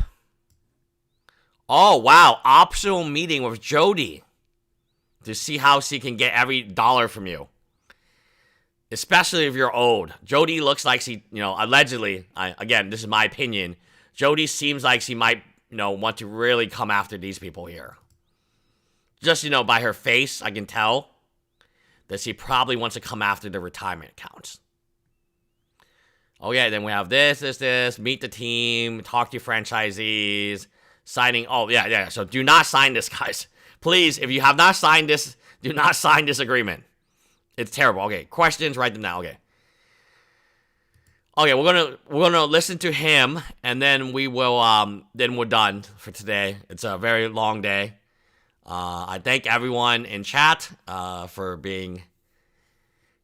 Oh, wow, optional meeting with Jody to see how she can get every dollar from you. Especially if you're old. Jody looks like she, allegedly, again, this is my opinion, Jody seems like she might, want to really come after these people here. Just, by her face, I can tell that she probably wants to come after the retirement accounts. Oh, yeah, then we have this, meet the team, talk to your franchisees, signing. Oh, yeah. So do not sign this, guys. Please, if you have not signed this, do not sign this agreement. It's terrible. Okay, questions, write them down. Okay. Okay, we're gonna listen to him, and then we will then we're done for today. It's a very long day. I thank everyone in chat for being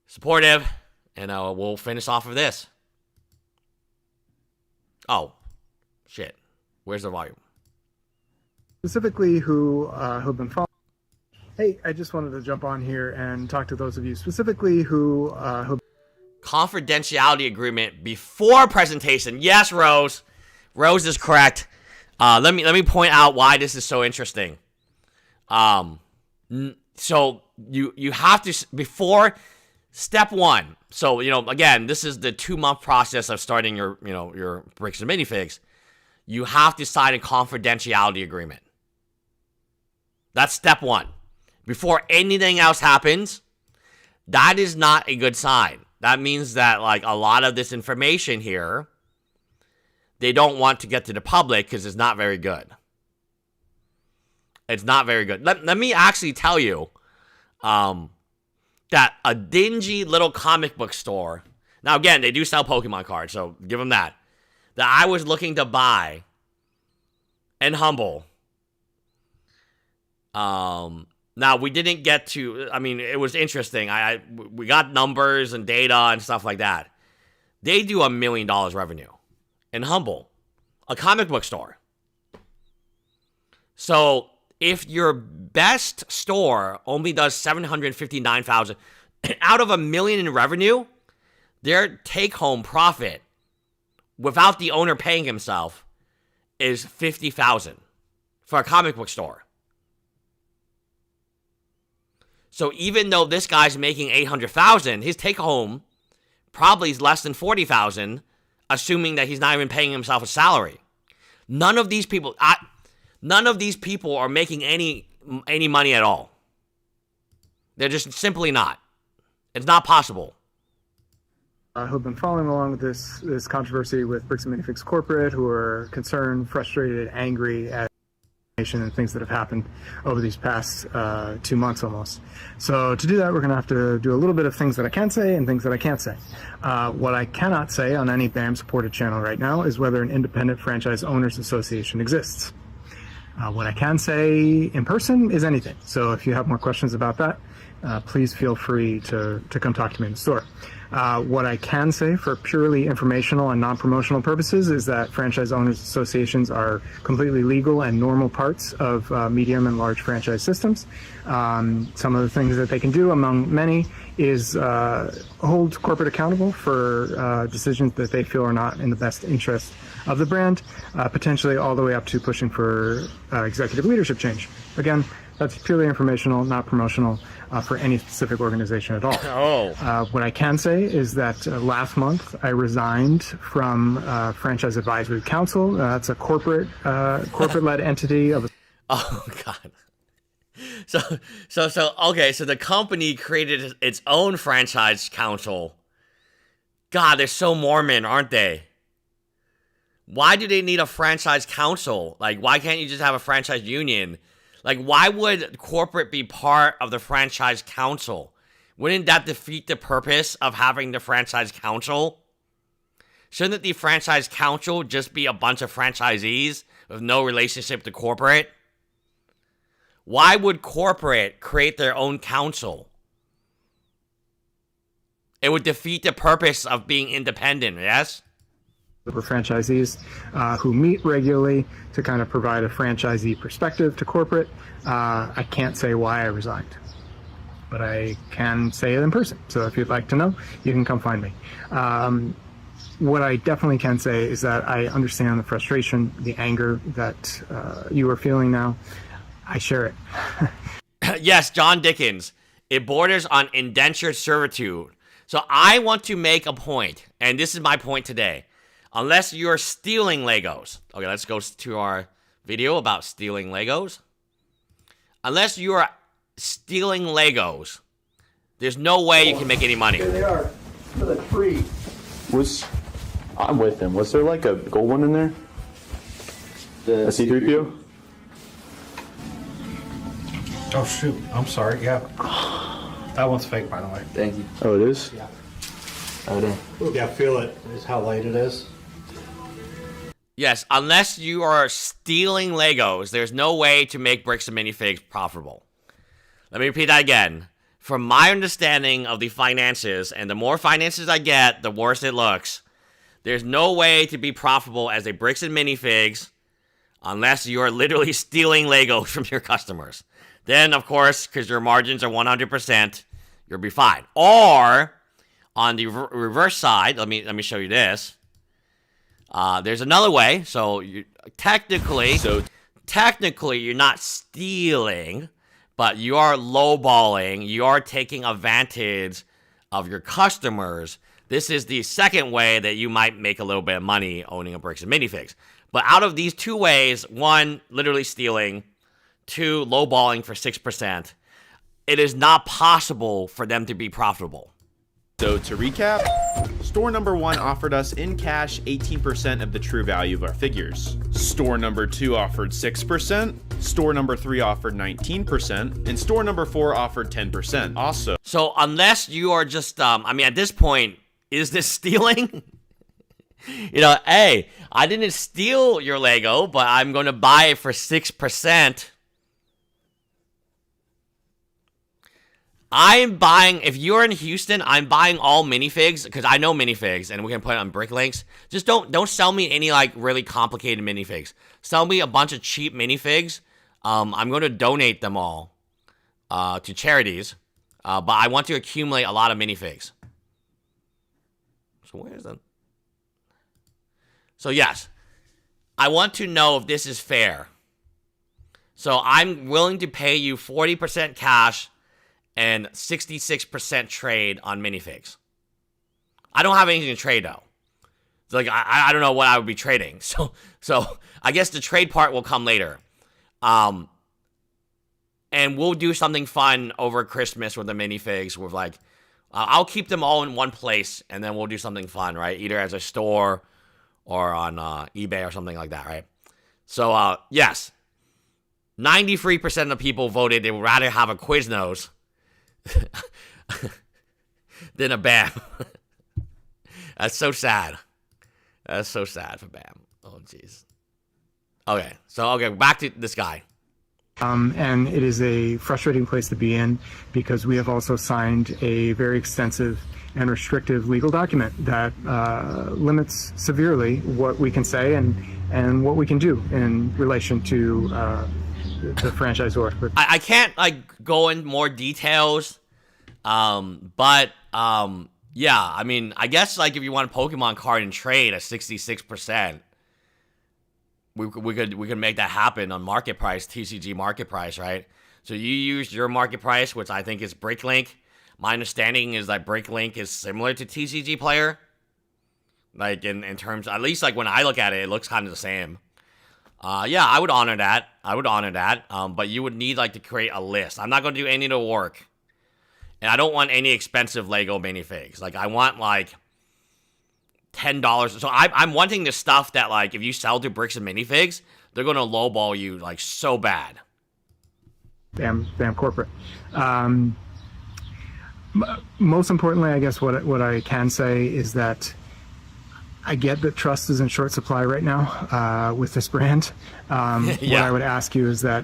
supportive, and we'll finish off of this. Oh, shit! Where's the volume? Specifically, who've been following. Hey, I just wanted to jump on here and talk to those of you specifically who confidentiality agreement before presentation. Yes, Rose. Rose is correct. Let me point out why this is so interesting. So you have to before step one. So again, this is the 2-month process of starting your bricks and minifigs. You have to sign a confidentiality agreement. That's step one. Before anything else happens, that is not a good sign. That means that a lot of this information here, they don't want to get to the public because it's not very good. It's not very good. Let me actually tell you that a dingy little comic book store, now again, they do sell Pokemon cards, so give them that I was looking to buy and Humble. Now, we didn't get to, it was interesting. We got numbers and data and stuff like that. They do $1 million revenue in Humble, a comic book store. So, if your best store only does $759,000, out of $1 million in revenue, their take-home profit, without the owner paying himself, is $50,000 for a comic book store. So even though this guy's making $800,000, his take home probably is less than $40,000, assuming that he's not even paying himself a salary. None of these people are making any money at all. They're just simply not. It's not possible. Who've been following along with this controversy with Bricks and Minifigs Corporate, who are concerned, frustrated, angry at and things that have happened over these past 2 months almost. So to do that, we're going to have to do a little bit of things that I can say and things that I can't say. What I cannot say on any BAM supported channel right now is whether an independent franchise owners association exists. What I can say in person is anything. So if you have more questions about that, please feel free to come talk to me in the store. What I can say for purely informational and non-promotional purposes is that franchise owners associations are completely legal and normal parts of medium and large franchise systems. Some of the things that they can do, among many, is hold corporate accountable for decisions that they feel are not in the best interest of the brand, potentially all the way up to pushing for executive leadership change. Again, that's purely informational, not promotional for any specific organization at all. What I can say is that last month I resigned from Franchise Advisory Council. That's a corporate-led entity of. Oh God. So the company created its own franchise council. God, they're so Mormon, aren't they? Why do they need a franchise council? Why can't you just have a franchise union? Why would corporate be part of the franchise council? Wouldn't that defeat the purpose of having the franchise council? Shouldn't the franchise council just be a bunch of franchisees with no relationship to corporate? Why would corporate create their own council? It would defeat the purpose of being independent, yes? For franchisees who meet regularly to kind of provide a franchisee perspective to corporate. I can't say why I resigned, but I can say it in person. So if you'd like to know, you can come find me. What I definitely can say is that I understand the frustration, the anger that you are feeling now. I share it. Yes, John Dickens. It borders on indentured servitude. So I want to make a point, and this is my point today. Unless you're stealing Legos. Okay, let's go to our video about stealing Legos. Unless you're stealing Legos, there's no way you can make any money. Here they are. For the tree. I'm with him. Was there a gold one in there? A C3PO? Oh shoot, I'm sorry, yeah. That one's fake, by the way. Thank you. Oh, it is? Yeah. Oh, damn. Yeah, feel it. Is how light it is. Yes, unless you are stealing Legos, there's no way to make bricks and minifigs profitable. Let me repeat that again. From my understanding of the finances, and the more finances I get, the worse it looks, there's no way to be profitable as a bricks and minifigs unless you are literally stealing Legos from your customers. Then, of course, because your margins are 100%, you'll be fine. Or, on the reverse side, let me show you this. There's another way. So, technically, you're not stealing, but you are lowballing. You are taking advantage of your customers. This is the second way that you might make a little bit of money owning a bricks and minifigs. But out of these two ways, one, literally stealing, two, lowballing for 6%, it is not possible for them to be profitable. So to recap, store number 1 offered us in cash 18% of the true value of our figures. Store number 2 offered 6%, store number 3 offered 19%, and store number 4 offered 10%. Also, so unless you are just, at this point, is this stealing? Hey, I didn't steal your Lego, but I'm going to buy it for 6%. I'm buying, if you're in Houston, I'm buying all minifigs, because I know minifigs, and we can put it on brick links. Just don't sell me any, really complicated minifigs. Sell me a bunch of cheap minifigs. I'm going to donate them all to charities, but I want to accumulate a lot of minifigs. So where is that? So yes, I want to know if this is fair. So I'm willing to pay you 40% cash and 66% trade on minifigs. I don't have anything to trade though. So I don't know what I would be trading. So I guess the trade part will come later. And we'll do something fun over Christmas with the minifigs. With I'll keep them all in one place, and then we'll do something fun, right? Either as a store or on eBay or something like that, right? So yes, 93% of people voted they would rather have a Quiznos than a BAM. That's so sad. That's so sad for BAM. Oh, jeez. Okay, back to this guy. And it is a frustrating place to be in because we have also signed a very extensive and restrictive legal document that limits severely what we can say and what we can do in relation to the franchisor. I can't go in more details, but yeah, I guess if you want a Pokemon card and trade at 66%, we could make that happen on market price, TCG market price, right? So you used your market price, which I think is BrickLink. My understanding is that BrickLink is similar to TCG Player, in terms, at least when I look at it, it looks kind of the same. Yeah, I would honor that. But you would need to create a list. I'm not going to do any of the work. And I don't want any expensive Lego minifigs. I want $10. So I'm wanting the stuff that if you sell to bricks and minifigs, they're going to lowball you so bad. BAM corporate. Most importantly, I guess what I can say is that I get that trust is in short supply right now with this brand. Yeah. What I would ask you is that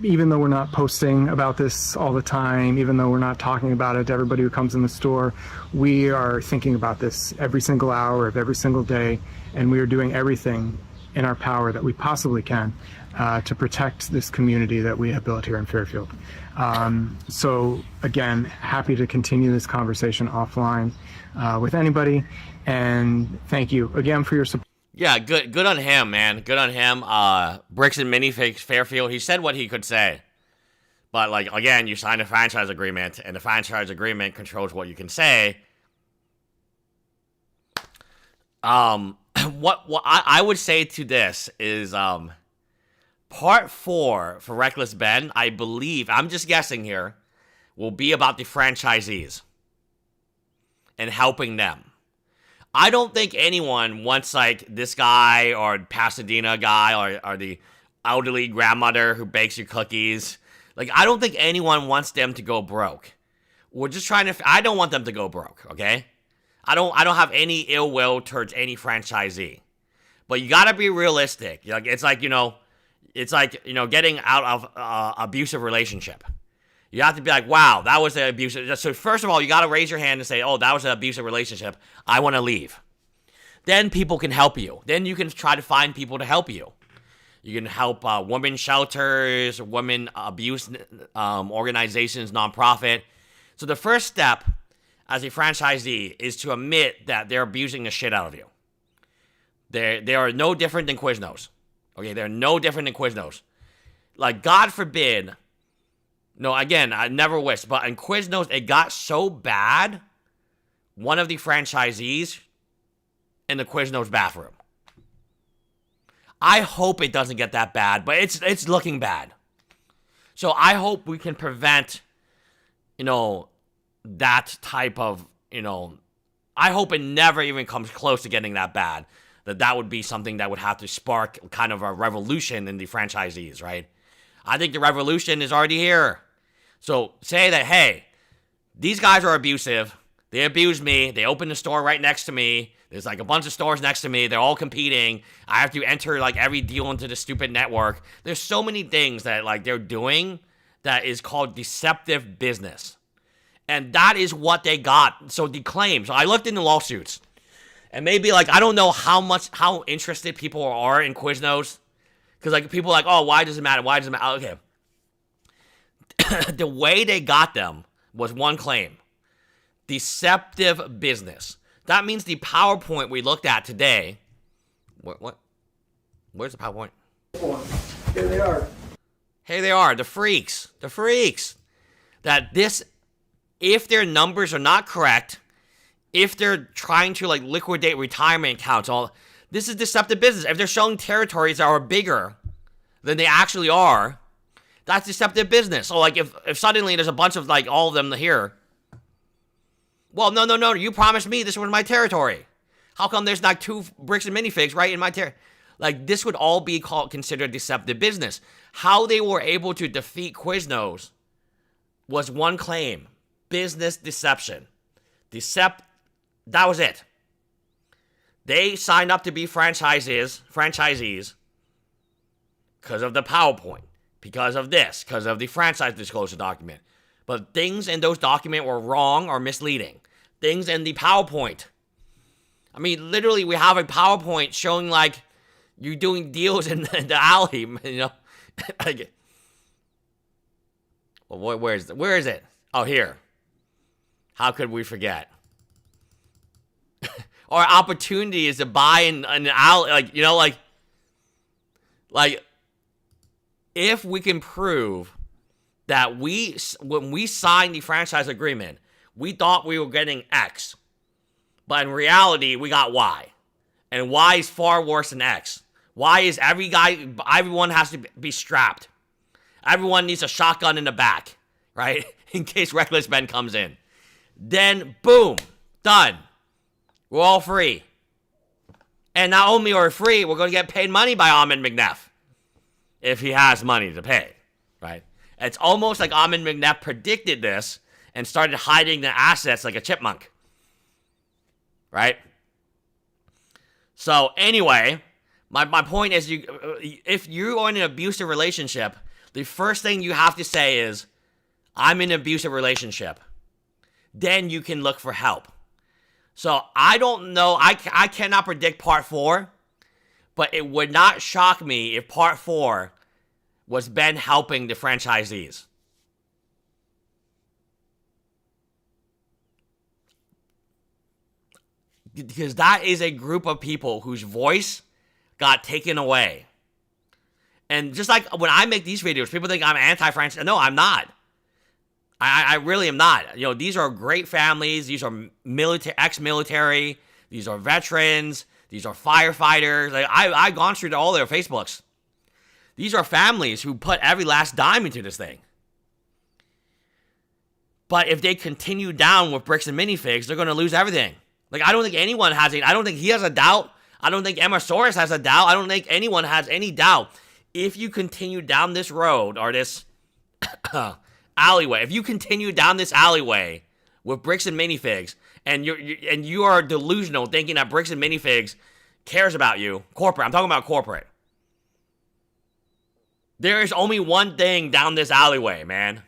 even though we're not posting about this all the time, even though we're not talking about it to everybody who comes in the store, we are thinking about this every single hour of every single day, and we are doing everything in our power that we possibly can to protect this community that we have built here in Fairfield. So again, happy to continue this conversation offline with anybody, and thank you again for your support. Yeah, good on him, man. Good on him. Bricks and Minifigs Fairfield, he said what he could say. But, again, you signed a franchise agreement, and the franchise agreement controls what you can say. What I would say to this is, part 4 for Reckless Ben, I believe, I'm just guessing here, will be about the franchisees and helping them. I don't think anyone wants this guy or Pasadena guy or the elderly grandmother who bakes your cookies. Like, I don't think anyone wants them to go broke. We're just trying to, I don't want them to go broke, okay? I don't have any ill will towards any franchisee. But you gotta be realistic. Like, it's like, getting out of abusive relationship. You have to be like, wow, that was an abusive. So first of all, you gotta raise your hand and say, oh, that was an abusive relationship. I want to leave. Then people can help you. Then you can try to find people to help you. You can help women shelters, women abuse organizations, nonprofit. So the first step as a franchisee is to admit that they're abusing the shit out of you. They are no different than Quiznos. Okay, they're no different than Quiznos. Like, God forbid. No, again, I never wish, but in Quiznos, it got so bad, one of the franchisees in the Quiznos bathroom. I hope it doesn't get that bad, but it's looking bad. So I hope we can prevent, that type of, I hope it never even comes close to getting that bad. That would be something that would have to spark kind of a revolution in the franchisees, right? I think the revolution is already here. So say that, hey, these guys are abusive. They abuse me. They open the store right next to me. There's like a bunch of stores next to me. They're all competing. I have to enter like every deal into the stupid network. There's so many things that like they're doing that is called deceptive business. And that is what they got. So the claims. So I looked into lawsuits. And maybe, like, I don't know how interested people are in Quiznos. Because, like, people are like, oh, why does it matter? Why does it matter? Okay. The way they got them was one claim. Deceptive business. That means the PowerPoint we looked at today. What? Where's the PowerPoint? Here they are. Here they are. The freaks. The freaks. That this, if their numbers are not correct, if they're trying to like liquidate retirement accounts, this is deceptive business. If they're showing territories that are bigger than they actually are, that's deceptive business. So like if suddenly there's a bunch of like all of them here, well, no, you promised me this was my territory. How come there's not 2 bricks and minifigs right in my territory? Like this would all be considered deceptive business. How they were able to defeat Quiznos was one claim: business deception. That was it. They signed up to be franchisees because of the PowerPoint, because of this, because of the franchise disclosure document. But things in those documents were wrong or misleading. Things in the PowerPoint. I mean, literally, we have a PowerPoint showing like you doing deals in the alley, like, well, where is it? Oh, here. How could we forget? Or opportunity is to buy in an alley, like if we can prove that when we signed the franchise agreement, we thought we were getting X, but in reality, we got Y, and Y is far worse than X. Y is everyone has to be strapped. Everyone needs a shotgun in the back, right? In case Reckless Ben comes in. Then, boom, done. We're all free. And not only are we free, we're going to get paid money by Ahmed McNeff. If he has money to pay, right? It's almost like Ahmed McNeff predicted this and started hiding the assets like a chipmunk. Right? So, anyway, my point is, if you are in an abusive relationship, the first thing you have to say is, I'm in an abusive relationship. Then you can look for help. So I don't know. I cannot predict part 4, but it would not shock me if part 4 was Ben helping the franchisees. Because that is a group of people whose voice got taken away. And just like when I make these videos, people think I'm anti-franchise. No, I'm not. I really am not. These are great families. These are ex-military. These are veterans. These are firefighters. Like I've gone through all their Facebooks. These are families who put every last dime into this thing. But if they continue down with bricks and minifigs, they're going to lose everything. Like I don't think anyone has it. I don't think he has a doubt. I don't think Emersaurus has a doubt. I don't think anyone has any doubt. if you continue down this road or this alleyway, if you continue down this alleyway with Bricks and Minifigs, and you are delusional thinking that Bricks and Minifigs cares about you, corporate, I'm talking about corporate. There is only one thing down this alleyway, man.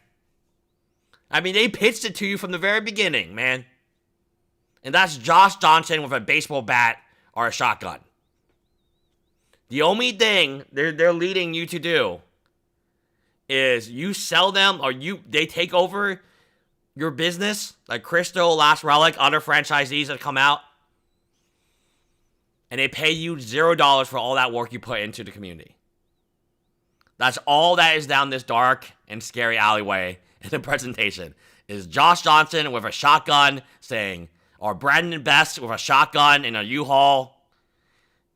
I mean, they pitched it to you from the very beginning, man. And that's Josh Johnson with a baseball bat or a shotgun. The only thing they're leading you to do is you sell them or they take over your business, like Crystal, Last Relic, other franchisees that come out, and they pay you $0 for all that work you put into the community. That's all that is down this dark and scary alleyway in the presentation, is Josh Johnson with a shotgun saying, or Brandon Best with a shotgun in a U-Haul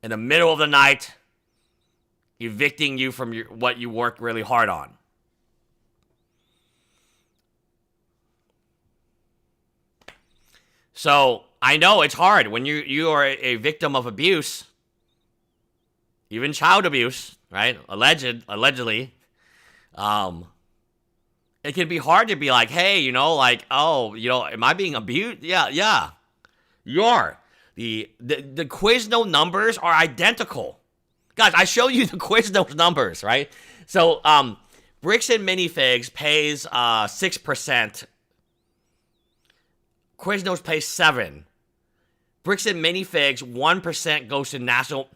in the middle of the night, evicting you from what you worked really hard on. So, I know it's hard when you are a victim of abuse, even child abuse, right? Allegedly. It can be hard to be like, hey, like, oh, am I being abused? Yeah. You are. The Quizno numbers are identical. Guys, I showed you the Quizno numbers, right? So, Bricks and Minifigs pays 6%. Quiznos pays 7%. Bricks and Minifigs, 1% goes to national.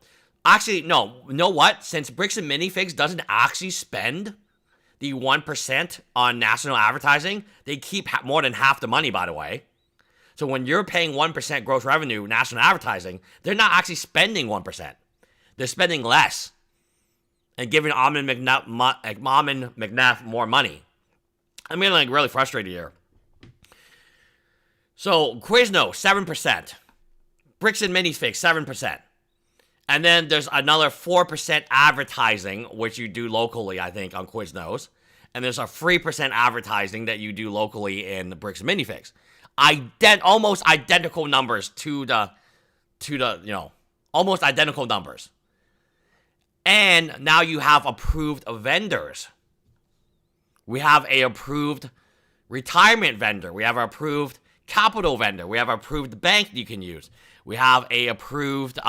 Actually, no. You know what? Since Bricks and Minifigs doesn't actually spend the 1% on national advertising, they keep more than half the money, by the way. So when you're paying 1% gross revenue national advertising, they're not actually spending 1%. They're spending less and giving Almond McNabb more money. I'm getting like really frustrated here. So Quizno, 7%. Bricks and Minifigs, 7%. And then there's another 4% advertising, which you do locally, I think, on Quiznos. And there's a 3% advertising that you do locally in the Bricks and Minifigs. Almost identical numbers to the almost identical numbers. And now you have approved vendors. We have a approved retirement vendor. We have an approved capital vendor. We have an approved bank you can use. We have a approved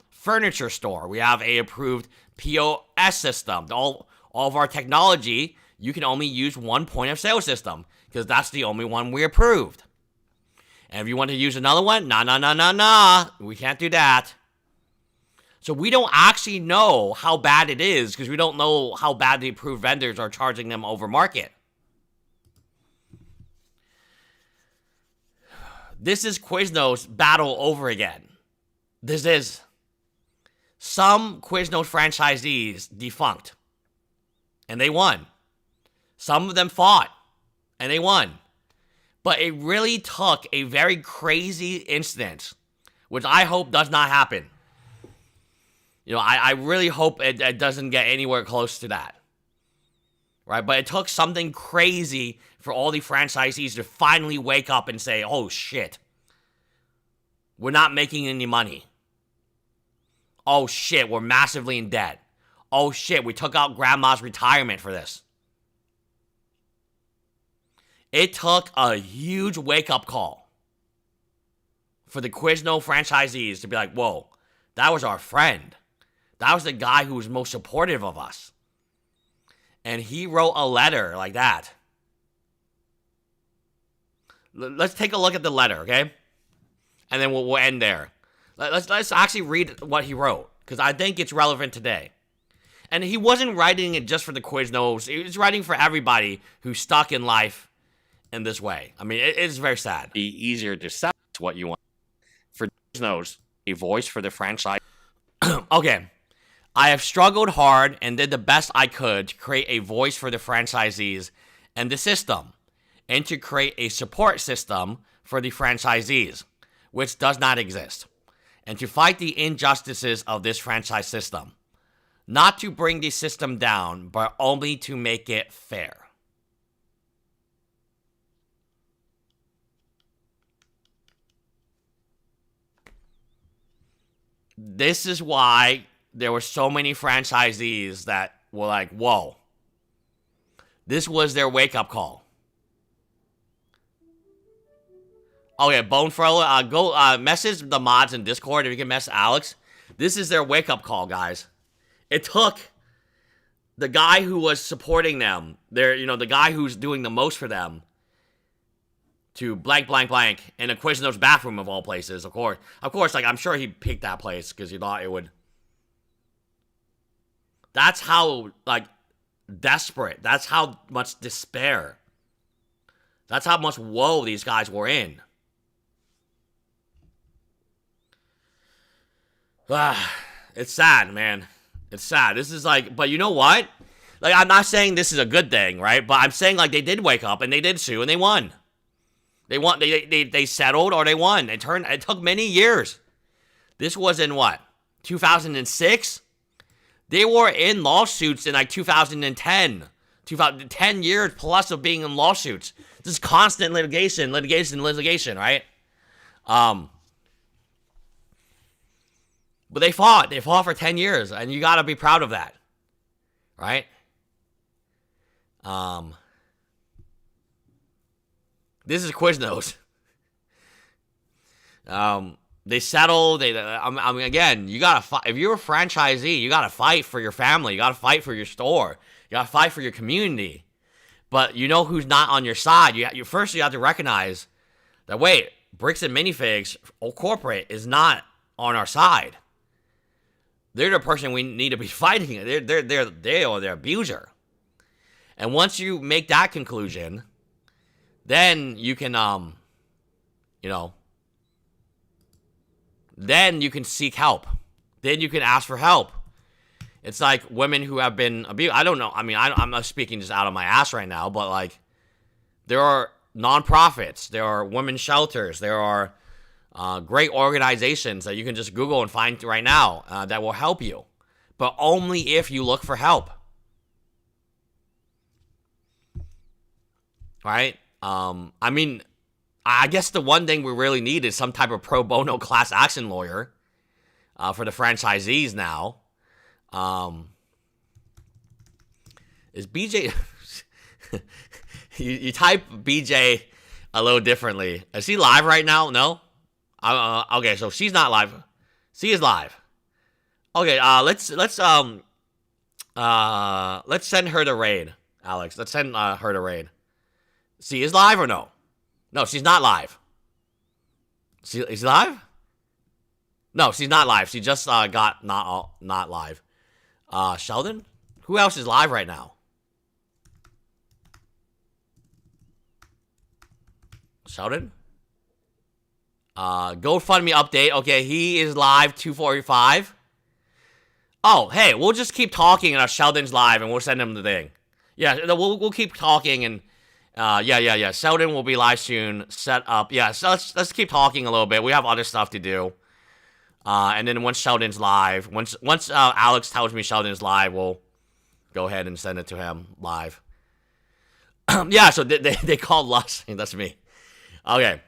furniture store. We have a approved POS system. All of our technology, you can only use one point of sale system because that's the only one we approved. And if you want to use another one, nah. We can't do that. So we don't actually know how bad it is because we don't know how bad the approved vendors are charging them over market. This is Quizno's battle over again. This is some Quizno franchisees defunct. And they won. Some of them fought. And they won. But it really took a very crazy incident, which I hope does not happen. I really hope it doesn't get anywhere close to that. Right? But it took something crazy for all the franchisees to finally wake up and say, oh shit, we're not making any money. Oh shit, we're massively in debt. Oh shit, we took out grandma's retirement for this. It took a huge wake-up call for the Quizno franchisees to be like, whoa, that was our friend. That was the guy who was most supportive of us. And he wrote a letter like that. Let's take a look at the letter, okay? And then we'll end there. Let's actually read what he wrote, because I think it's relevant today. And he wasn't writing it just for the Quiznos. He was writing for everybody who's stuck in life in this way. I mean, it's very sad. Be easier to sell what you want. For Quiznos, a voice for the franchise. Okay. I have struggled hard and did the best I could to create a voice for the franchisees and the system, and to create a support system for the franchisees, which does not exist, and to fight the injustices of this franchise system. Not to bring the system down, but only to make it fair. This is why there were so many franchisees that were like, whoa. This was their wake-up call. Oh, yeah, Bone Furler, go message the mods in Discord if you can mess Alex. This is their wake-up call, guys. It took the guy who was supporting them, the guy who's doing the most for them, to blank, blank, blank, in a Quiznos bathroom of all places, of course. Of course, like, I'm sure he picked that place because he thought it would. That's how, like, desperate. That's how much despair. That's how much woe these guys were in. It's sad, man. It's sad. This is like, but you know what? Like, I'm not saying this is a good thing, right? But I'm saying, like, they did wake up and they did sue and they won. They won. They settled or they won. It took many years. This was in what? 2006? They were in lawsuits in like 2010. 10 years plus of being in lawsuits. This is constant litigation, right? But they fought. They fought for 10 years, and you gotta be proud of that. Right? This is Quiznos. They settled. I mean, again, you gotta fight. If you're a franchisee, you gotta fight for your family. You gotta fight for your store. You gotta fight for your community. But you know who's not on your side. You first have to recognize that, wait, Bricks and Minifigs or corporate is not on our side. They're the person we need to be fighting. They are their abuser. And once you make that conclusion, then you can, then you can seek help. Then you can ask for help. It's like women who have been abused. I don't know. I mean, I'm not speaking just out of my ass right now, but like, there are nonprofits, there are women's shelters, there are great organizations that you can just Google and find right now that will help you, but only if you look for help. Right? I mean, I guess the one thing we really need is some type of pro bono class action lawyer for the franchisees now. Is BJ... you type BJ a little differently. Is he live right now? No? Okay, so she's not live. She is live. Okay, let's send her to raid, Alex. Let's send her to raid. She is live or no? No, she's not live. Is she live? No, she's not live. She just got not live. Sheldon? Who else is live right now? Sheldon? GoFundMe update. Okay, he is live 245. Oh, hey, we'll just keep talking and Sheldon's live and we'll send him the thing. Yeah, we'll keep talking and yeah. Sheldon will be live soon. Set up. Yeah, so let's keep talking a little bit. We have other stuff to do. And then once Sheldon's live, once Alex tells me Sheldon's live, we'll go ahead and send it to him live. Yeah, so they called Lux. That's me. Okay.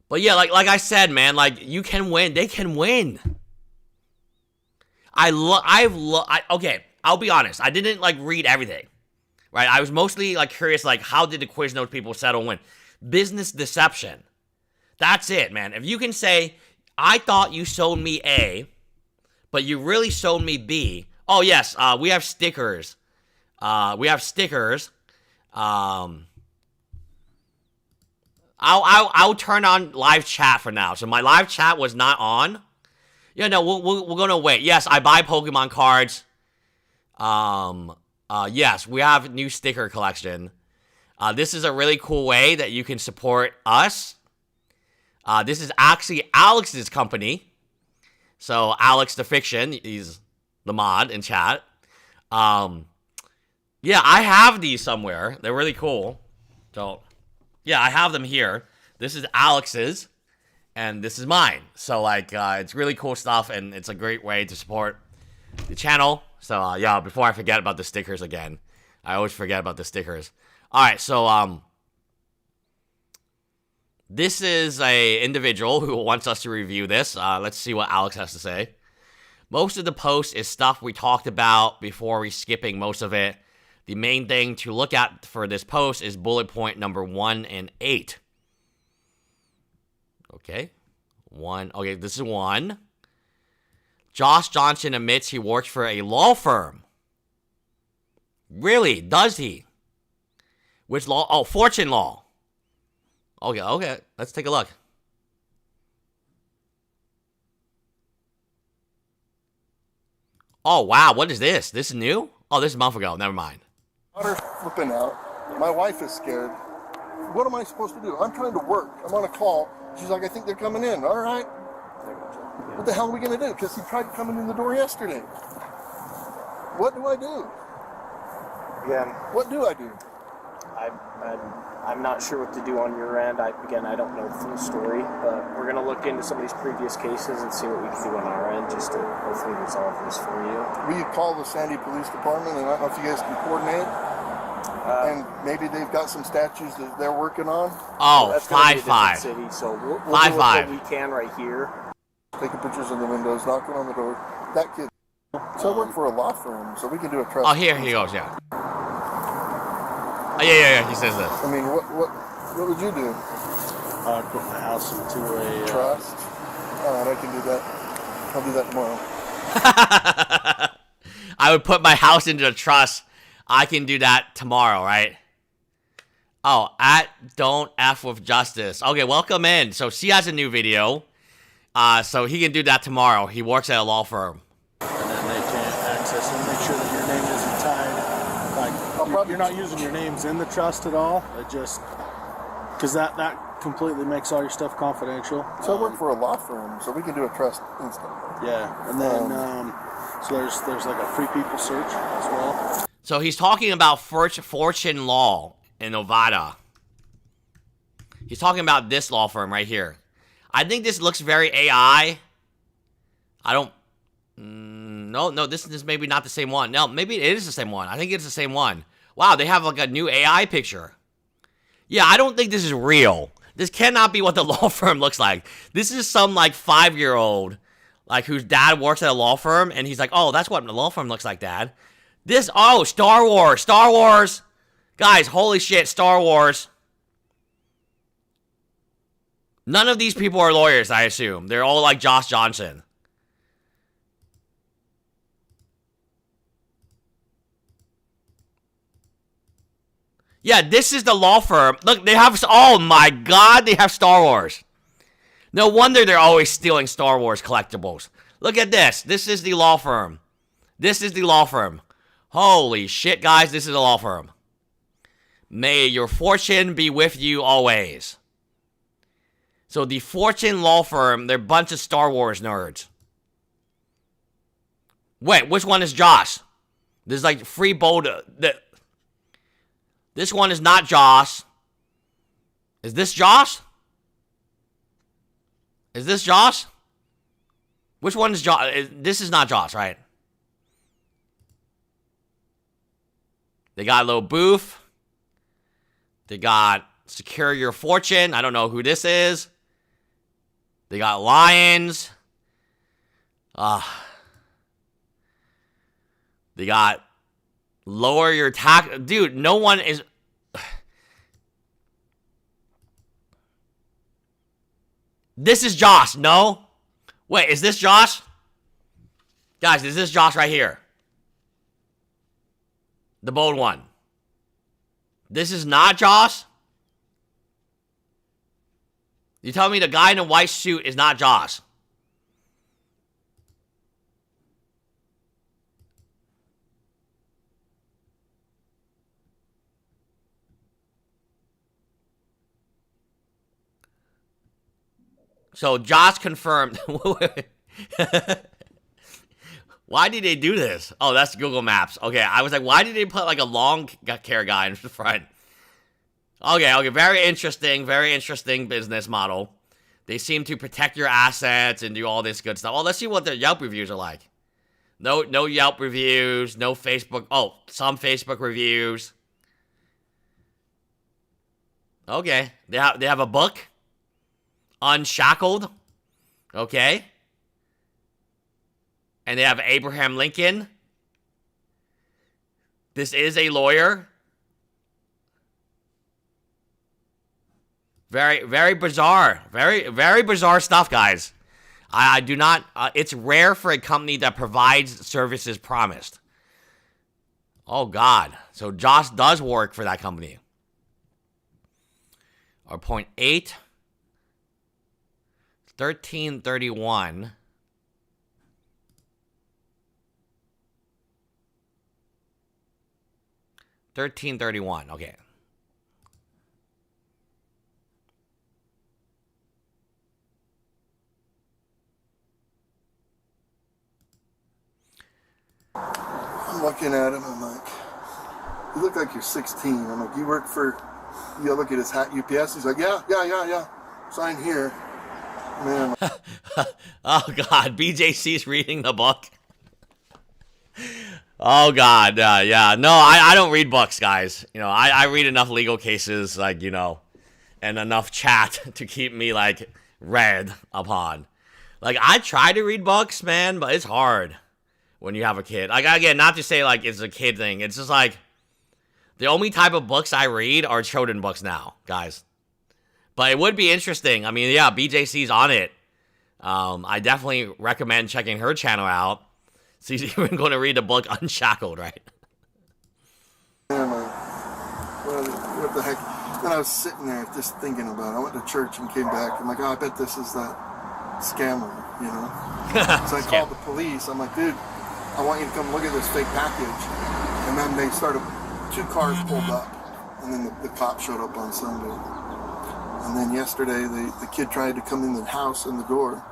But yeah, like I said, man, like, you can win. They can win. Okay, I'll be honest. I didn't, like, read everything, right? I was mostly, like, curious, like, how did the Quiznos people settle win? Business deception. That's it, man. If you can say, I thought you sold me A, but you really sold me B. Oh, yes, we have stickers. I'll turn on live chat for now. So my live chat was not on. Yeah, no, we're gonna wait. Yes, I buy Pokemon cards. Yes, we have new sticker collection. This is a really cool way that you can support us. This is actually Alex's company. So Alex the Fiction, he's the mod in chat. Yeah, I have these somewhere. They're really cool. So yeah, I have them here. This is Alex's, and this is mine. So, like, it's really cool stuff, and it's a great way to support the channel. So, yeah, before I forget about the stickers again. I always forget about the stickers. Alright, so, this is a individual who wants us to review this. Let's see what Alex has to say. Most of the post is stuff we talked about before, we skipping most of it. The main thing to look at for this post is bullet point number 1 and 8. Okay. 1. Okay, this is 1. Josh Johnson admits he works for a law firm. Really? Does he? Which law? Oh, Fortune Law. Okay. Let's take a look. Oh, wow. What is this? This is new? Oh, this is a month ago. Never mind. Daughter's flipping out. My wife is scared. What am I supposed to do? I'm trying to work. I'm on a call. She's like, I think they're coming in. All right. What the hell are we going to do? Because he tried coming in the door yesterday. What do I do? Yeah. What do I do? I'm not sure what to do on your end. I don't know the full story, but we're going to look into some of these previous cases and see what we can do on our end just to hopefully resolve this for you. Will you call the Sandy Police Department, and I don't know if you guys can coordinate? And maybe they've got some statues that they're working on? Oh, that's gonna be a 5-5. different city, so we'll do what we can right here. Taking pictures of the windows, knocking on the door. That kid. So I work for a law firm, so we can do a trust. Oh, here he goes, yeah. Oh, yeah, he says this. I mean, what would you do? I'd put my house into a... Trust? Alright, I can do that. I'll do that tomorrow. I would put my house into a trust. I can do that tomorrow, right? Oh, at Don't F with Justice. Okay, welcome in. So she has a new video. So he can do that tomorrow. He works at a law firm. And then they can't access and make sure that your name isn't tied. Like, you're not using your names in the trust at all. It just... Because that completely makes all your stuff confidential. So I work for a law firm, so we can do a trust instantly. Yeah, and then... so there's like a free people search as well. So he's talking about Fortune Law in Nevada. He's talking about this law firm right here. I think this looks very AI. I don't... No, this is maybe not the same one. No, maybe it is the same one. I think it's the same one. Wow, they have like a new AI picture. Yeah, I don't think this is real. This cannot be what the law firm looks like. This is some like 5-year-old, like whose dad works at a law firm, and he's like, oh, that's what the law firm looks like, Dad. This, oh, Star Wars. Guys, holy shit, Star Wars. None of these people are lawyers, I assume. They're all like Josh Johnson. Yeah, this is the law firm. Look, they have, oh my god, they have Star Wars. No wonder they're always stealing Star Wars collectibles. Look at this. This is the law firm. This is the law firm. Holy shit, guys, this is a law firm. May your fortune be with you always. So the Fortune Law Firm, they're a bunch of Star Wars nerds. Wait, which one is Josh? There's like free Boda. This one is not Josh. Is this Josh? Is this Josh? Which one is Josh? This is not Josh, right? They got a little booth. They got Secure Your Fortune. I don't know who this is. They got lions. They got lower your tax. Dude, no one is... This is Josh, no? Wait, is this Josh? Guys, is this Josh right here? The bold one. This is not Josh? You tell me the guy in a white suit is not Josh? So Josh confirmed. Why did they do this? Oh, that's Google Maps. Okay, I was like, why did they put like a long hair guy in front? Okay, very interesting business model. They seem to protect your assets and do all this good stuff. Oh, let's see what their Yelp reviews are like. No Yelp reviews, no Facebook. Oh, some Facebook reviews. Okay, they have a book. Unshackled. Okay. And they have Abraham Lincoln. This is a lawyer. Very, very bizarre. Very, very bizarre stuff, guys. I do not... it's rare for a company that provides services promised. Oh, God. So Josh does work for that company. Or point 8. 1331. Okay. I'm looking at him. I'm like, you look like you're 16. I'm like, you work for... You look at his hat, UPS. He's like, yeah. Sign here. Man. Oh, God. BJC's reading the book. Oh, God. Yeah. No, I don't read books, guys. You know, I read enough legal cases, like, you know, and enough chat to keep me, like, read upon. Like, I try to read books, man, but it's hard when you have a kid. Like, again, not to say, like, it's a kid thing. It's just, like, the only type of books I read are children books now, guys. But it would be interesting. I mean, yeah, BJC's on it. I definitely recommend checking her channel out. She's even going to read the book Unshackled, right? Man, what the heck? Then I was sitting there just thinking about it. I went to church and came back. I'm like, oh, I bet this is that scammer, you know? So I called the police. I'm like, dude, I want you to come look at this fake package. And then they started, 2 cars pulled up. And then the cop showed up on Sunday. And then yesterday, the kid tried to come in the house and the door.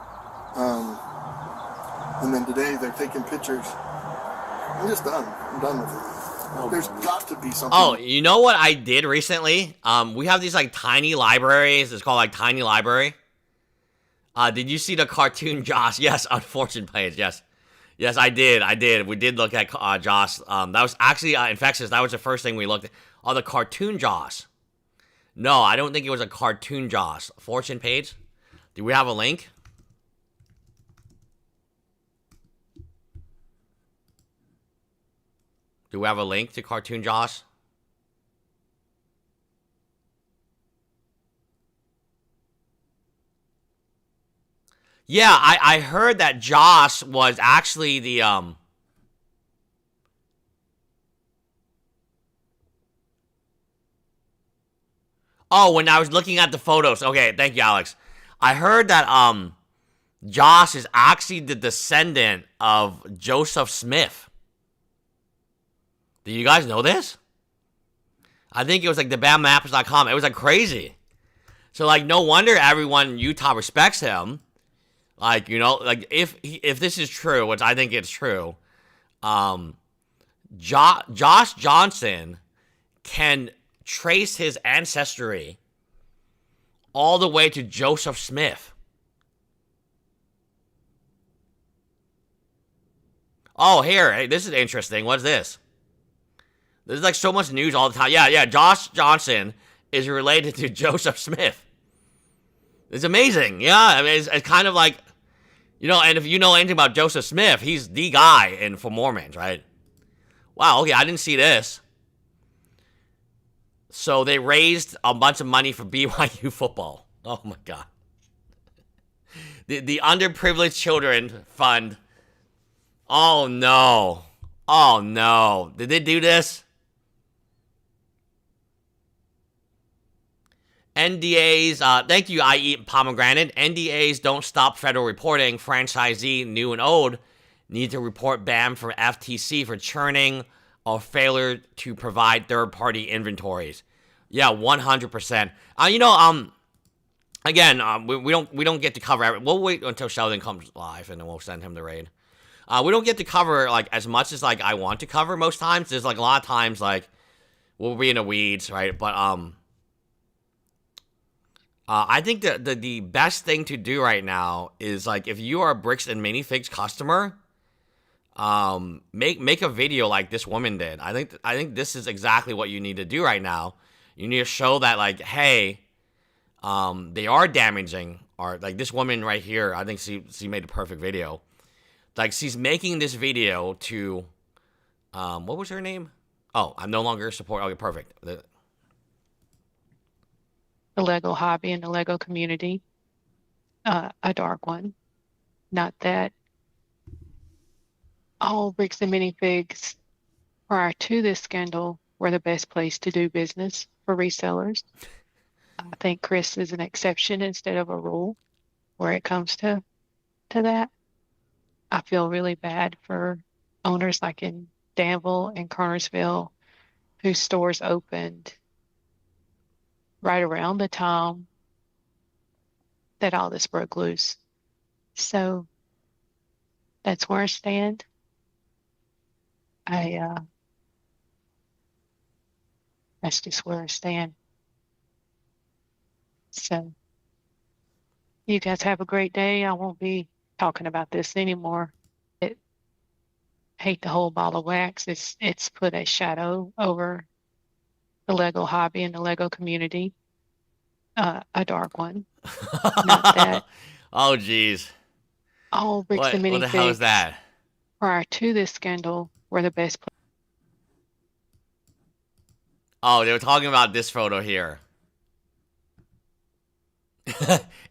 And then today, they're taking pictures. I'm just done. I'm done with it. There's got to be something. Oh, you know what I did recently? We have these, like, tiny libraries. It's called, like, Tiny Library. Did you see the cartoon Josh? Yes, unfortunate page. Yes. Yes, I did. We did look at Josh. That was actually Infectious. That was the first thing we looked at. Oh, the cartoon Josh. No, I don't think it was a cartoon Josh. Fortune page. Do we have a link? Do we have a link to cartoon Josh? Yeah, I heard that Josh was actually the Oh, when I was looking at the photos. Okay, thank you, Alex. I heard that Josh is actually the descendant of Joseph Smith. Do you guys know this? I think it was like the BamMappers.com. It was like crazy. So like no wonder everyone in Utah respects him. Like, you know, like if this is true, which I think it's true, Josh Johnson can trace his ancestry all the way to Joseph Smith. Oh, here, hey, this is interesting. What's this? There's like so much news all the time. Yeah, Josh Johnson is related to Joseph Smith. It's amazing. Yeah, I mean, it's kind of like, you know, and if you know anything about Joseph Smith, he's the guy for Mormons, right? Wow, okay, I didn't see this. So they raised a bunch of money for BYU football. Oh my God. The Underprivileged Children Fund. Oh no. Oh no. Did they do this? NDAs, thank you, I Eat Pomegranate. NDAs don't stop federal reporting. Franchisee, new and old, need to report BAM for FTC for churning or failure to provide third-party inventories. Yeah, 100%. You know, again, we don't get to cover everything. We'll wait until Sheldon comes live and then we'll send him the raid. We don't get to cover like as much as like I want to cover most times. There's like a lot of times like we'll be in the weeds, right? But I think that the best thing to do right now is like if you are a Bricks and Minifigs customer, make a video like this woman did. I think this is exactly what you need to do right now. You need to show that like, hey, they are damaging art. Like this woman right here, I think she made a perfect video. Like, she's making this video to, what was her name? Oh, I'm no longer support. Okay, perfect. The Lego hobby and the Lego community, a dark one. Not that all bricks and minifigs prior to this scandal were the best place to do business for resellers. I think Chris is an exception instead of a rule where it comes to that. I feel really bad for owners like in Danville and Cartersville whose stores opened right around the time that all this broke loose. So that's where I stand. That's just where I stand. So you guys have a great day. I won't be talking about this anymore. Hate the whole ball of wax. It's put a shadow over the Lego hobby and the Lego community. A dark one. Not that Oh, jeez. all bricks and minifigs What the hell is that? prior to this scandal were the best place. Oh, they were talking about this photo here.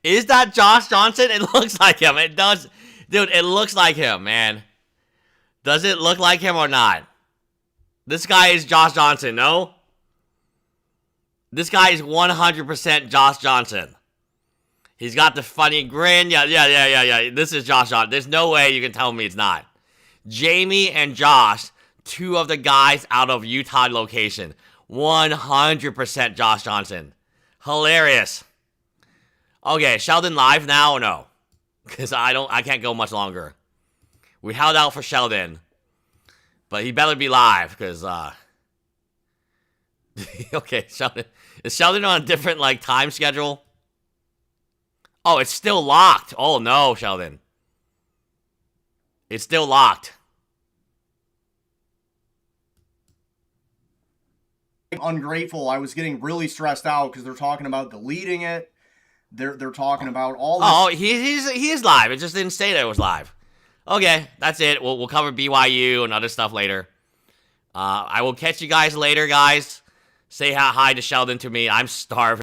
Is that Josh Johnson? It looks like him. It does. Dude, it looks like him, man. Does it look like him or not? This guy is Josh Johnson, no? This guy is 100% Josh Johnson. He's got the funny grin. Yeah. This is Josh Johnson. There's no way you can tell me it's not. Jamie and Josh, two of the guys out of Utah location. 100% Josh Johnson. Hilarious. Okay, Sheldon live now or no? Because I can't go much longer. We held out for Sheldon. But he better be live, because, okay, Sheldon. Is Sheldon on a different, like, time schedule? Oh, it's still locked. Oh, no, Sheldon. It's still locked. Ungrateful. I was getting really stressed out because they're talking about deleting it. They're talking about all this. Oh, he is live. It just didn't say that it was live. Okay, that's it. We'll cover BYU and other stuff later. I will catch you guys later, guys. Say hi to Sheldon to me. I'm starving.